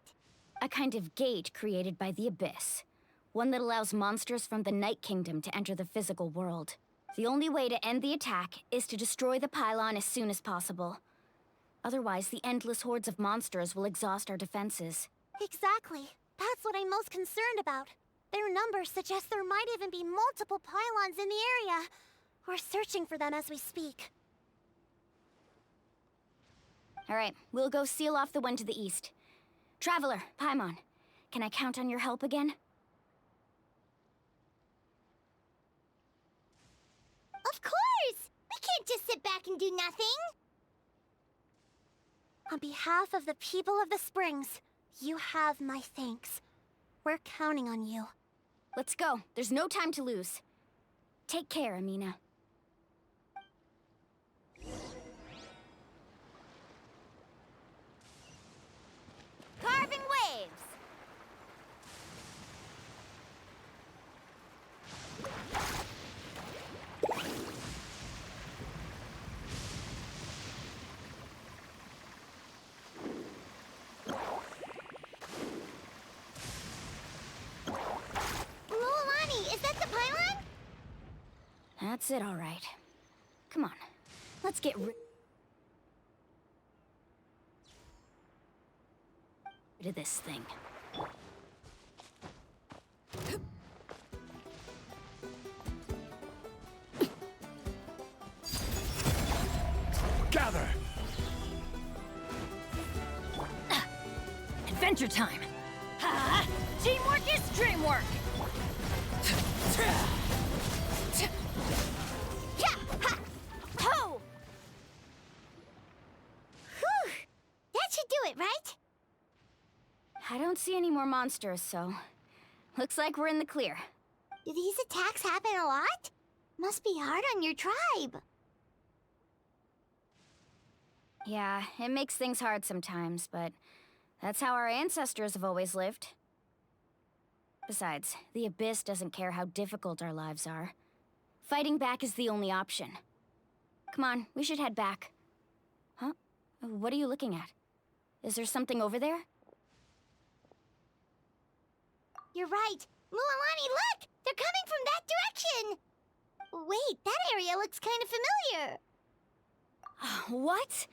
A kind of gate created by the Abyss. One that allows monsters from the Night Kingdom to enter the physical world. The only way to end the attack is to destroy the pylon as soon as possible. Otherwise, the endless hordes of monsters will exhaust our defenses. Exactly. That's what I'm most concerned about. Their numbers suggest there might even be multiple pylons in the area. We're searching for them as we speak. All right, we'll go seal off the one to the east. Traveler, Paimon, can I count on your help again? Of course! We can't just sit back and do nothing! On behalf of the people of the Springs, you have my thanks. We're counting on you. Let's go. There's no time to lose. Take care, Amina. Carving waves! Lualani, is that the pylon? That's it, all right. Come on, let's get rid of this thing. Gather! Adventure time! Ha! Teamwork is dreamwork! Ho! Whew! That should do it, right? I don't see any more monsters, so... looks like we're in the clear. Do these attacks happen a lot? Must be hard on your tribe. Yeah, it makes things hard sometimes, but that's how our ancestors have always lived. Besides, the Abyss doesn't care how difficult our lives are. Fighting back is the only option. Come on, we should head back. Huh? What are you looking at? Is there something over there? You're right. Lualani, look! They're coming from that direction! Wait, that area looks kind of familiar. What?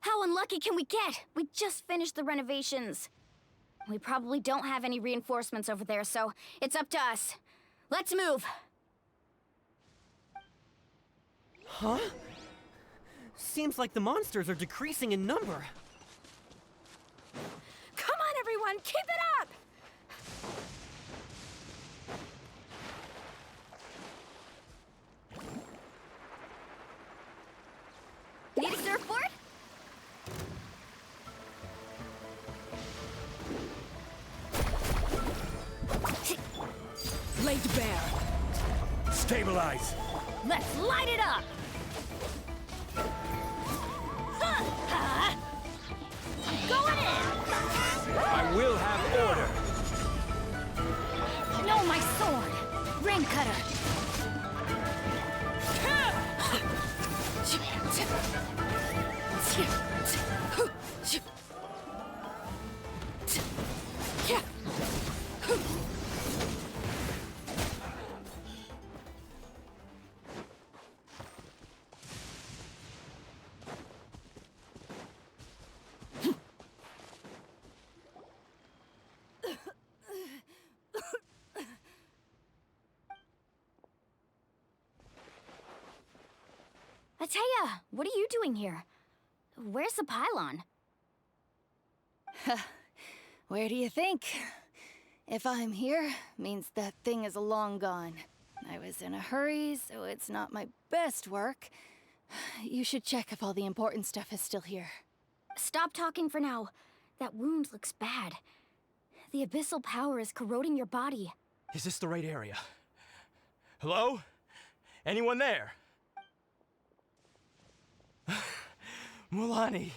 How unlucky can we get? We just finished the renovations. We probably don't have any reinforcements over there, so it's up to us. Let's move! Huh? Seems like the monsters are decreasing in number. Come on, everyone, keep it up! Need a surfboard? Laid bare. Stabilize! Let's light it up! I'm going in! I will have order! No, my sword! Rain cutter! Ateya, what are you doing here? Where's the pylon? Where do you think? If I'm here, means that thing is long gone. I was in a hurry, so it's not my best work. You should check if all the important stuff is still here. Stop talking for now. That wound looks bad. The abyssal power is corroding your body. Is this the right area? Hello? Anyone there? Mulani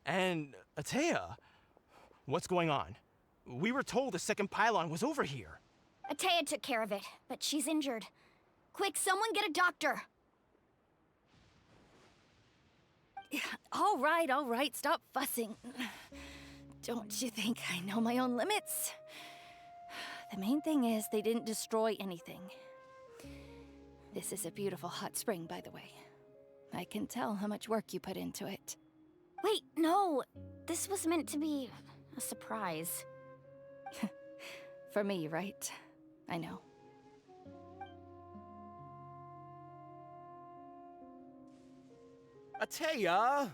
and Ateya, what's going on? We were told the second pylon was over here. Ateya took care of it, but she's injured. Quick, someone get a doctor! All right, stop fussing. Don't you think I know my own limits? The main thing is they didn't destroy anything. This is a beautiful hot spring, by the way. I can tell how much work you put into it. Wait, no. This was meant to be a surprise. For me, right? I know. Atea!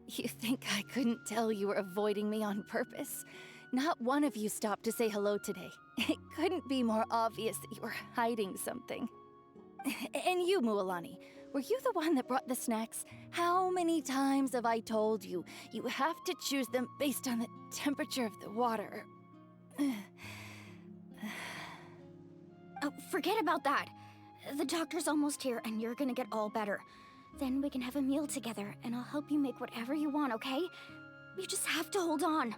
You think I couldn't tell you were avoiding me on purpose? Not one of you stopped to say hello today. It couldn't be more obvious that you were hiding something. And you, Mualani, were you the one that brought the snacks? How many times have I told you, you have to choose them based on the temperature of the water? Oh, forget about that. The doctor's almost here, and you're gonna get all better. Then we can have a meal together, and I'll help you make whatever you want, okay? You just have to hold on.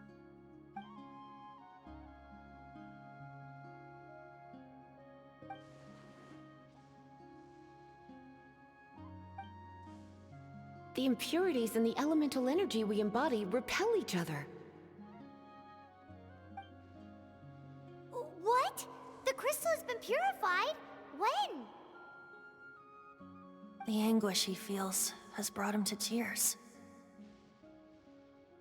The impurities in the elemental energy we embody repel each other. What? The crystal has been purified? When? The anguish he feels has brought him to tears.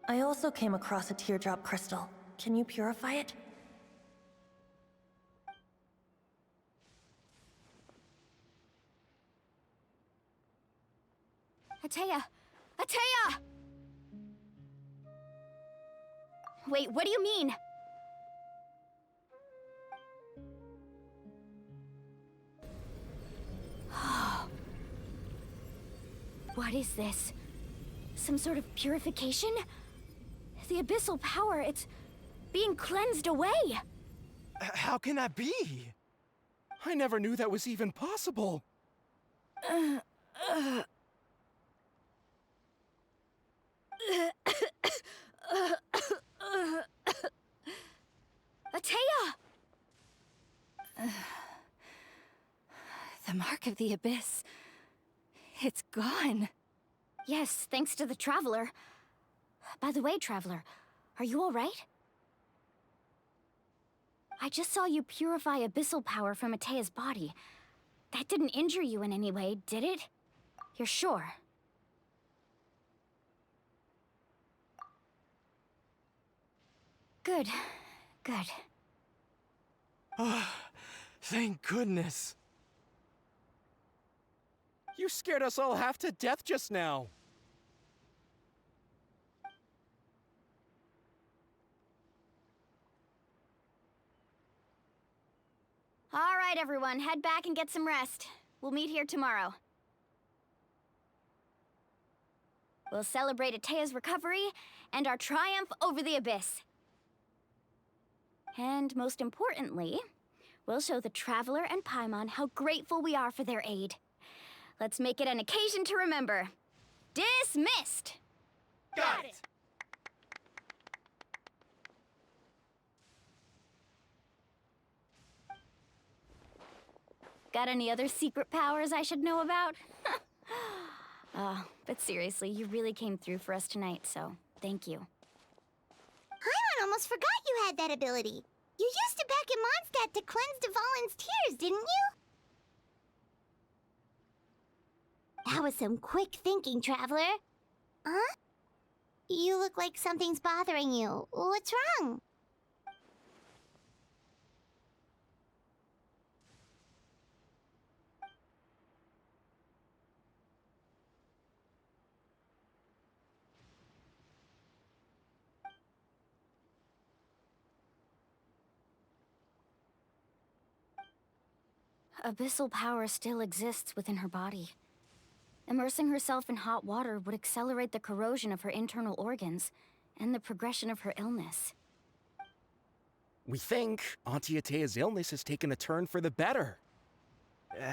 I also came across a teardrop crystal. Can you purify it? Atea! Atea! Wait, what do you mean? What is this? Some sort of purification? The abyssal power, it's being cleansed away! How can that be? I never knew that was even possible. Atea! The mark of the abyss. It's gone. Yes, thanks to the Traveler. By the way, Traveler, are you alright? I just saw you purify abyssal power from Atea's body. That didn't injure you in any way, did it? You're sure? Good. Good. Ah, thank goodness. You scared us all half to death just now. All right, everyone, head back and get some rest. We'll meet here tomorrow. We'll celebrate Atea's recovery and our triumph over the abyss. And most importantly, we'll show the Traveler and Paimon how grateful we are for their aid. Let's make it an occasion to remember. Dismissed! Got it! Got any other secret powers I should know about? But seriously, you really came through for us tonight, so thank you. Paimon almost forgot you had that ability. You used it back in Mondstadt to cleanse Dvalin's tears, didn't you? That was some quick thinking, Traveler. Huh? You look like something's bothering you. What's wrong? Abyssal power still exists within her body. Immersing herself in hot water would accelerate the corrosion of her internal organs and the progression of her illness. We think Auntie Atea's illness has taken a turn for the better.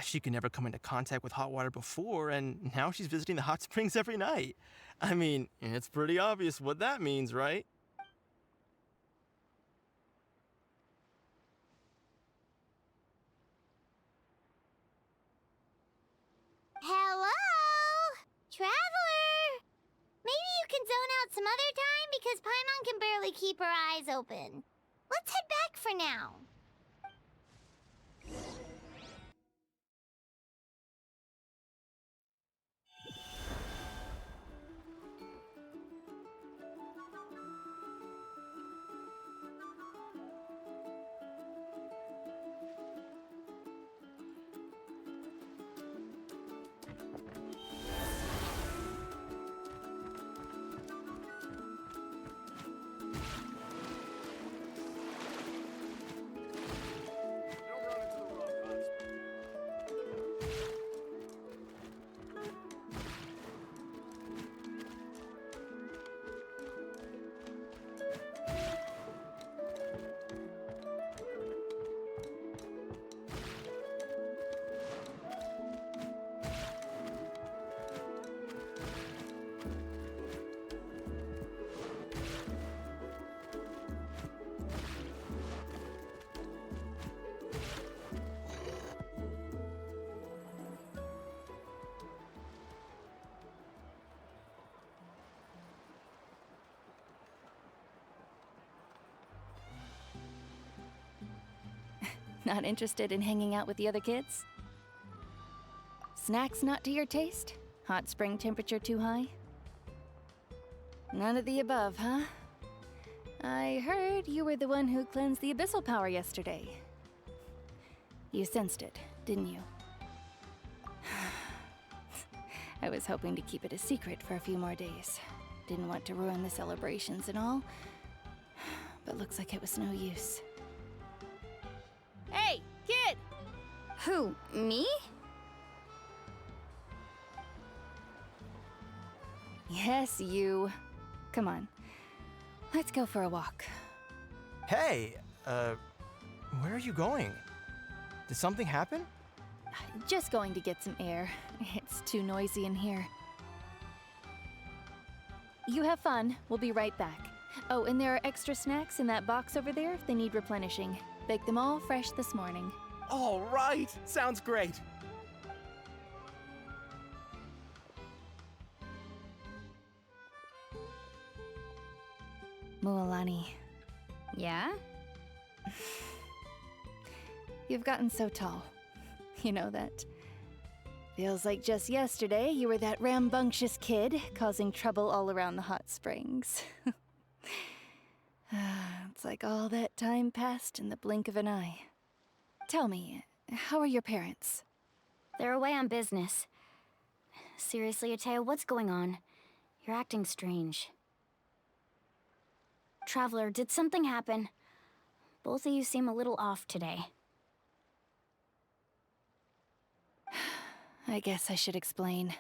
She could never come into contact with hot water before, and now she's visiting the hot springs every night. I mean, it's pretty obvious what that means, right? Hello? because Paimon can barely keep her eyes open. Let's head back for now. Not interested in hanging out with the other kids? Snacks not to your taste? Hot spring temperature too high? None of the above, huh? I heard you were the one who cleansed the abyssal power yesterday. You sensed it, didn't you? I was hoping to keep it a secret for a few more days. Didn't want to ruin the celebrations and all, but looks like it was no use. Hey, kid! Who, me? Yes, you. Come on. Let's go for a walk. Hey, where are you going? Did something happen? Just going to get some air. It's too noisy in here. You have fun. We'll be right back. Oh, and there are extra snacks in that box over there if they need replenishing. Baked them all fresh this morning. All right, sounds great. Mualani. Yeah? You've gotten so tall. You know that. Feels like just yesterday you were that rambunctious kid causing trouble all around the hot springs. It's like all that time passed in the blink of an eye. Tell me, how are your parents? They're away on business. Seriously, Ateo, what's going on? You're acting strange. Traveler, did something happen? Both of you seem a little off today. I guess I should explain.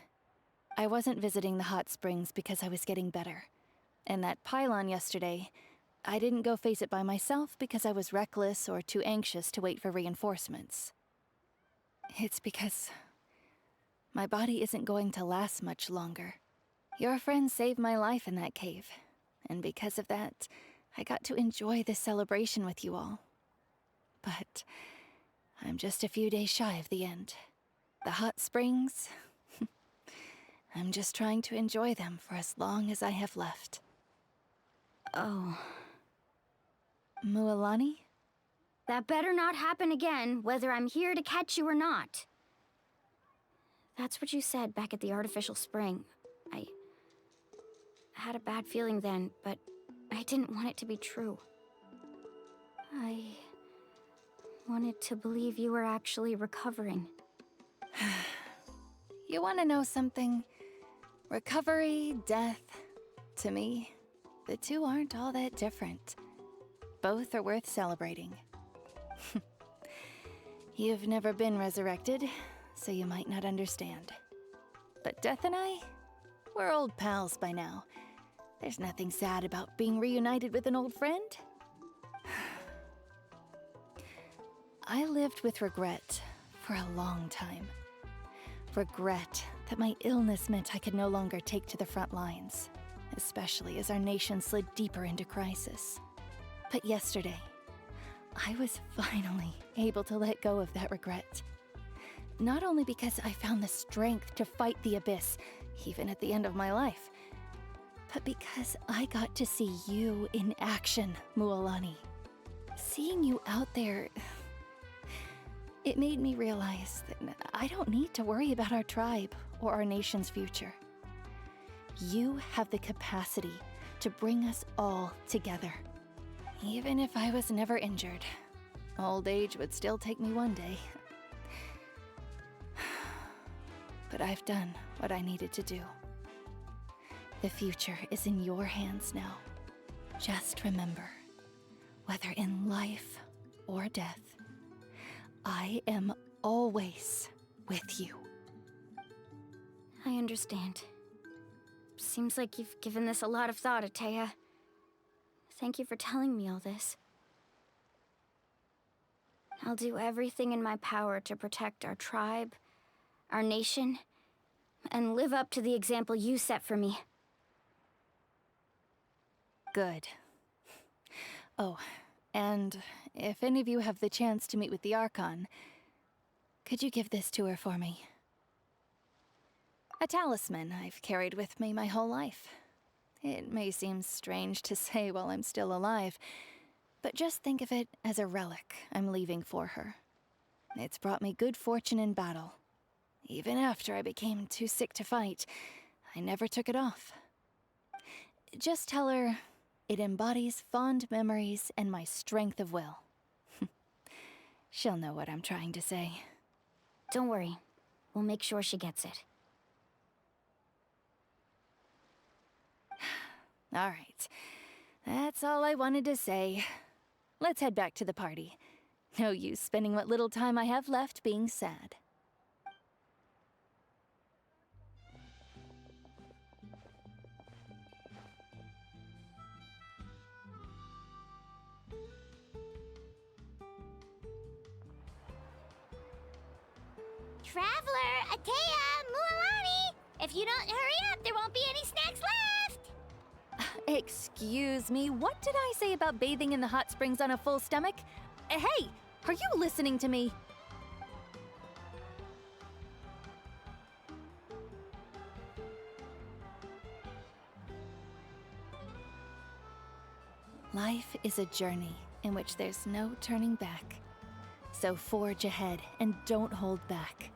I wasn't visiting the hot springs because I was getting better. And that pylon yesterday, I didn't go face it by myself because I was reckless or too anxious to wait for reinforcements. It's because my body isn't going to last much longer. Your friend saved my life in that cave, and because of that, I got to enjoy this celebration with you all. But I'm just a few days shy of the end. The hot springs, I'm just trying to enjoy them for as long as I have left. Oh. Mualani? That better not happen again, whether I'm here to catch you or not. That's what you said back at the artificial spring. I had a bad feeling then, but I didn't want it to be true. I wanted to believe you were actually recovering. You want to know something? Recovery, death, to me, the two aren't all that different. Both are worth celebrating. You've never been resurrected, so you might not understand. But Death and I, we're old pals by now. There's nothing sad about being reunited with an old friend. I lived with regret for a long time. Regret that my illness meant I could no longer take to the front lines, especially as our nation slid deeper into crisis. But yesterday, I was finally able to let go of that regret. Not only because I found the strength to fight the abyss, even at the end of my life, but because I got to see you in action, Mualani. Seeing you out there, it made me realize that I don't need to worry about our tribe or our nation's future. You have the capacity to bring us all together. Even if I was never injured, old age would still take me one day. But I've done what I needed to do. The future is in your hands now. Just remember, whether in life or death, I am always with you. I understand. Seems like you've given this a lot of thought, Atea. Thank you for telling me all this. I'll do everything in my power to protect our tribe, our nation, and live up to the example you set for me. Good. Oh, and if any of you have the chance to meet with the Archon, could you give this to her for me? A talisman I've carried with me my whole life. It may seem strange to say while I'm still alive, but just think of it as a relic I'm leaving for her. It's brought me good fortune in battle. Even after I became too sick to fight, I never took it off. Just tell her it embodies fond memories and my strength of will. She'll know what I'm trying to say. Don't worry. We'll make sure she gets it. All right. That's all I wanted to say. Let's head back to the party. No use spending what little time I have left being sad. Traveler, Atea, Mualani! If you don't hurry up, there won't be any snacks left! Excuse me, what did I say about bathing in the hot springs on a full stomach? Hey, are you listening to me? Life is a journey in which there's no turning back. So forge ahead and don't hold back.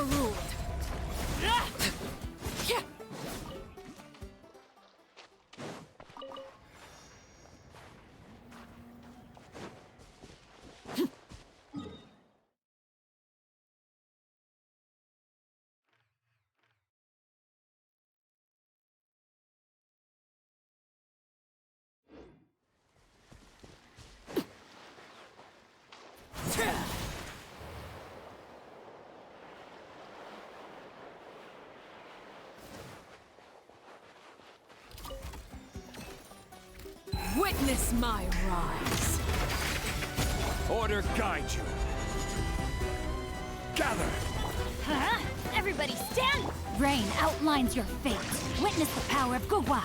Overruled. Witness my rise. Order guide you. Gather! Huh? Everybody stand! Rain outlines your fate. Witness the power of Gugwa.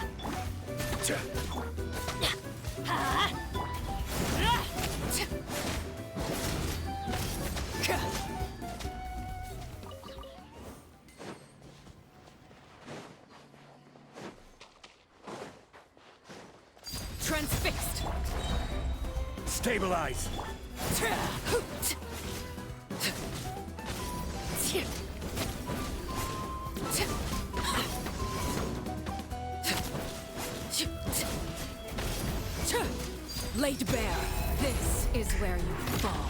Transfixed. Stabilize! Laid bare. This is where you fall.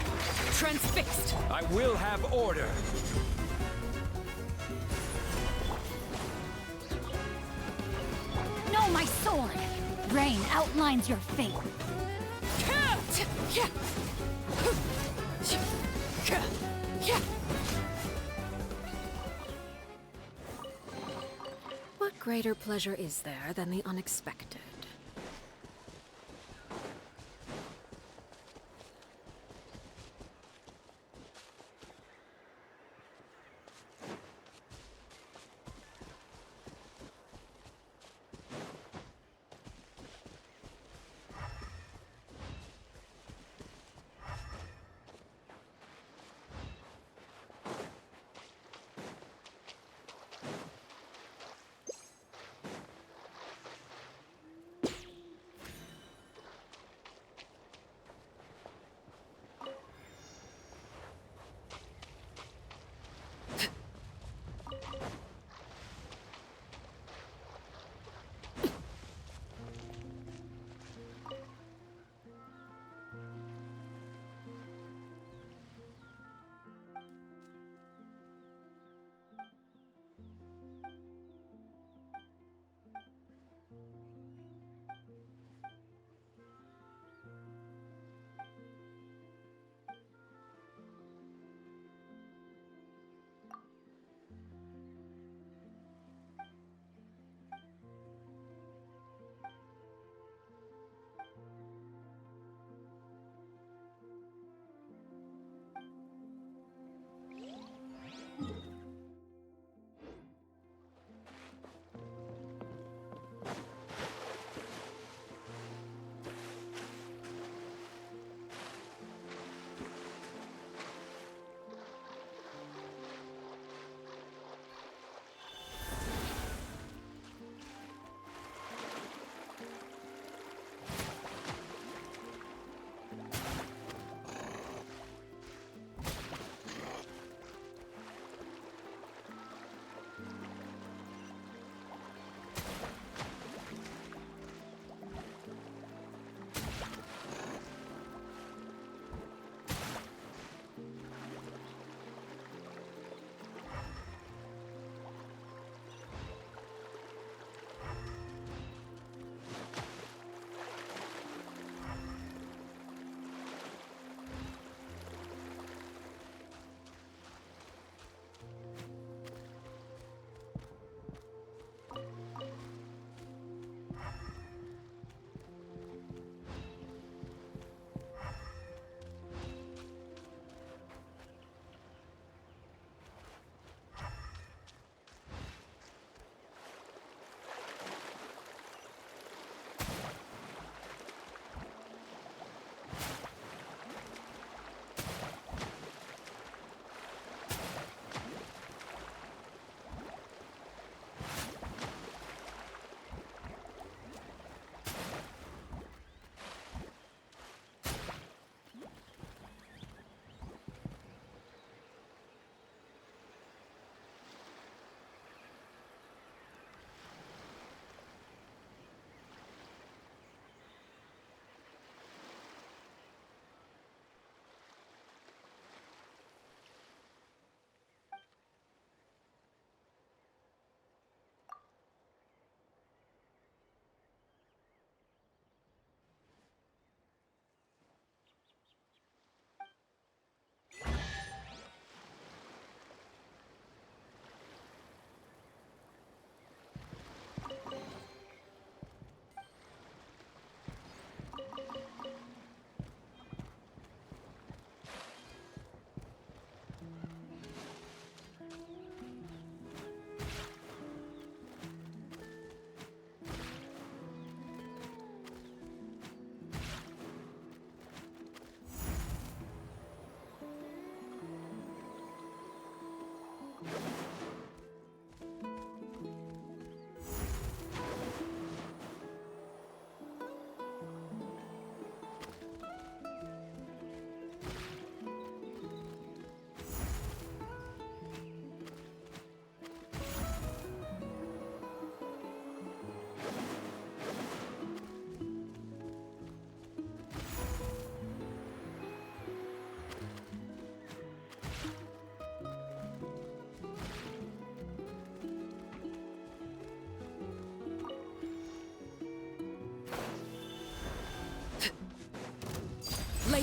Transfixed. I will have order. Know my sword. Rain outlines your fate. What greater pleasure is there than the unexpected?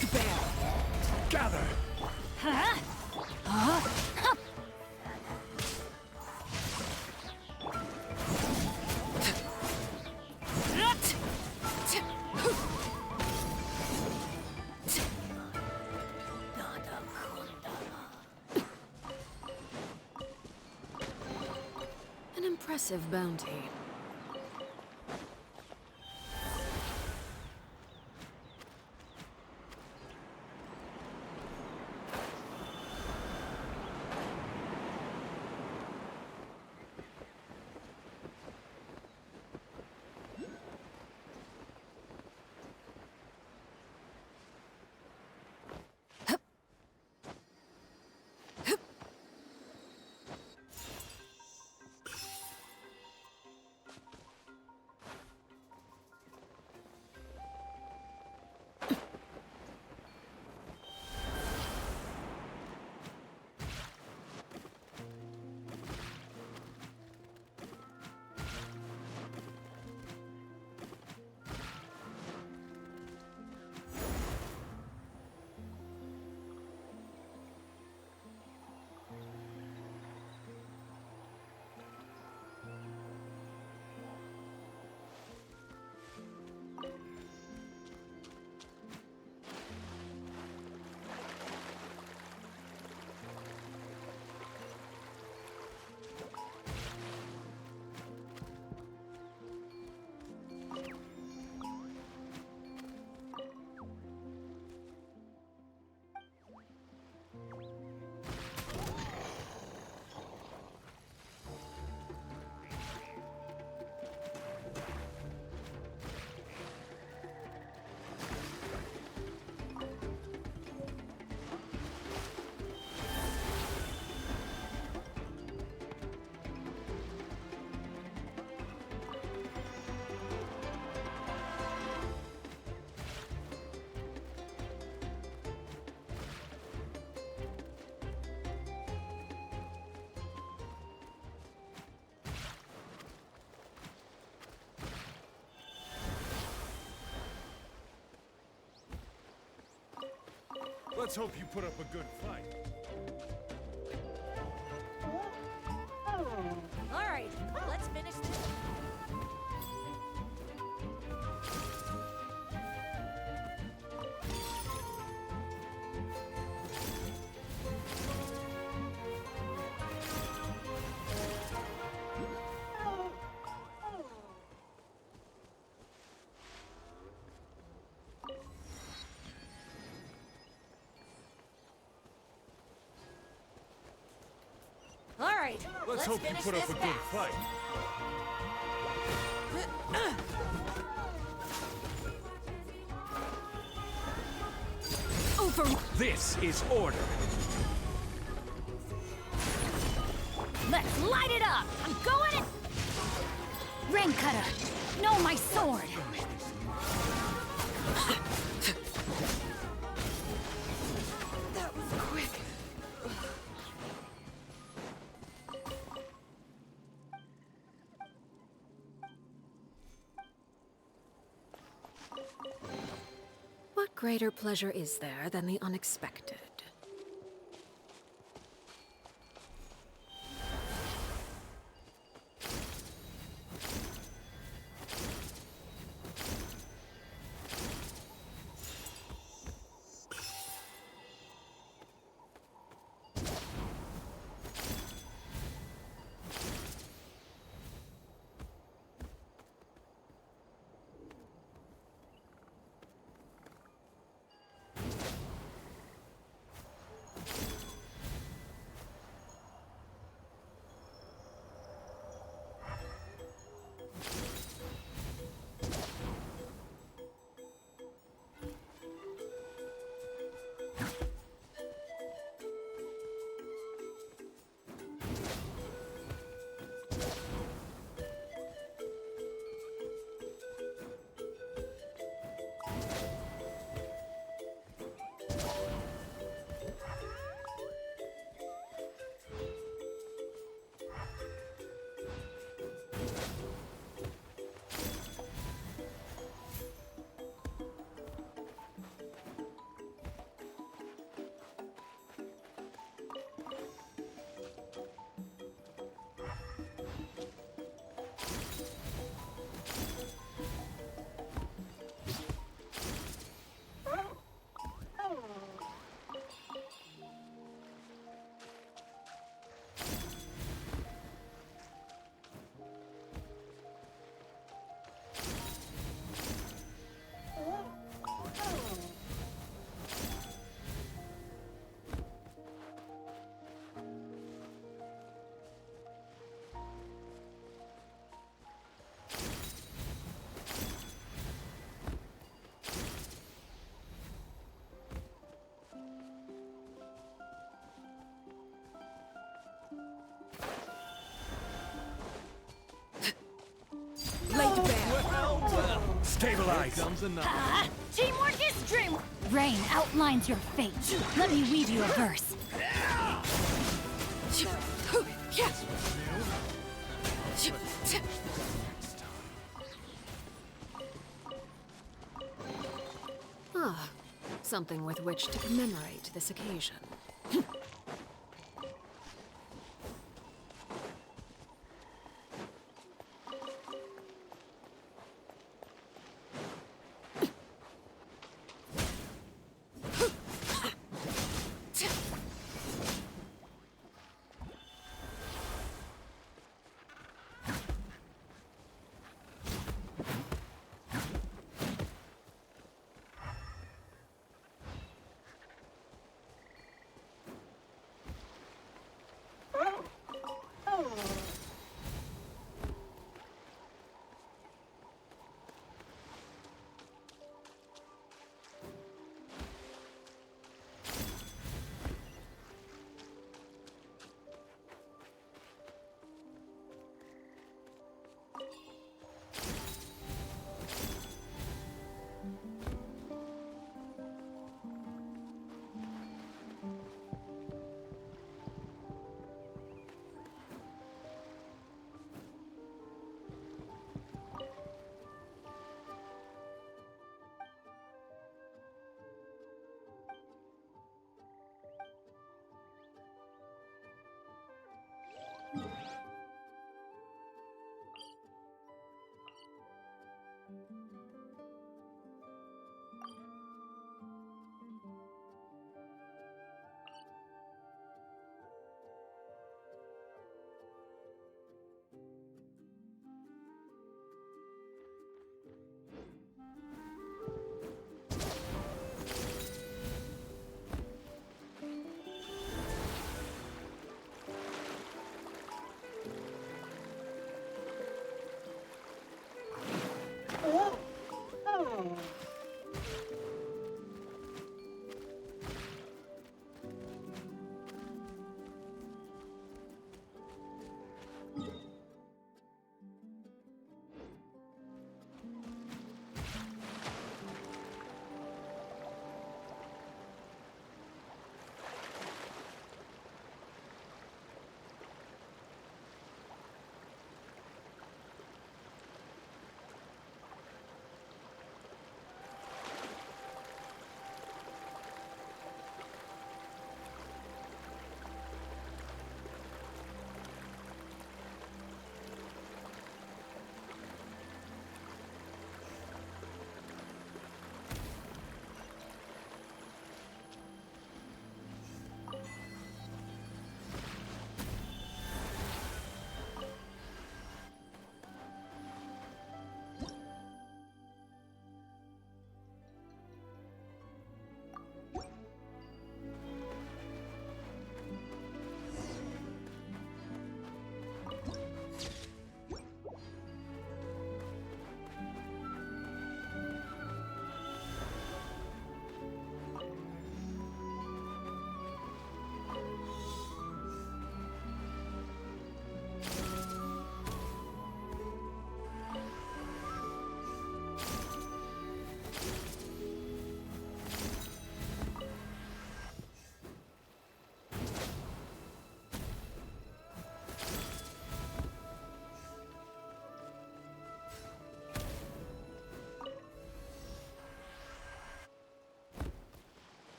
to bear. Gather! Huh? An impressive bounty. Let's hope you put up a good fight. All right, let's finish this. All right, Let's hope you put up a good fight. Over. This is order. Let's light it up. I'm going in. Rain cutter. No, my sword. That was quick. What greater pleasure is there than the unexpected? Stabilize. Here comes another. Teamwork is dreamwork. Rain outlines your fate. Let me weave you a verse. Ah, something with which to commemorate this occasion.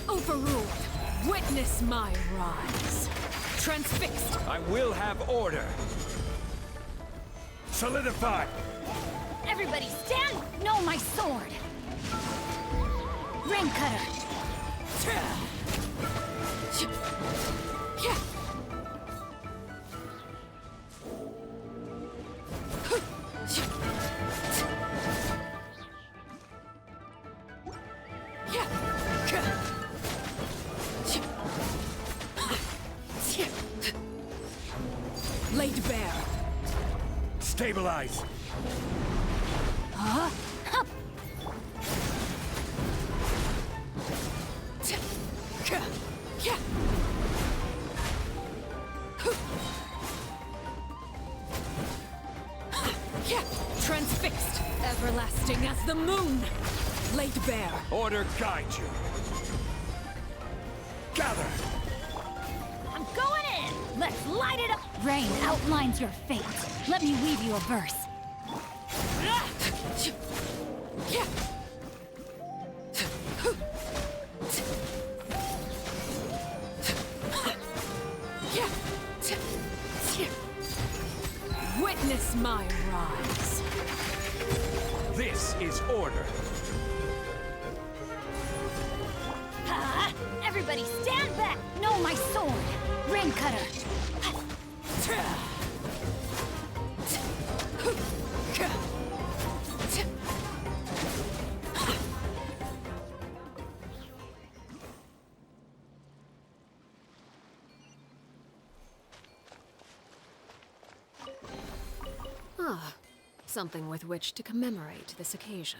Overruled. Witness my rise. Transfixed. I will have order. Solidify. Everybody stand! No, my sword! Ring cutter! Laid bare. Stabilize. Huh? Hup. Transfixed. Everlasting as the moon. Laid bare. Order guide you. Gather. I'm going in! Let's light it up! Rain outlines your fate. Let me weave you a verse. Witness my rise. This is order. Everybody stand back! No, my sword! Ring cutter! Ah, something with which to commemorate this occasion.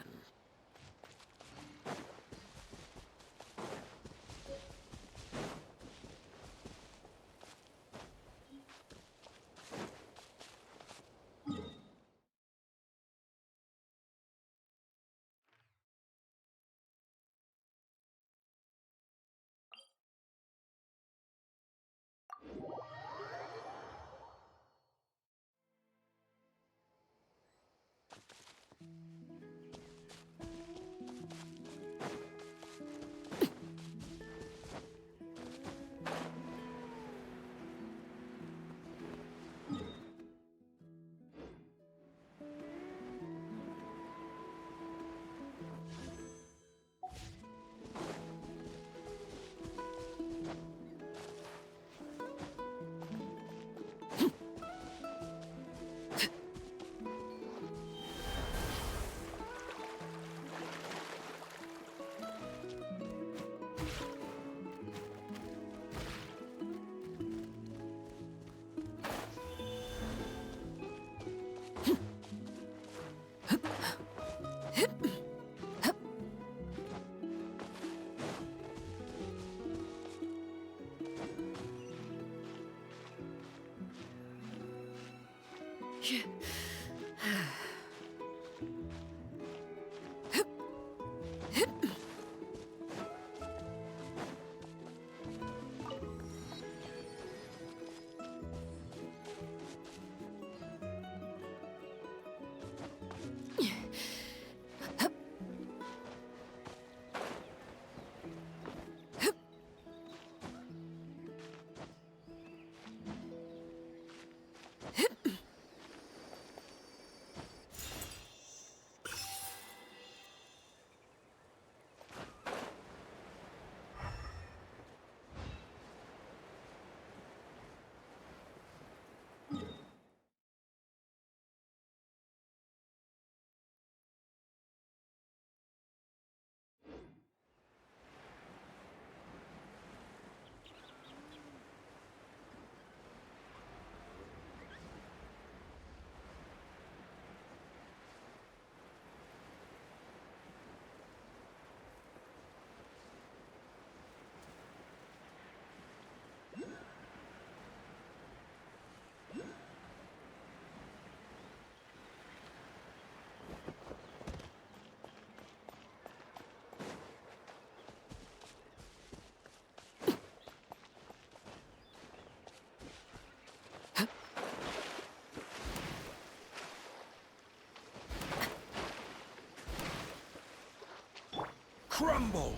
crumble!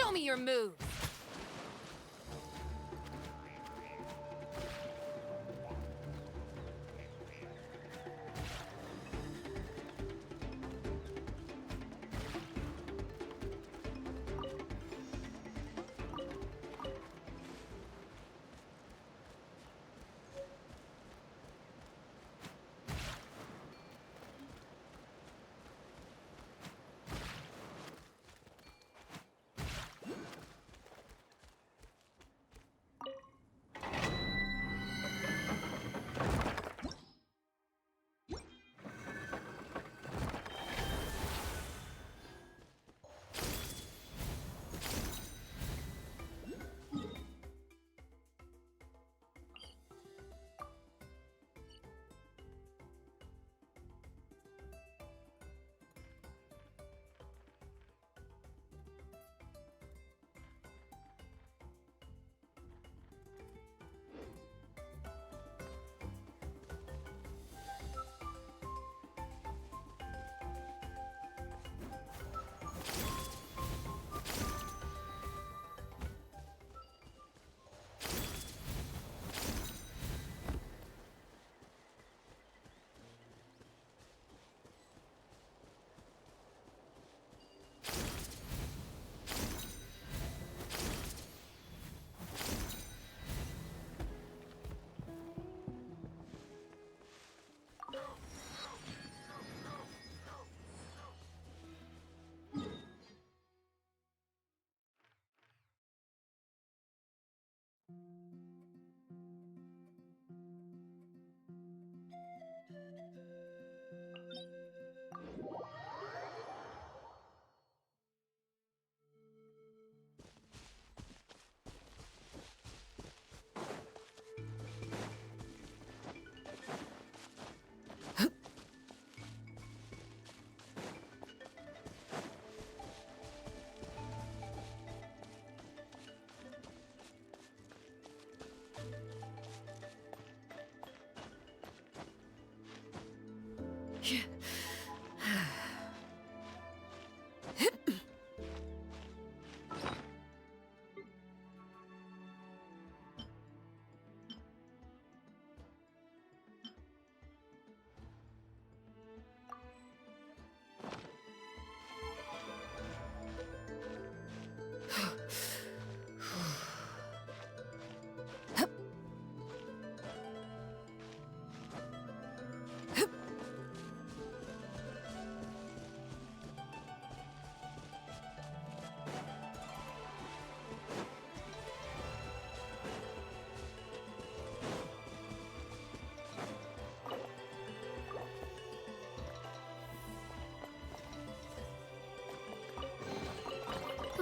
Show me your move!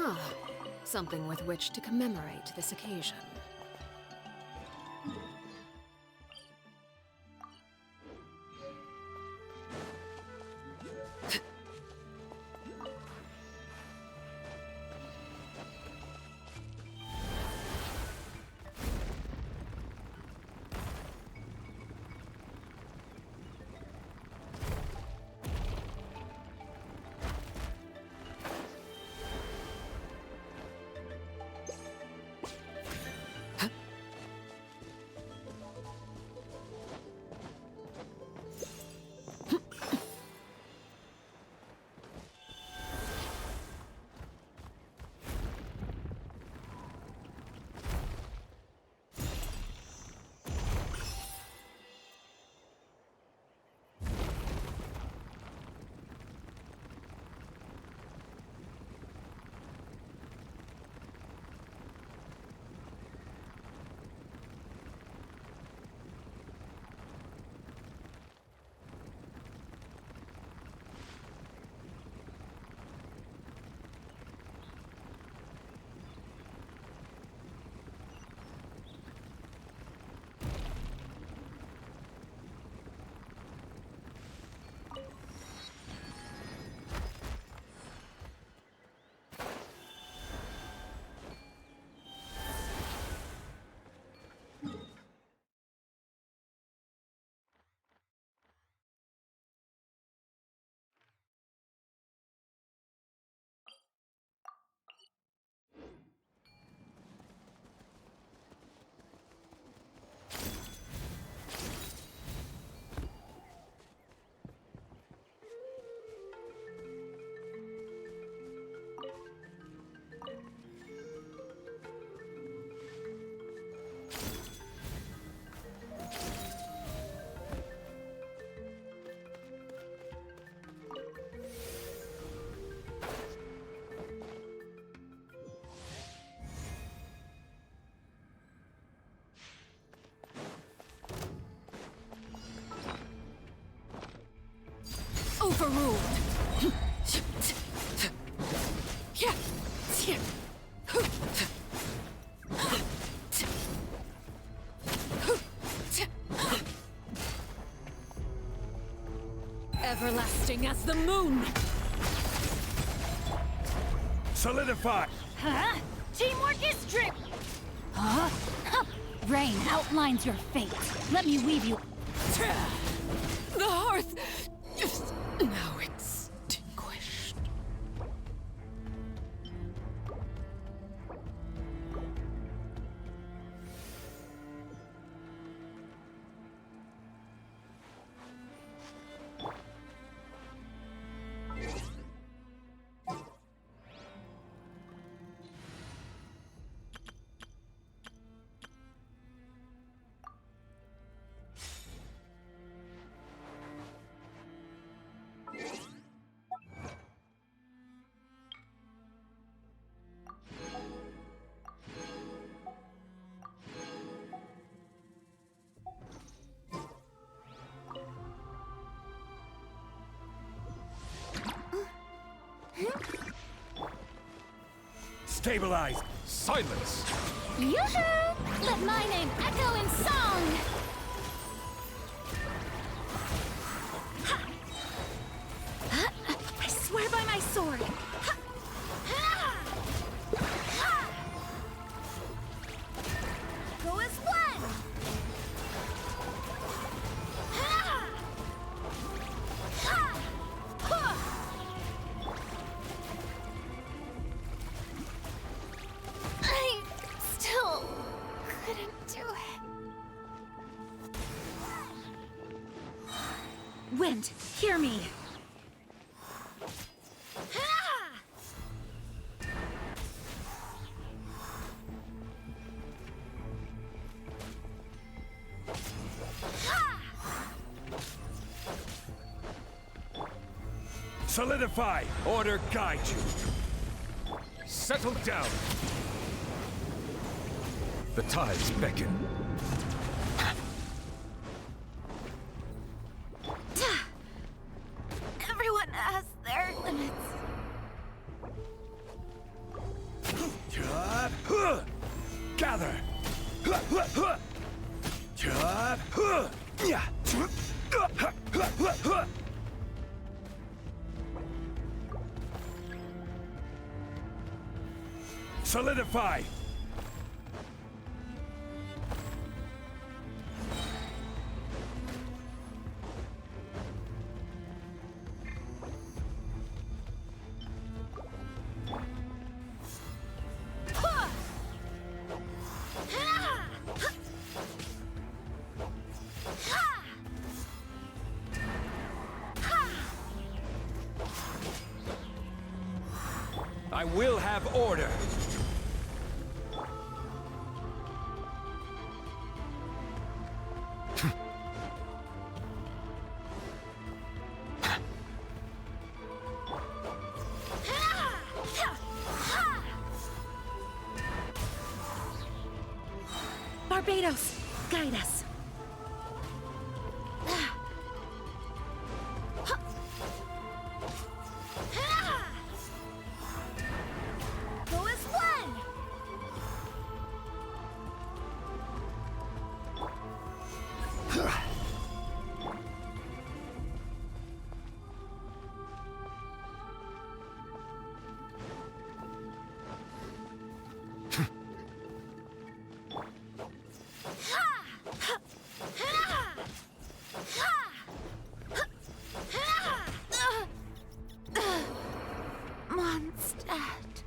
Ah, something with which to commemorate this occasion. Overruled. Everlasting as the moon. Solidify! Huh? Teamwork is trip! Huh? Rain outlines your fate. Let me weave you. The hearth is now extinguished. Stabilize! Silence! Yoo-hoo! Let my name echo in song! I swear by my sword. Go as one! I still couldn't do it. Wind, hear me. Solidify! Order guide you! Settle down! The tides beckon. Everyone has their limits. Gather! Solidify! I will have order! Barbados, guide us. Go as one! Mondstadt.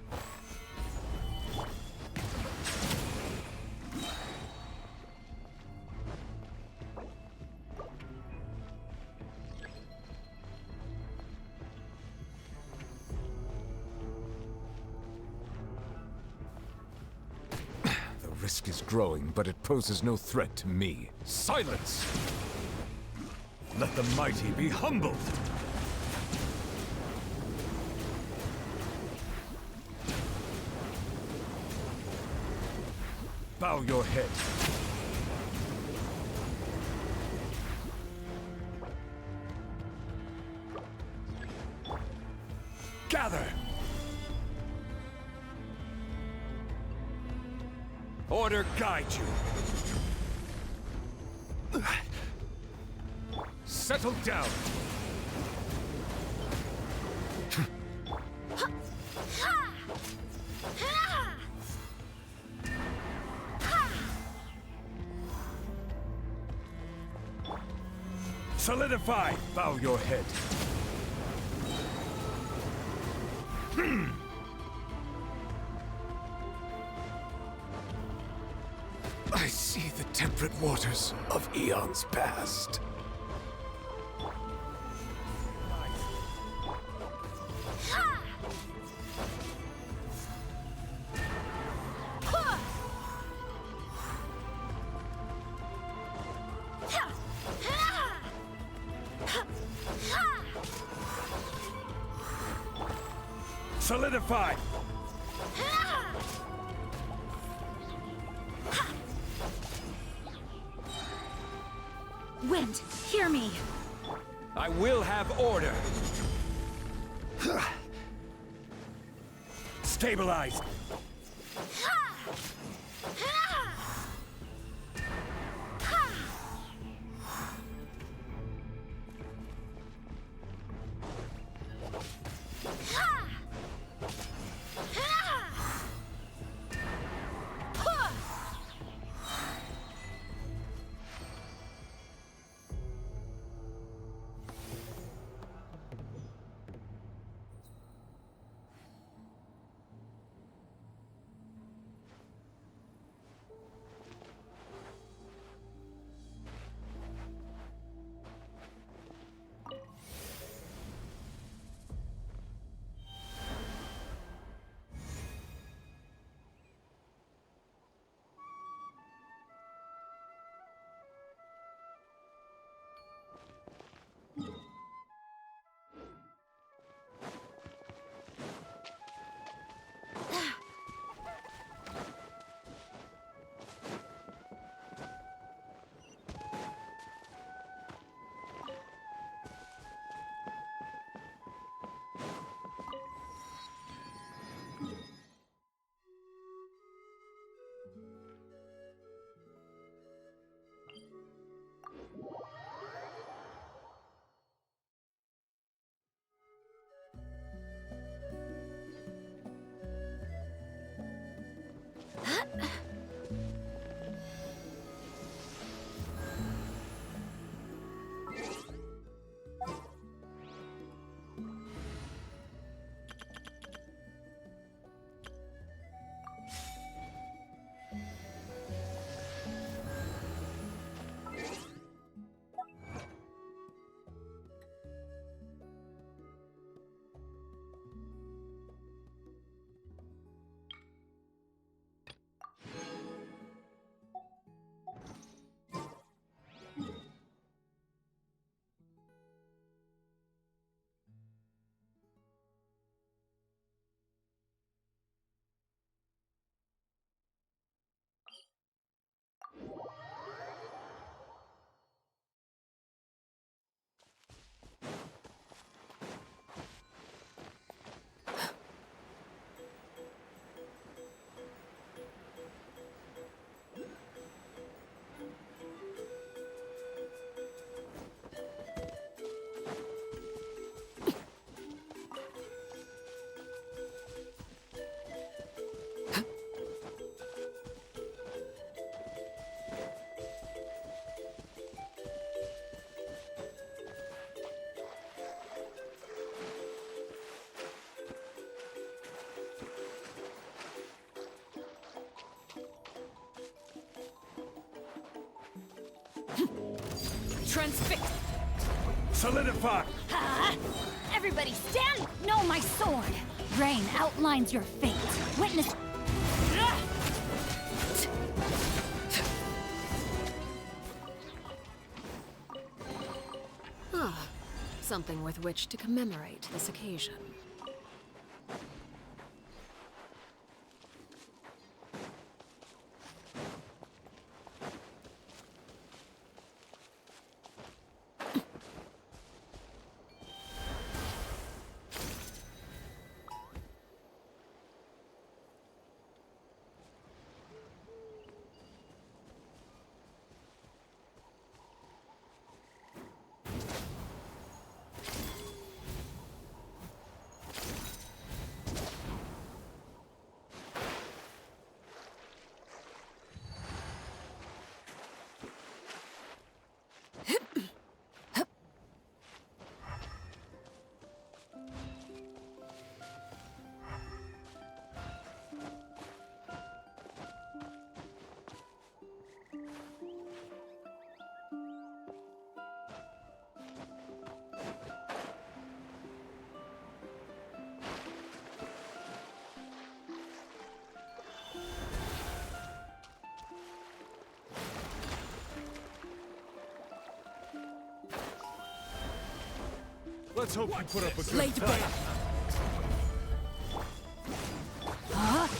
The risk is growing, but it poses no threat to me. Silence! Let the mighty be humbled! Bow your head. Gather! Order guide you. Settle down. Solidify! Bow your head. I see the temperate waters of eons past. Solidify! Wind, hear me! I will have order! Stabilize! Transfix! Solidify! Everybody stand! No, my sword! Rain outlines your fate. Witness... Ah, something with which to commemorate this occasion. Let's hope you put up a good Laid fight. bare. Huh?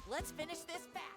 Let's finish this fast.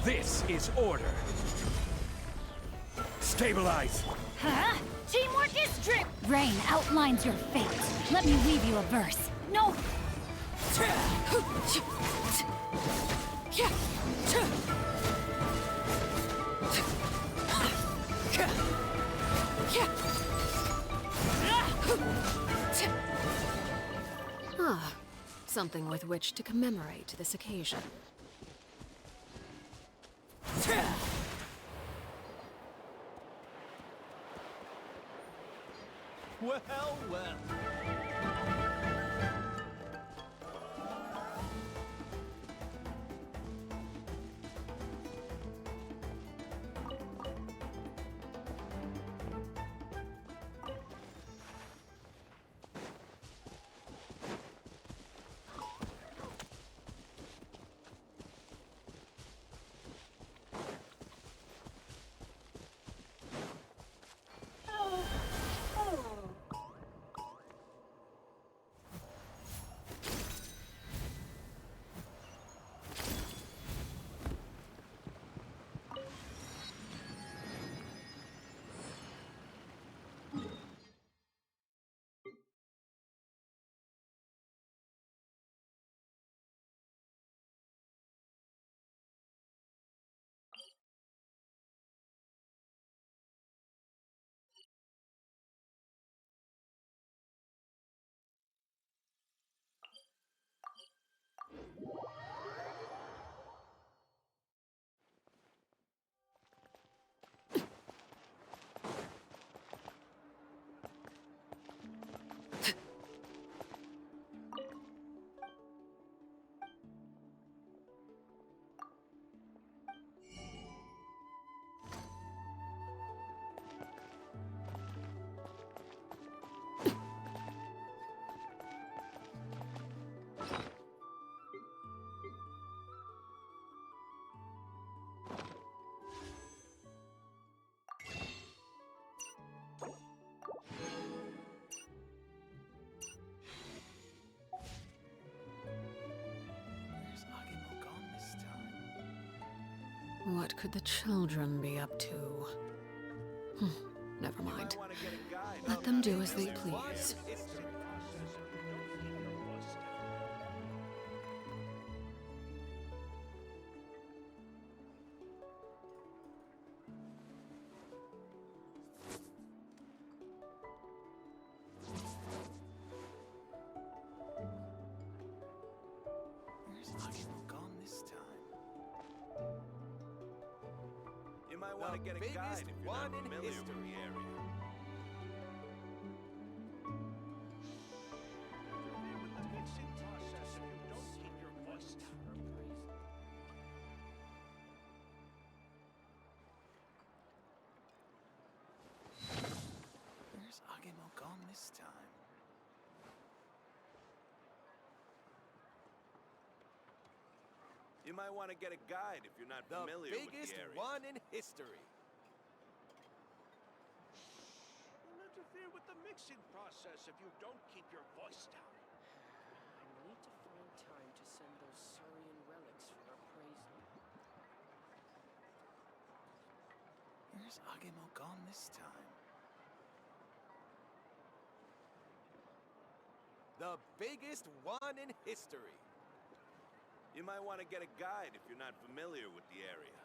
This is order. Stabilize. Huh? Teamwork is drip. Rain outlines your fate. Let me weave you a verse. No. Ah, something with which to commemorate this occasion. Well, well. What could the children be up to? Never mind. Let them do as they please. Want to get a guide if you're not familiar with the area. Where's Agemo gone this time? You might want to get a guide if you're not familiar with the area. The biggest one in history. Don't interfere with the mixing process if you don't keep your voice down. I need to find time to send those Saurian relics for appraisal. Where's Agemo gone this time? The biggest one in history. You might want to get a guide if you're not familiar with the area.